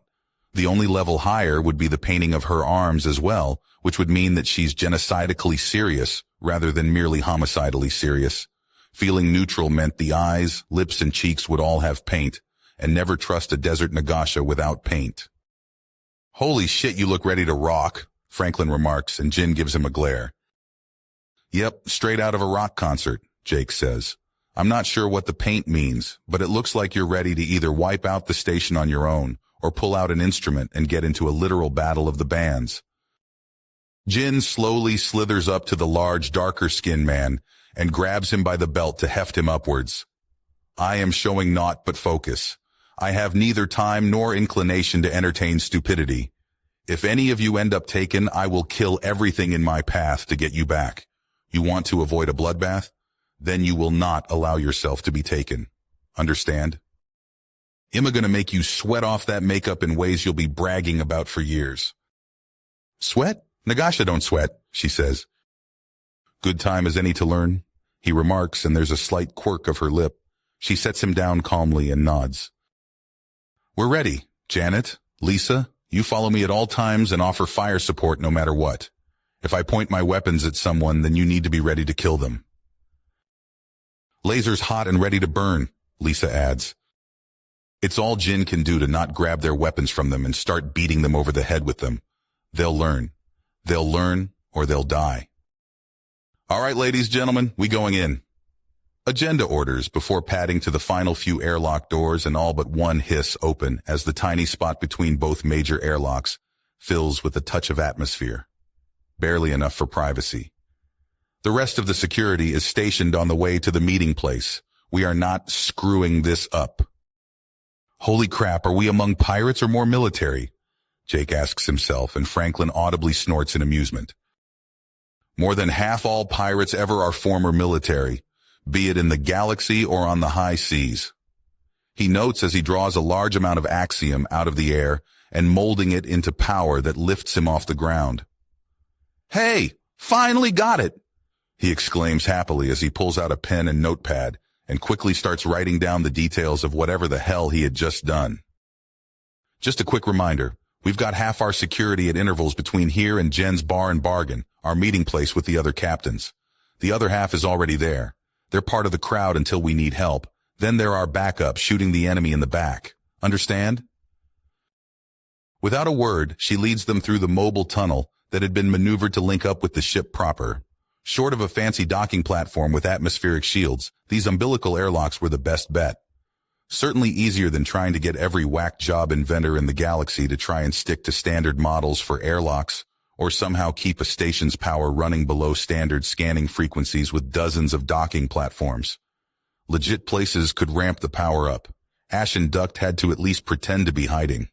The only level higher would be the painting of her arms as well, which would mean that she's genocidically serious rather than merely homicidally serious. Feeling neutral meant the eyes, lips, and cheeks would all have paint, and never trust a desert Nagasha without paint. Holy shit, you look ready to rock, Franklin remarks, and Jin gives him a glare. Yep, straight out of a rock concert, Jake says. I'm not sure what the paint means, but it looks like you're ready to either wipe out the station on your own, or pull out an instrument and get into a literal battle of the bands. Jin slowly slithers up to the large, darker-skinned man and grabs him by the belt to heft him upwards. I am showing naught but focus. I have neither time nor inclination to entertain stupidity. If any of you end up taken, I will kill everything in my path to get you back. You want to avoid a bloodbath? Then you will not allow yourself to be taken. Understand? I'm gonna make you sweat off that makeup in ways you'll be bragging about for years. Sweat? Nagasha don't sweat, she says. Good time as any to learn, he remarks, and there's a slight quirk of her lip. She sets him down calmly and nods. We're ready. Janet, Lisa, you follow me at all times and offer fire support no matter what. If I point my weapons at someone, then you need to be ready to kill them. Lasers hot and ready to burn, Lisa adds. It's all Jinn can do to not grab their weapons from them and start beating them over the head with them. They'll learn. They'll learn or they'll die. All right, ladies, gentlemen, we going in. Agenda orders before padding to the final few airlock doors, and all but one hiss open as the tiny spot between both major airlocks fills with a touch of atmosphere. Barely enough for privacy. The rest of the security is stationed on the way to the meeting place. We are not screwing this up. Holy crap, are we among pirates or more military? Jake asks himself, and Franklin audibly snorts in amusement. More than half all pirates ever are former military, be it in the galaxy or on the high seas. He notes as he draws a large amount of axiom out of the air and molding it into power that lifts him off the ground. Hey, finally got it! He exclaims happily as he pulls out a pen and notepad and quickly starts writing down the details of whatever the hell he had just done. Just a quick reminder, we've got half our security at intervals between here and Jen's Bar and Bargain, our meeting place with the other captains. The other half is already there. They're part of the crowd until we need help. Then there are backup shooting the enemy in the back. Understand? Without a word, she leads them through the mobile tunnel that had been maneuvered to link up with the ship proper. Short of a fancy docking platform with atmospheric shields, these umbilical airlocks were the best bet. Certainly easier than trying to get every whack job inventor in the galaxy to try and stick to standard models for airlocks, or somehow keep a station's power running below standard scanning frequencies with dozens of docking platforms. Legit places could ramp the power up. Ash and Duct had to at least pretend to be hiding.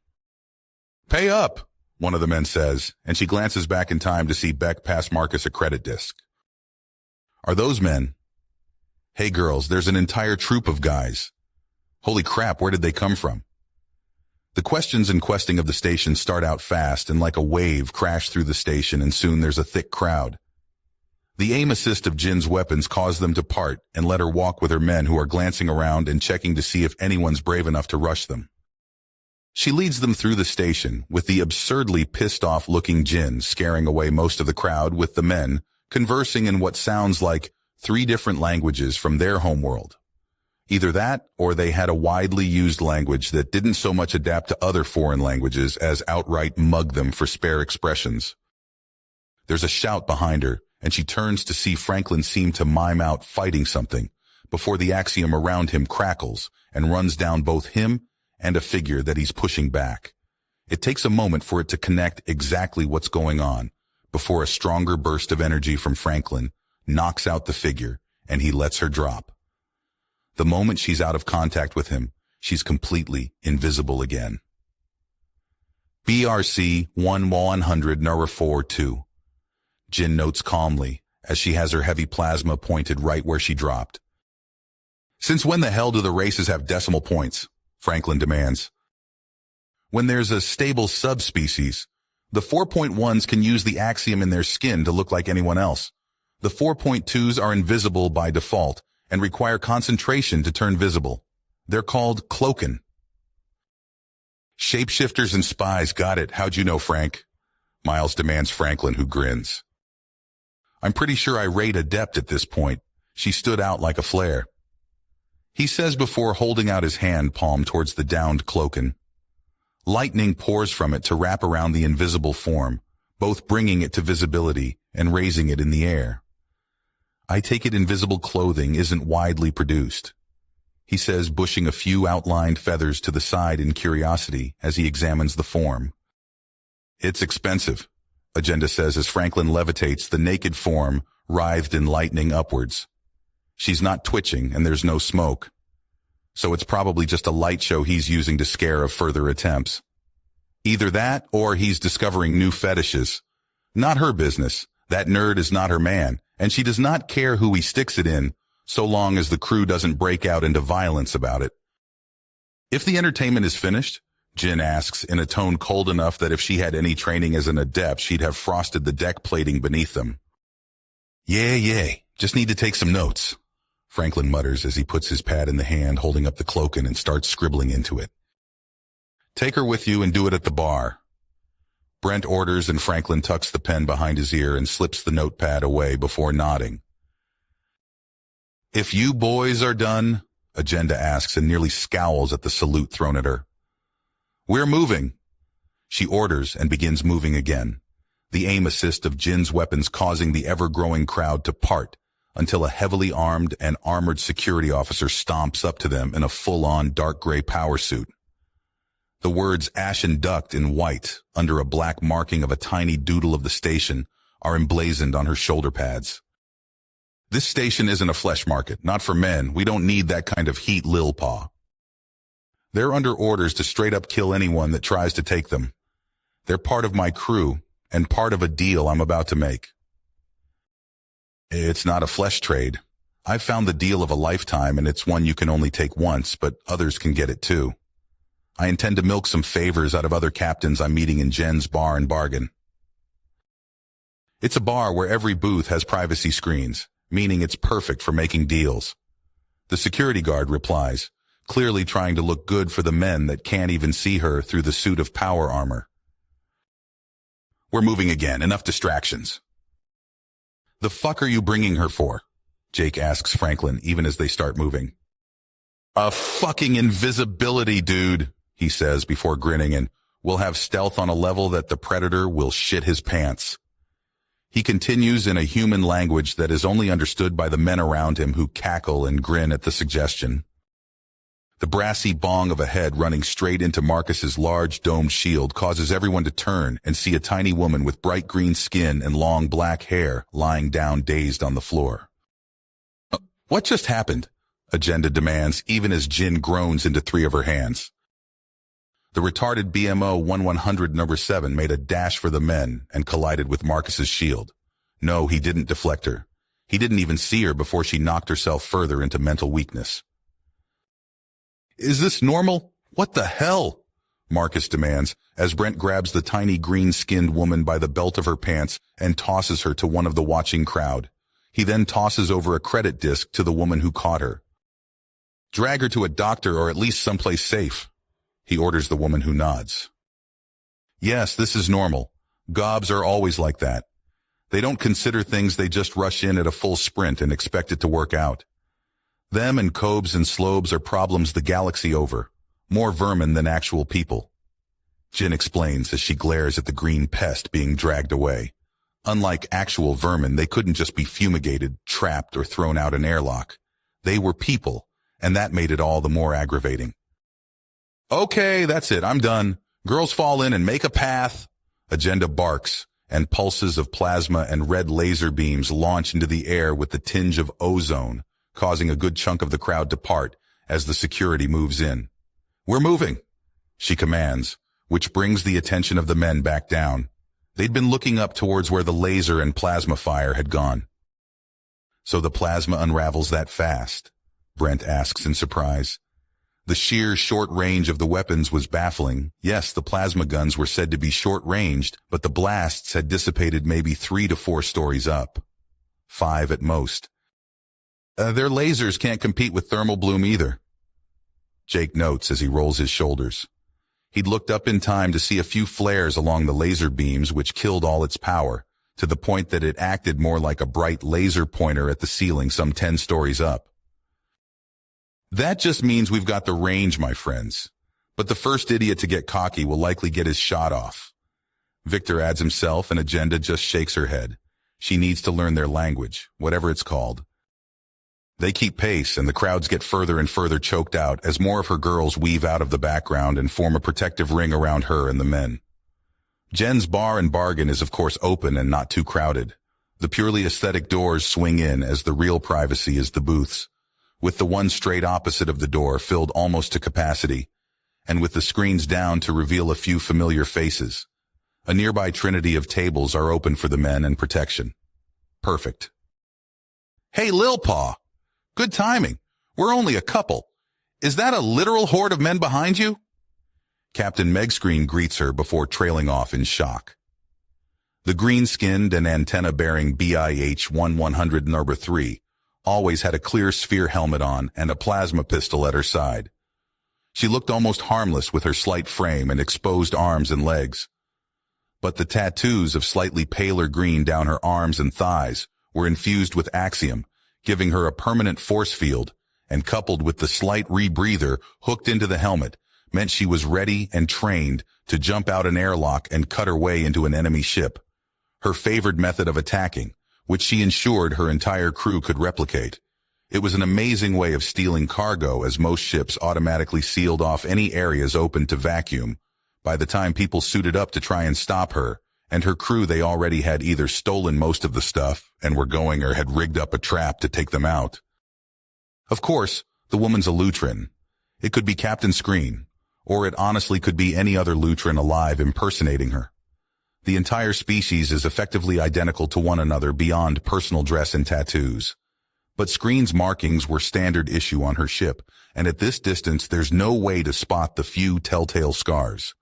Pay up, one of the men says, and she glances back in time to see Beck pass Marcus a credit disc. Are those men? Hey girls, there's an entire troop of guys. Holy crap, where did they come from? The questions and questing of the station start out fast and like a wave crash through the station, and soon there's a thick crowd. The aim assist of Jin's weapons cause them to part and let her walk with her men, who are glancing around and checking to see if anyone's brave enough to rush them. She leads them through the station, with the absurdly pissed-off looking Jin scaring away most of the crowd, with the men conversing in what sounds like 3 different languages from their homeworld. Either that, or they had a widely used language that didn't so much adapt to other foreign languages as outright mug them for spare expressions. There's a shout behind her, and she turns to see Franklin seem to mime out fighting something, before the axiom around him crackles and runs down both him and a figure that he's pushing back. It takes a moment for it to connect exactly what's going on, before a stronger burst of energy from Franklin knocks out the figure, and he lets her drop. The moment she's out of contact with him, she's completely invisible again. BRC 1100 Nura 42. Jin notes calmly as she has her heavy plasma pointed right where she dropped. Since when the hell do the races have decimal points? Franklin demands. When there's a stable subspecies, the 4.1s can use the axiom in their skin to look like anyone else. The 4.2s are invisible by default and require concentration to turn visible. They're called cloaken. Shapeshifters and spies, got it. How'd you know, Frank? Miles demands Franklin, who grins. I'm pretty sure I rate adept at this point. She stood out like a flare. He says before holding out his hand palm towards the downed cloaken. Lightning pours from it to wrap around the invisible form, both bringing it to visibility and raising it in the air. I take it invisible clothing isn't widely produced, he says, bushing a few outlined feathers to the side in curiosity as he examines the form. It's expensive, Agenda says as Franklin levitates the naked form writhed in lightning upwards. She's not twitching and there's no smoke. so it's probably just a light show he's using to scare of further attempts. Either that, or he's discovering new fetishes. Not her business. That nerd is not her man, and she does not care who he sticks it in, so long as the crew doesn't break out into violence about it. If the entertainment is finished, Jin asks in a tone cold enough that if she had any training as an adept, she'd have frosted the deck plating beneath them. Yeah, just need to take some notes, Franklin mutters as he puts his pad in the hand holding up the cloakin and starts scribbling into it. Take her with you and do it at the bar. Brent orders, and Franklin tucks the pen behind his ear and slips the notepad away before nodding. If you boys are done, Agenda asks and nearly scowls at the salute thrown at her. We're moving. She orders and begins moving again, the aim assist of Jin's weapons causing the ever-growing crowd to part until a heavily armed and armored security officer stomps up to them in a full-on dark gray power suit. The words Ashen Duct in white under a black marking of a tiny doodle of the station are emblazoned on her shoulder pads. This station isn't a flesh market, not for men. We don't need that kind of heat, Lil Paw. They're under orders to straight up kill anyone that tries to take them. They're part of my crew and part of a deal I'm about to make. It's not a flesh trade. I've found the deal of a lifetime, and it's one you can only take once, but others can get it too. I intend to milk some favors out of other captains I'm meeting in Jen's bar and bargain. It's a bar where every booth has privacy screens, meaning it's perfect for making deals. The security guard replies, clearly trying to look good for the men that can't even see her through the suit of power armor. We're moving again, enough distractions. The fuck are you bringing her for? Jake asks Franklin even as they start moving. A fucking invisibility, dude, he says before grinning, and we'll have stealth on a level that the predator will shit his pants. He continues in a human language that is only understood by the men around him who cackle and grin at the suggestion. The brassy bong of a head running straight into Marcus's large domed shield causes everyone to turn and see a tiny woman with bright green skin and long black hair lying down dazed on the floor. What just happened? Agenda demands, even as Jin groans into three of her hands. The retarded BMO 1100 number 7 made a dash for the men and collided with Marcus's shield. No, he didn't deflect her. He didn't even see her before she knocked herself further into mental weakness. Is this normal? What the hell? Marcus demands, as Brent grabs the tiny green-skinned woman by the belt of her pants and tosses her to one of the watching crowd. He then tosses over a credit disc to the woman who caught her. Drag her to a doctor or at least someplace safe, he orders the woman who nods. Yes, this is normal. Gobs are always like that. They don't consider things, they just rush in at a full sprint and expect it to work out. Them and Cobes and Slobes are problems the galaxy over, more vermin than actual people. Jin explains as she glares at the green pest being dragged away. Unlike actual vermin, they couldn't just be fumigated, trapped, or thrown out an airlock. They were people, and that made it all the more aggravating. Okay, that's it, I'm done. Girls fall in and make a path. Agenda barks, and pulses of plasma and red laser beams launch into the air with the tinge of ozone, causing a good chunk of the crowd to part as the security moves in. We're moving, she commands, which brings the attention of the men back down. They'd been looking up towards where the laser and plasma fire had gone. So the plasma unravels that fast? Brent asks in surprise. The sheer short range of the weapons was baffling. Yes, the plasma guns were said to be short-ranged, but the blasts had dissipated maybe 3 to 4 stories up. 5 at most. Their lasers can't compete with thermal bloom either. Jake notes as he rolls his shoulders. He'd looked up in time to see a few flares along the laser beams which killed all its power, to the point that it acted more like a bright laser pointer at the ceiling some 10 stories up. That just means we've got the range, my friends. But the first idiot to get cocky will likely get his shot off. Victor adds himself, and Agenda just shakes her head. She needs to learn their language, whatever it's called. They keep pace, and the crowds get further and further choked out as more of her girls weave out of the background and form a protective ring around her and the men. Jen's bar and bargain is of course open and not too crowded. The purely aesthetic doors swing in as the real privacy is the booths, with the one straight opposite of the door filled almost to capacity, and with the screens down to reveal a few familiar faces. A nearby trinity of tables are open for the men and protection. Perfect. Hey, Lil Paw. Good timing. We're only a couple. Is that a literal horde of men behind you? Captain Megscreen greets her before trailing off in shock. The green-skinned and antenna-bearing BIH-1100 number 3 always had a clear sphere helmet on and a plasma pistol at her side. She looked almost harmless with her slight frame and exposed arms and legs. But the tattoos of slightly paler green down her arms and thighs were infused with axiom, giving her a permanent force field, and coupled with the slight rebreather hooked into the helmet, meant she was ready and trained to jump out an airlock and cut her way into an enemy ship. Her favored method of attacking, which she ensured her entire crew could replicate. It was an amazing way of stealing cargo, as most ships automatically sealed off any areas open to vacuum. By the time people suited up to try and stop her and her crew, they already had either stolen most of the stuff and were going or had rigged up a trap to take them out. Of course, the woman's a Lutrin. It could be Captain Screen, or it honestly could be any other Lutrin alive impersonating her. The entire species is effectively identical to one another beyond personal dress and tattoos. But Screen's markings were standard issue on her ship, and at this distance there's no way to spot the few telltale scars.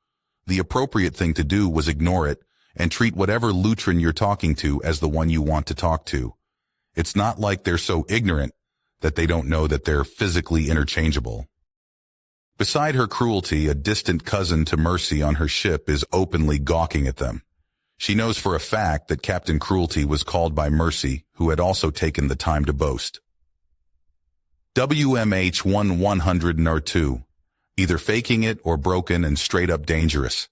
The appropriate thing to do was ignore it and treat whatever Lutrin you're talking to as the one you want to talk to. It's not like they're so ignorant that they don't know that they're physically interchangeable. Beside her cruelty, a distant cousin to Mercy on her ship is openly gawking at them. She knows for a fact that Captain Cruelty was called by Mercy, who had also taken the time to boast. WMH-1100 NR2, either faking it or broken and straight up dangerous.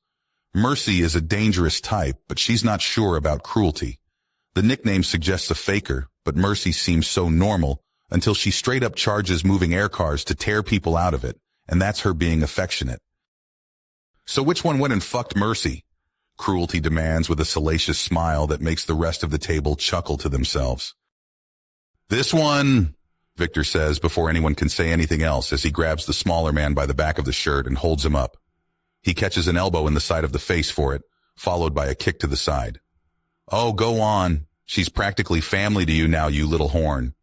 Mercy is a dangerous type, but she's not sure about Cruelty. The nickname suggests a faker, but Mercy seems so normal until she straight up charges moving air cars to tear people out of it, and that's her being affectionate. So which one went and fucked Mercy? Cruelty demands with a salacious smile that makes the rest of the table chuckle to themselves. This one, Victor says before anyone can say anything else as he grabs the smaller man by the back of the shirt and holds him up. He catches an elbow in the side of the face for it, followed by a kick to the side. Oh, go on. She's practically family to you now, you little horn.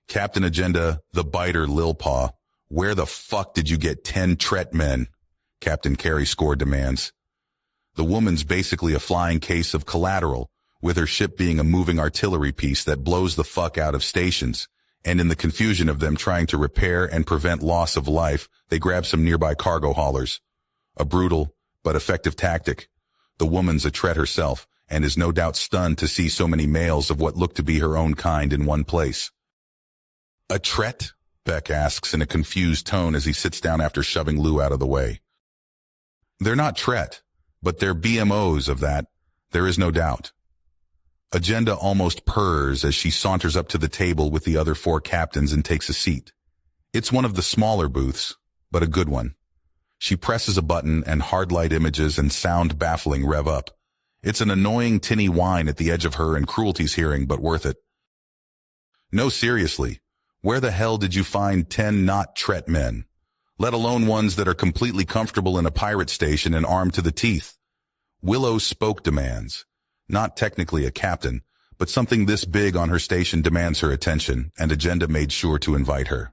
Captain Agenda, the biter Lil Paw, where the fuck did you get 10 Tret men? Captain Carey Score demands. The woman's basically a flying case of collateral, with her ship being a moving artillery piece that blows the fuck out of stations, and in the confusion of them trying to repair and prevent loss of life, they grab some nearby cargo haulers. A brutal, but effective tactic. The woman's a Tret herself, and is no doubt stunned to see so many males of what look to be her own kind in one place. A Tret? Beck asks in a confused tone as he sits down after shoving Lou out of the way. They're not Tret, but they're BMOs of that, there is no doubt. Agenda almost purrs as she saunters up to the table with the other 4 captains and takes a seat. It's one of the smaller booths, but a good one. She presses a button and hard light images and sound baffling rev up. It's an annoying tinny whine at the edge of her and Cruelty's hearing, but worth it. No, seriously, where the hell did you find 10 not Tret men? Let alone ones that are completely comfortable in a pirate station and armed to the teeth. Willow spoke demands. Not technically a captain, but something this big on her station demands her attention, and Agenda made sure to invite her.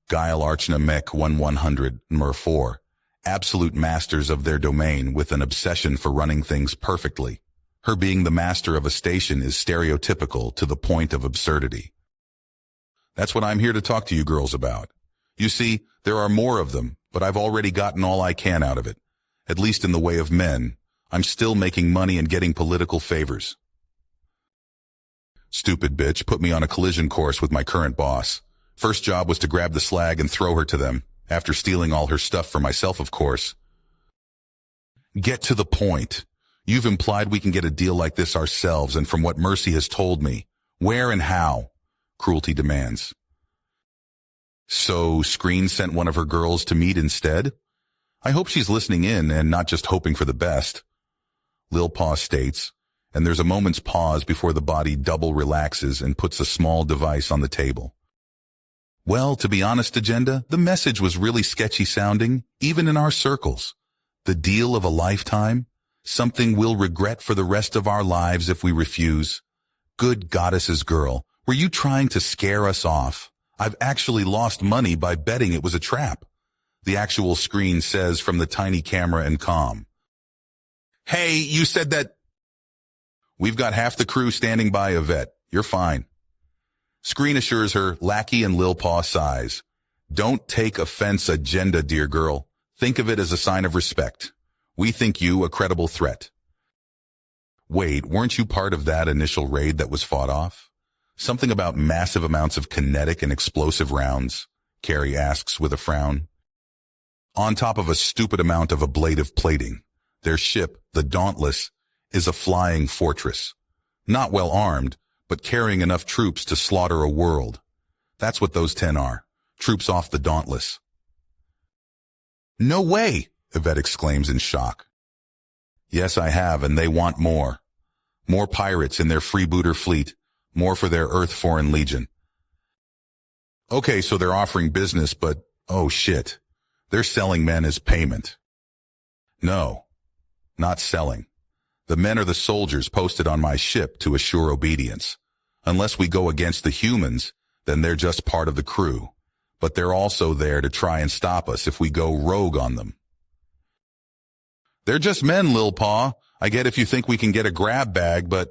Guile Archna Mech 1100 Mer 4, absolute masters of their domain with an obsession for running things perfectly. Her being the master of a station is stereotypical to the point of absurdity. That's what I'm here to talk to you girls about. You see, there are more of them, but I've already gotten all I can out of it. At least in the way of men. I'm still making money and getting political favors. Stupid bitch put me on a collision course with my current boss. First job was to grab the slag and throw her to them, after stealing all her stuff for myself, of course. Get to the point. You've implied we can get a deal like this ourselves, and from what Mercy has told me, where and how? Cruelty demands. So, Screen sent one of her girls to meet instead? I hope she's listening in and not just hoping for the best. Lil Paw states, and there's a moment's pause before the body double relaxes and puts a small device on the table. Well, to be honest, Agenda, the message was really sketchy sounding, even in our circles. The deal of a lifetime? Something we'll regret for the rest of our lives if we refuse. Good goddesses, girl, were you trying to scare us off? I've actually lost money by betting it was a trap. The actual screen says from the tiny camera and comm. Hey, you said that... We've got half the crew standing by, Yvette. You're fine. Screen assures her, lackey and Lil Paw sighs. Don't take offense, Agenda, dear girl. Think of it as a sign of respect. We think you a credible threat. Wait, weren't you part of that initial raid that was fought off? Something about massive amounts of kinetic and explosive rounds, Carrie asks with a frown. On top of a stupid amount of ablative plating, their ship, the Dauntless, is a flying fortress. Not well armed, but carrying enough troops to slaughter a world. That's what those 10 are, troops off the Dauntless. No way, Yvette exclaims in shock. Yes, I have, and they want more. More pirates in their freebooter fleet, more for their Earth-foreign legion. Okay, so they're offering business, but, oh shit, they're selling men as payment. No, not selling. The men are the soldiers posted on my ship to assure obedience. Unless we go against the humans, then they're just part of the crew. But they're also there to try and stop us if we go rogue on them. They're just men, Lil Paw. I get if you think we can get a grab bag, but...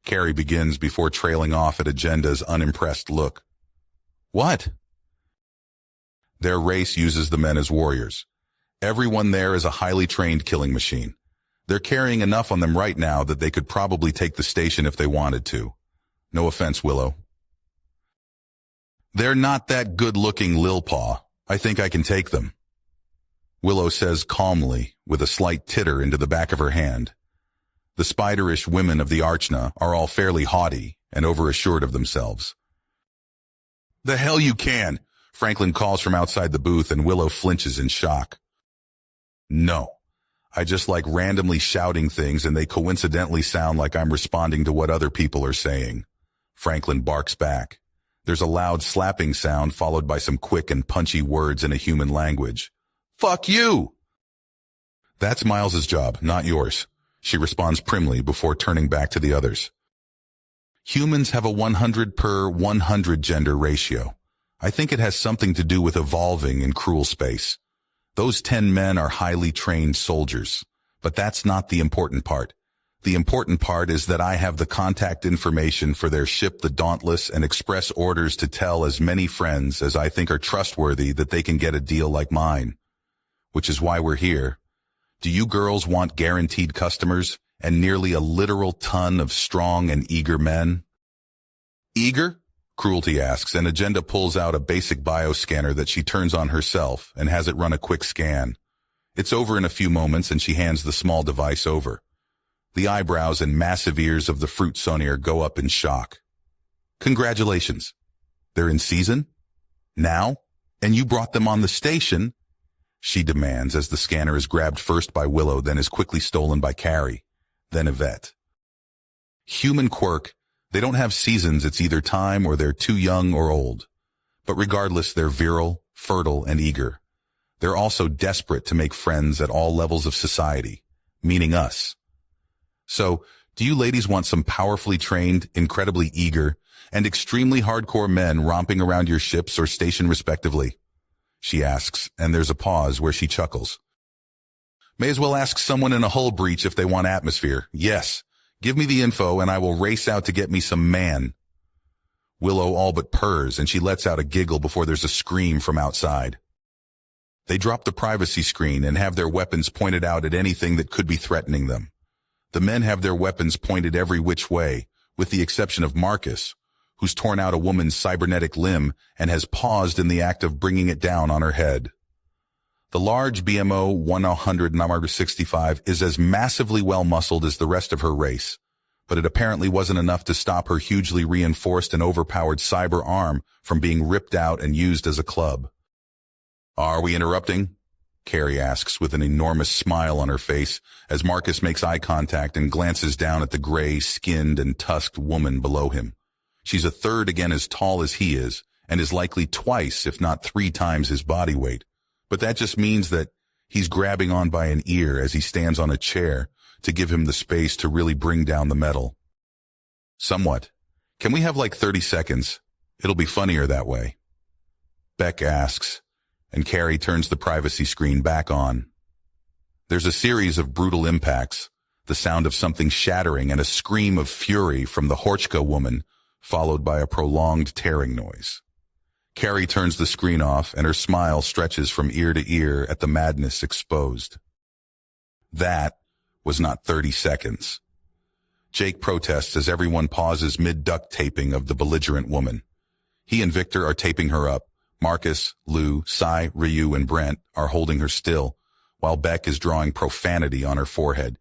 Carrie begins before trailing off at Agenda's unimpressed look. What? Their race uses the men as warriors. Everyone there is a highly trained killing machine. They're carrying enough on them right now that they could probably take the station if they wanted to. No offense, Willow. They're not that good-looking, Lil Paw. I think I can take them. Willow says calmly, with a slight titter into the back of her hand. The spiderish women of the Archna are all fairly haughty and overassured of themselves. The hell you can, Franklin calls from outside the booth, and Willow flinches in shock. No. I just like randomly shouting things and they coincidentally sound like I'm responding to what other people are saying. Franklin barks back. There's a loud slapping sound followed by some quick and punchy words in a human language. Fuck you! That's Miles's job, not yours, she responds primly before turning back to the others. Humans have a 100 per 100 gender ratio. I think it has something to do with evolving in cruel space. Those 10 men are highly trained soldiers, but that's not the important part. The important part is that I have the contact information for their ship, the Dauntless, and express orders to tell as many friends as I think are trustworthy that they can get a deal like mine. Which is why we're here. Do you girls want guaranteed customers and nearly a literal ton of strong and eager men? Eager? Cruelty asks, and Agenda pulls out a basic bioscanner that she turns on herself and has it run a quick scan. It's over in a few moments and she hands the small device over. The eyebrows and massive ears of the fruit sonier go up in shock. Congratulations. They're in season? Now? And you brought them on the station? She demands as the scanner is grabbed first by Willow, then is quickly stolen by Carrie, then Yvette. Human quirk. They don't have seasons, it's either time or they're too young or old. But regardless, they're virile, fertile, and eager. They're also desperate to make friends at all levels of society, meaning us. So, do you ladies want some powerfully trained, incredibly eager, and extremely hardcore men romping around your ships or station respectively? She asks, and there's a pause where she chuckles. May as well ask someone in a hull breach if they want atmosphere. Yes. Give me the info and I will race out to get me some man. Willow all but purrs and she lets out a giggle before there's a scream from outside. They drop the privacy screen and have their weapons pointed out at anything that could be threatening them. The men have their weapons pointed every which way, with the exception of Marcus, who's torn out a woman's cybernetic limb and has paused in the act of bringing it down on her head. The large BMO 165 is as massively well-muscled as the rest of her race, but it apparently wasn't enough to stop her hugely reinforced and overpowered cyber arm from being ripped out and used as a club. Are we interrupting? Carrie asks with an enormous smile on her face as Marcus makes eye contact and glances down at the gray-skinned and tusked woman below him. She's a third again as tall as he is, and is likely twice, if not 3 times his body weight. But that just means that he's grabbing on by an ear as he stands on a chair to give him the space to really bring down the metal. Somewhat. Can we have like 30 seconds? It'll be funnier that way. Beck asks, and Carrie turns the privacy screen back on. There's a series of brutal impacts, the sound of something shattering and a scream of fury from the Horchka woman, followed by a prolonged tearing noise. Carrie turns the screen off, and her smile stretches from ear to ear at the madness exposed. That was not 30 seconds. Jake protests as everyone pauses mid-duct taping of the belligerent woman. He and Victor are taping her up. Marcus, Lou, Sai, Ryu, and Brent are holding her still, while Beck is drawing profanity on her forehead,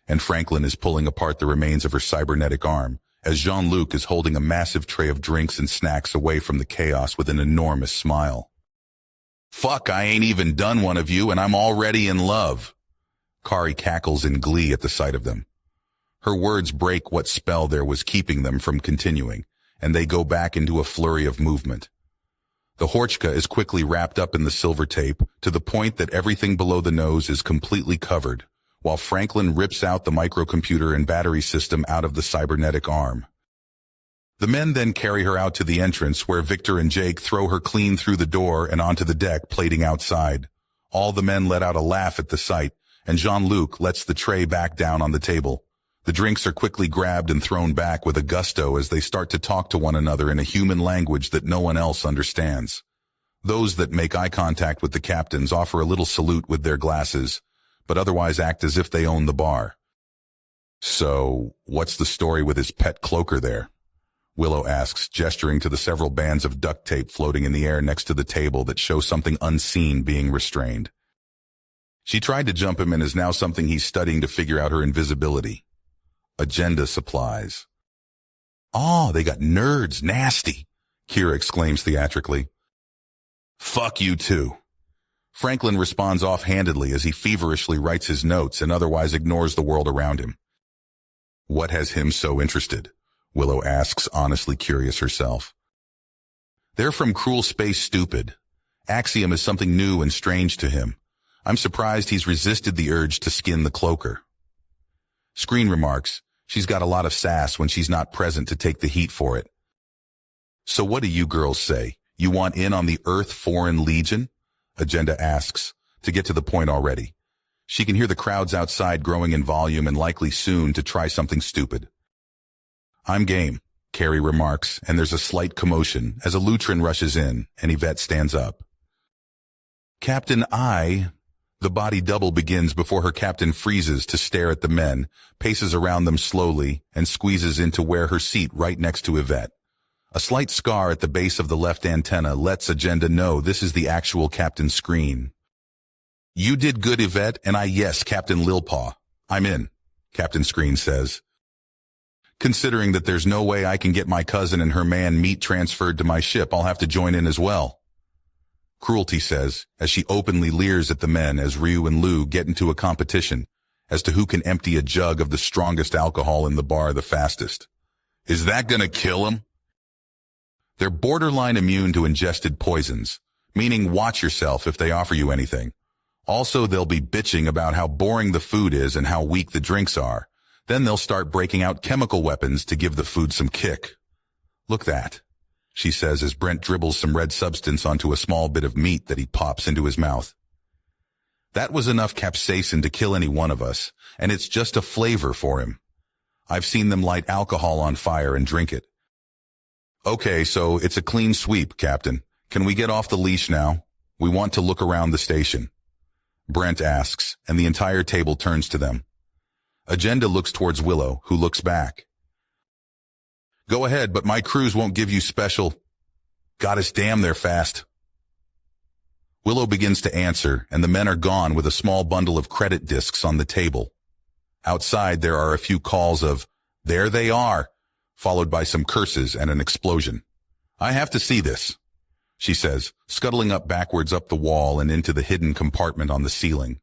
and Franklin is pulling apart the remains of her cybernetic arm, as Jean-Luc is holding a massive tray of drinks and snacks away from the chaos with an enormous smile. "Fuck, I ain't even done one of you, and I'm already in love." Kari cackles in glee at the sight of them. Her words break what spell there was keeping them from continuing, and they go back into a flurry of movement. The Horchka is quickly wrapped up in the silver tape to the point that everything below the nose is completely covered, while Franklin rips out the microcomputer and battery system out of the cybernetic arm. The men then carry her out to the entrance where Victor and Jake throw her clean through the door and onto the deck plating outside. All the men let out a laugh at the sight, and Jean-Luc lets the tray back down on the table. The drinks are quickly grabbed and thrown back with a gusto as they start to talk to one another in a human language that no one else understands. Those that make eye contact with the captains offer a little salute with their glasses, but otherwise act as if they own the bar. "So, what's the story with his pet cloaker there?" Willow asks, gesturing to the several bands of duct tape floating in the air next to the table that show something unseen being restrained. She tried to jump him and is now something he's studying to figure out her invisibility. Agenda supplies. "Oh, they got nerds, nasty," Kira exclaims theatrically. "Fuck you too." Franklin responds offhandedly as he feverishly writes his notes and otherwise ignores the world around him. What has him so interested? Willow asks, honestly curious herself. They're from Cruel Space Stupid. Axiom is something new and strange to him. I'm surprised he's resisted the urge to skin the cloaker. Screen remarks, she's got a lot of sass when she's not present to take the heat for it. So what do you girls say? You want in on the Earth Foreign Legion? Agenda asks, to get to the point already. She can hear the crowds outside growing in volume and likely soon to try something stupid. I'm game, Carrie remarks, and there's a slight commotion as a Lutrin rushes in and Yvette stands up. Captain I... The body double begins before her captain freezes to stare at the men, paces around them slowly, and squeezes into where her seat right next to Yvette. A slight scar at the base of the left antenna lets Agenda know this is the actual captain's screen. You did good, Yvette, and I yes, Captain Lilpaw. I'm in, Captain Screen says. Considering that there's no way I can get my cousin and her man meat transferred to my ship, I'll have to join in as well. Cruelty says, as she openly leers at the men as Ryu and Lou get into a competition as to who can empty a jug of the strongest alcohol in the bar the fastest. Is that gonna kill him? They're borderline immune to ingested poisons, meaning watch yourself if they offer you anything. Also, they'll be bitching about how boring the food is and how weak the drinks are. Then they'll start breaking out chemical weapons to give the food some kick. Look that, she says as Brent dribbles some red substance onto a small bit of meat that he pops into his mouth. That was enough capsaicin to kill any one of us, and it's just a flavor for him. I've seen them light alcohol on fire and drink it. Okay, so it's a clean sweep, Captain. Can we get off the leash now? We want to look around the station. Brent asks, and the entire table turns to them. Agenda looks towards Willow, who looks back. Go ahead, but my crews won't give you special. God us damn, they're fast. Willow begins to answer, and the men are gone with a small bundle of credit discs on the table. Outside, there are a few calls of, there they are, followed by some curses and an explosion. I have to see this, she says, scuttling up backwards up the wall and into the hidden compartment on the ceiling.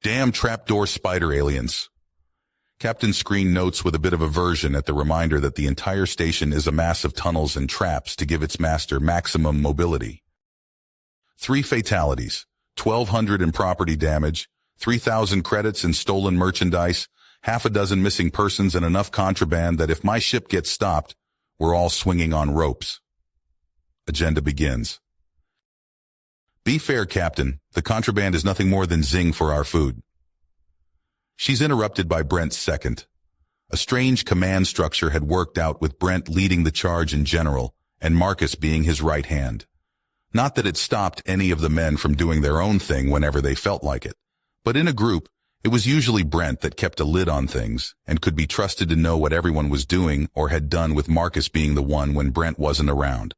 Damn trapdoor spider aliens. Captain Screen notes with a bit of aversion at the reminder that the entire station is a mass of tunnels and traps to give its master maximum mobility. 3 fatalities, 1,200 in property damage, 3,000 credits in stolen merchandise, half a dozen missing persons, and enough contraband that if my ship gets stopped, we're all swinging on ropes. Agenda begins. Be fair, Captain. The contraband is nothing more than zing for our food. She's interrupted by Brent's second. A strange command structure had worked out with Brent leading the charge in general, and Marcus being his right hand. Not that it stopped any of the men from doing their own thing whenever they felt like it, but in a group, it was usually Brent that kept a lid on things and could be trusted to know what everyone was doing or had done, with Marcus being the one when Brent wasn't around.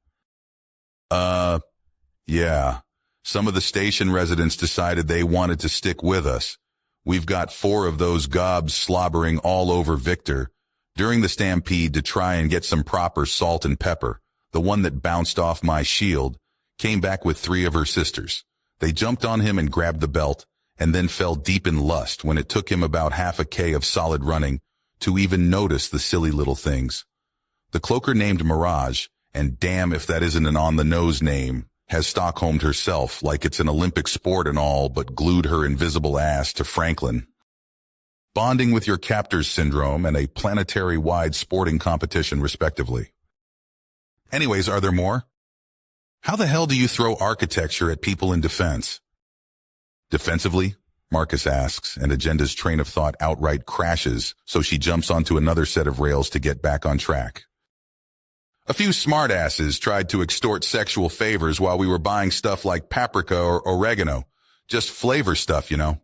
Yeah. Some of the station residents decided they wanted to stick with us. We've got 4 of those gobs slobbering all over Victor during the stampede to try and get some proper salt and pepper. The one that bounced off my shield came back with 3 of her sisters. They jumped on him and grabbed the belt, and then fell deep in lust when it took him about half a K of solid running to even notice the silly little things. The cloaker named Mirage, and damn if that isn't an on-the-nose name, has Stockholmed herself like it's an Olympic sport and all, but glued her invisible ass to Franklin. Bonding with your captors syndrome and a planetary-wide sporting competition, respectively. Anyways, are there more? How the hell do you throw architecture at people in defense? Defensively? Marcus asks, and Agenda's train of thought outright crashes, so she jumps onto another set of rails to get back on track. A few smartasses tried to extort sexual favors while we were buying stuff like paprika or oregano. Just flavor stuff, you know.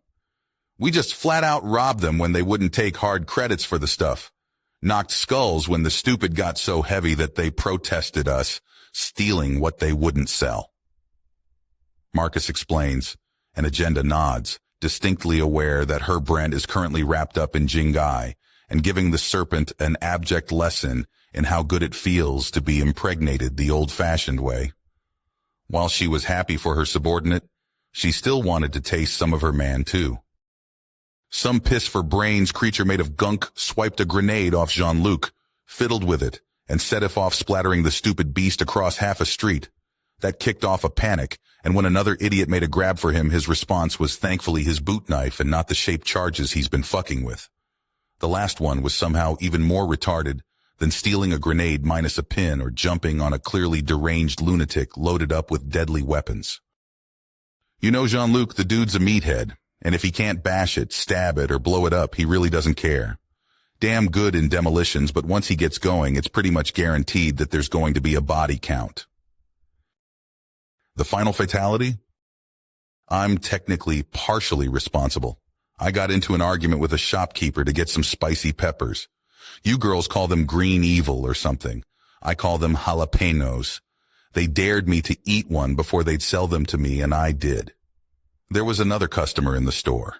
We just flat out robbed them when they wouldn't take hard credits for the stuff. Knocked skulls when the stupid got so heavy that they protested us, stealing what they wouldn't sell. Marcus explains, and Agenda nods, distinctly aware that her brand is currently wrapped up in Jingai, and giving the serpent an abject lesson in how good it feels to be impregnated the old-fashioned way. While she was happy for her subordinate, she still wanted to taste some of her man, too. Some piss-for-brains creature made of gunk swiped a grenade off Jean-Luc, fiddled with it, and set it off, splattering the stupid beast across half a street. That kicked off a panic, and when another idiot made a grab for him, his response was thankfully his boot knife and not the shaped charges he's been fucking with. The last one was somehow even more retarded than stealing a grenade minus a pin or jumping on a clearly deranged lunatic loaded up with deadly weapons. You know Jean-Luc, the dude's a meathead, and if he can't bash it, stab it, or blow it up, he really doesn't care. Damn good in demolitions, but once he gets going, it's pretty much guaranteed that there's going to be a body count. The final fatality? I'm technically partially responsible. I got into an argument with a shopkeeper to get some spicy peppers. You girls call them green evil or something. I call them jalapenos. They dared me to eat one before they'd sell them to me, and I did. There was another customer in the store.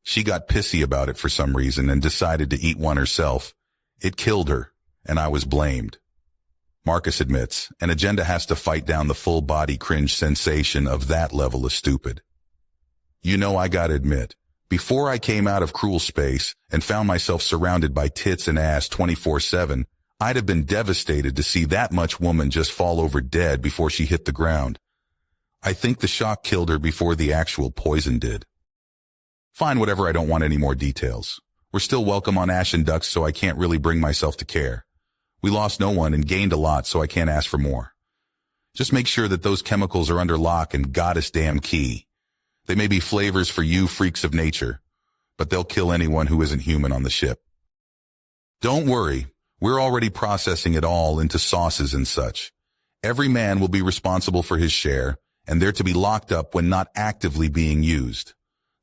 She got pissy about it for some reason and decided to eat one herself. It killed her, and I was blamed. Marcus admits, and Agenda has to fight down the full-body cringe sensation of that level of stupid. You know, I gotta admit, before I came out of cruel space and found myself surrounded by tits and ass 24/7, I'd have been devastated to see that much woman just fall over dead before she hit the ground. I think the shock killed her before the actual poison did. Fine, whatever, I don't want any more details. We're still welcome on Ash and Ducks, so I can't really bring myself to care. We lost no one and gained a lot, so I can't ask for more. Just make sure that those chemicals are under lock and goddess damn key. They may be flavors for you freaks of nature, but they'll kill anyone who isn't human on the ship. Don't worry, we're already processing it all into sauces and such. Every man will be responsible for his share, and they're to be locked up when not actively being used.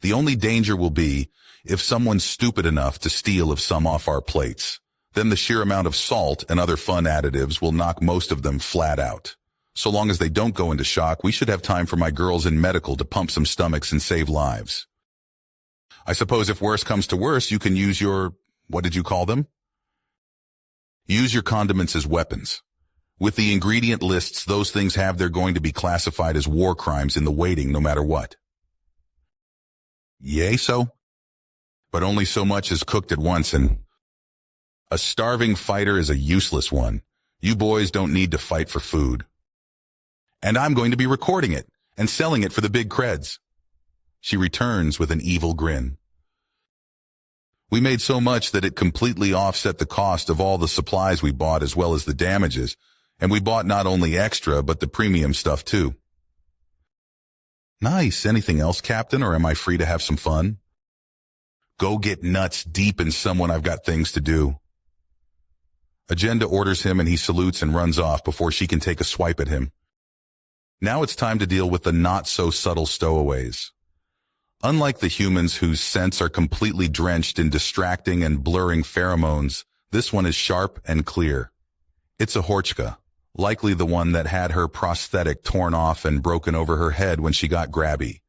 The only danger will be if someone's stupid enough to steal of some off our plates. Then the sheer amount of salt and other fun additives will knock most of them flat out. So long as they don't go into shock, we should have time for my girls in medical to pump some stomachs and save lives. I suppose if worse comes to worse, you can use your, what did you call them? Use your condiments as weapons. With the ingredient lists those things have, they're going to be classified as war crimes in the waiting no matter what. Yay, so? but only so much is cooked at once, and a starving fighter is a useless one. You boys don't need to fight for food. And I'm going to be recording it and selling it for the big creds. She returns with an evil grin. We made so much that it completely offset the cost of all the supplies we bought as well as the damages, and we bought not only extra but the premium stuff too. Nice. Anything else, Captain, or am I free to have some fun? Go get nuts deep in someone, I've got things to do. Agenda orders him and he salutes and runs off before she can take a swipe at him. Now it's time to deal with the not-so-subtle stowaways. Unlike the humans whose scents are completely drenched in distracting and blurring pheromones, this one is sharp and clear. It's a Horchka, likely the one that had her prosthetic torn off and broken over her head when she got grabby.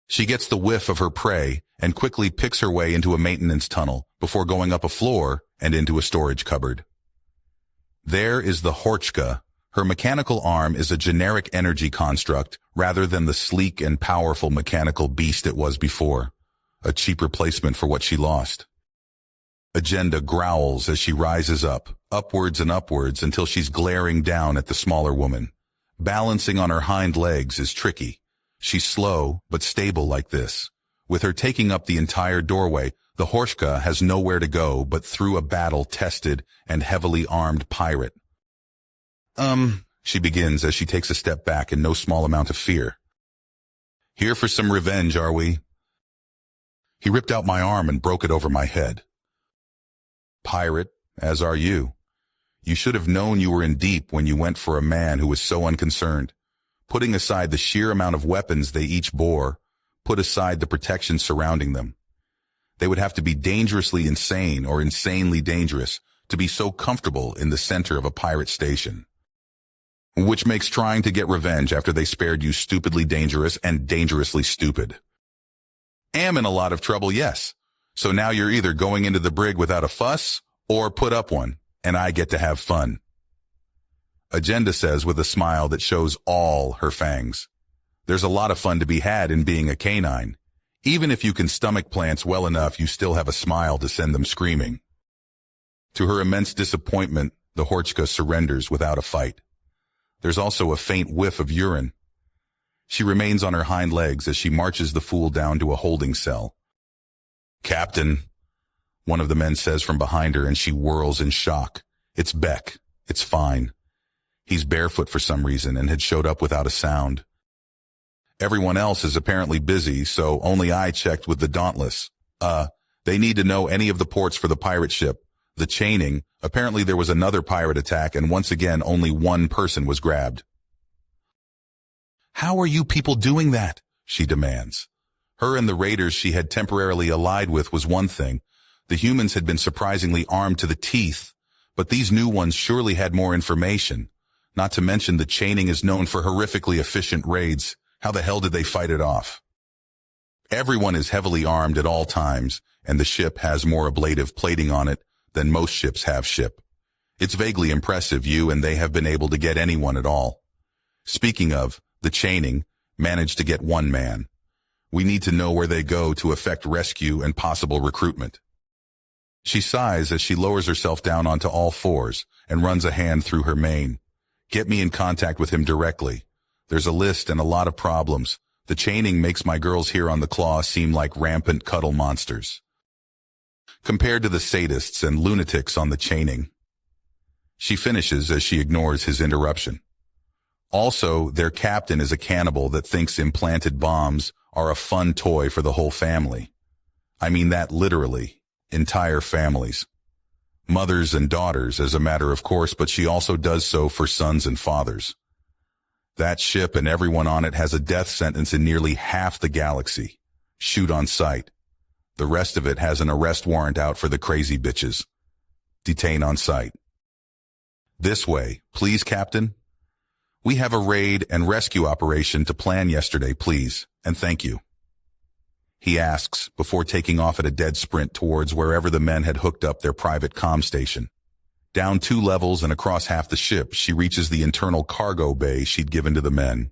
She gets the whiff of her prey and quickly picks her way into a maintenance tunnel before going up a floor and into a storage cupboard. There is the Horchka. Her mechanical arm is a generic energy construct rather than the sleek and powerful mechanical beast it was before, a cheap replacement for what she lost. Agenda growls as she rises up, upwards and upwards until she's glaring down at the smaller woman. Balancing on her hind legs is tricky. She's slow but stable like this. With her taking up the entire doorway, the Horchka has nowhere to go but through a battle-tested and heavily armed pirate. She begins as she takes a step back in no small amount of fear. Here for some revenge, are we? He ripped out my arm and broke it over my head. Pirate, as are you. You should have known you were in deep when you went for a man who was so unconcerned. Putting aside the sheer amount of weapons they each bore, put aside the protection surrounding them. They would have to be dangerously insane or insanely dangerous to be so comfortable in the center of a pirate station. Which makes trying to get revenge after they spared you stupidly dangerous and dangerously stupid. Am in a lot of trouble, yes. So now you're either going into the brig without a fuss or put up one, and I get to have fun. Agenda says with a smile that shows all her fangs. There's a lot of fun to be had in being a canine. Even if you can stomach plants well enough, you still have a smile to send them screaming. To her immense disappointment, the Horchka surrenders without a fight. There's also a faint whiff of urine. She remains on her hind legs as she marches the fool down to a holding cell. Captain, one of the men says from behind her, and she whirls in shock. It's Beck. It's fine. He's barefoot for some reason and had showed up without a sound. Everyone else is apparently busy, so only I checked with the Dauntless. They need to know any of the ports for the pirate ship. The chaining, apparently there was another pirate attack, and once again only one person was grabbed. How are you people doing that? She demands. Her and the raiders she had temporarily allied with was one thing. The humans had been surprisingly armed to the teeth, but these new ones surely had more information. Not to mention the chaining is known for horrifically efficient raids. How the hell did they fight it off? Everyone is heavily armed at all times, and the ship has more ablative plating on it than most ships have ship. It's vaguely impressive you and they have been able to get anyone at all. Speaking of, the chaining managed to get one man. We need to know where they go to effect rescue and possible recruitment. She sighs as she lowers herself down onto all fours and runs a hand through her mane. Get me in contact with him directly. There's a list and a lot of problems. The chaining makes my girls here on the claw seem like rampant cuddle monsters, compared to the sadists and lunatics on the chaining. She finishes as she ignores his interruption. Also, their captain is a cannibal that thinks implanted bombs are a fun toy for the whole family. I mean that literally, entire families. Mothers and daughters as a matter of course, but she also does so for sons and fathers. That ship and everyone on it has a death sentence in nearly half the galaxy. Shoot on sight. The rest of it has an arrest warrant out for the crazy bitches. Detain on sight. This way, please, Captain. We have a raid and rescue operation to plan yesterday, please, and thank you. He asks before taking off at a dead sprint towards wherever the men had hooked up their private comm station. Down 2 levels and across half the ship, she reaches the internal cargo bay she'd given to the men.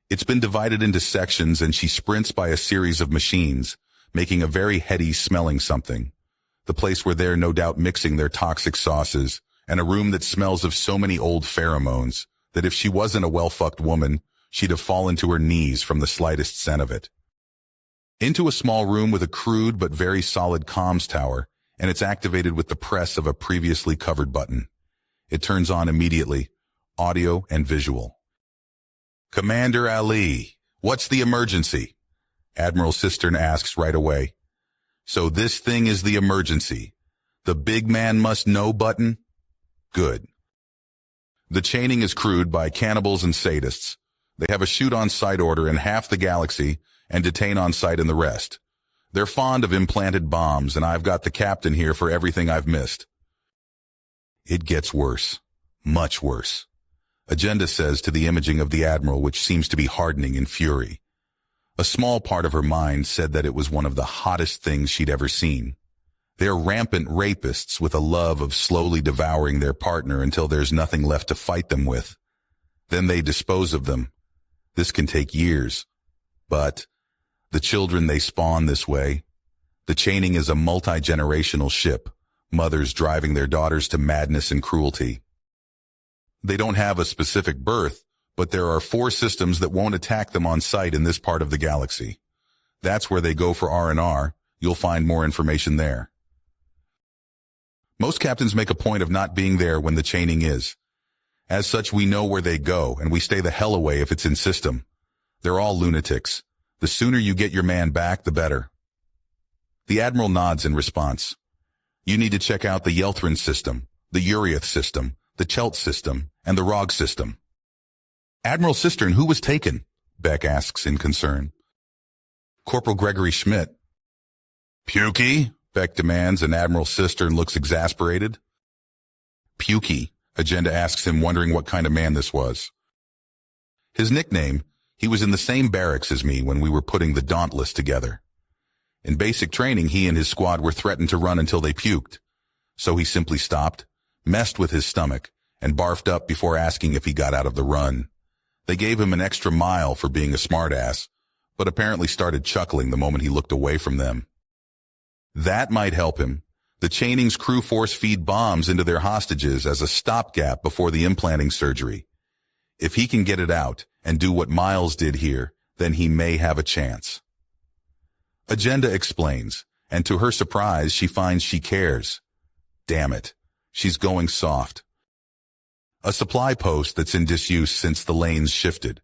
It's been divided into sections and she sprints by a series of machines, making a very heady smelling something. The place where they're no doubt mixing their toxic sauces, and a room that smells of so many old pheromones that if she wasn't a well-fucked woman, she'd have fallen to her knees from the slightest scent of it. Into a small room with a crude but very solid comms tower, and it's activated with the press of a previously covered button. It turns on immediately, audio and visual. "Commander Ali, what's the emergency?" Admiral Cistern asks right away. "So this thing is the emergency. The big man must know button?" Good. The chaining is crewed by cannibals and sadists. They have a shoot-on-sight order in half the galaxy and detain on sight in the rest. They're fond of implanted bombs, and I've got the captain here for everything I've missed. It gets worse. Much worse. Agenda says to the imaging of the Admiral, which seems to be hardening in fury. A small part of her mind said that it was one of the hottest things she'd ever seen. They're rampant rapists with a love of slowly devouring their partner until there's nothing left to fight them with. Then they dispose of them. This can take years. But the children they spawn this way. The chaining is a multi-generational ship, mothers driving their daughters to madness and cruelty. They don't have a specific birth, but there are 4 systems that won't attack them on sight in this part of the galaxy. That's where they go for R&R. You'll find more information there. Most captains make a point of not being there when the chaining is. As such, we know where they go, and we stay the hell away if it's in system. They're all lunatics. The sooner you get your man back, the better. The Admiral nods in response. You need to check out the Yelthrin system, the Uriath system, the Chelt system, and the Rog system. Admiral Cistern, who was taken? Beck asks in concern. Corporal Gregory Schmidt. Pukey? Beck demands, and Admiral Cistern looks exasperated. Pukey, Agenda asks him, wondering what kind of man this was. His nickname, he was in the same barracks as me when we were putting the Dauntless together. In basic training, he and his squad were threatened to run until they puked. So he simply stopped, messed with his stomach, and barfed up before asking if he got out of the run. They gave him an extra mile for being a smartass, but apparently started chuckling the moment he looked away from them. That might help him. The chaining's crew force feed bombs into their hostages as a stopgap before the implanting surgery. If he can get it out and do what Miles did here, then he may have a chance. Agenda explains, and to her surprise, she finds she cares. Damn it. She's going soft. A supply post that's in disuse since the lanes shifted.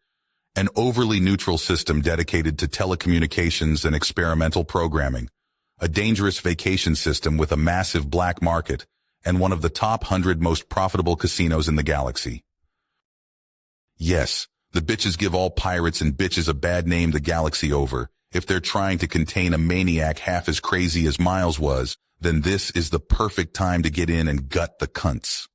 An overly neutral system dedicated to telecommunications and experimental programming. A dangerous vacation system with a massive black market and one of the top 100 most profitable casinos in the galaxy. Yes, the bitches give all pirates and bitches a bad name the galaxy over. If they're trying to contain a maniac half as crazy as Miles was, then this is the perfect time to get in and gut the cunts.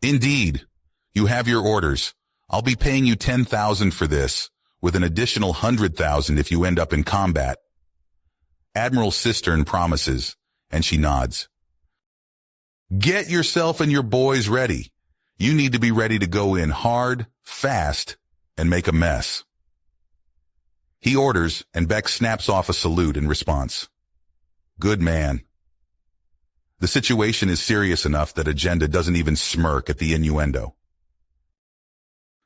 Indeed. You have your orders. I'll be paying you 10,000 for this, with an additional 100,000 if you end up in combat. Admiral Cistern promises, and she nods. Get yourself and your boys ready. You need to be ready to go in hard, fast, and make a mess. He orders, and Beck snaps off a salute in response. Good man. The situation is serious enough that Agenda doesn't even smirk at the innuendo.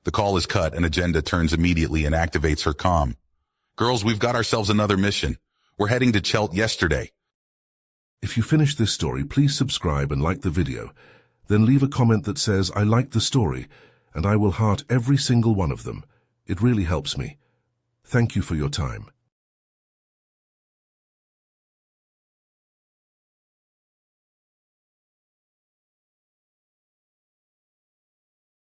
The call is cut, and Agenda turns immediately and activates her comm. Girls, we've got ourselves another mission. We're heading to Chelt yesterday. If you finish this story, please subscribe and like the video. Then leave a comment that says, I liked the story, and I will heart every single one of them. It really helps me. Thank you for your time.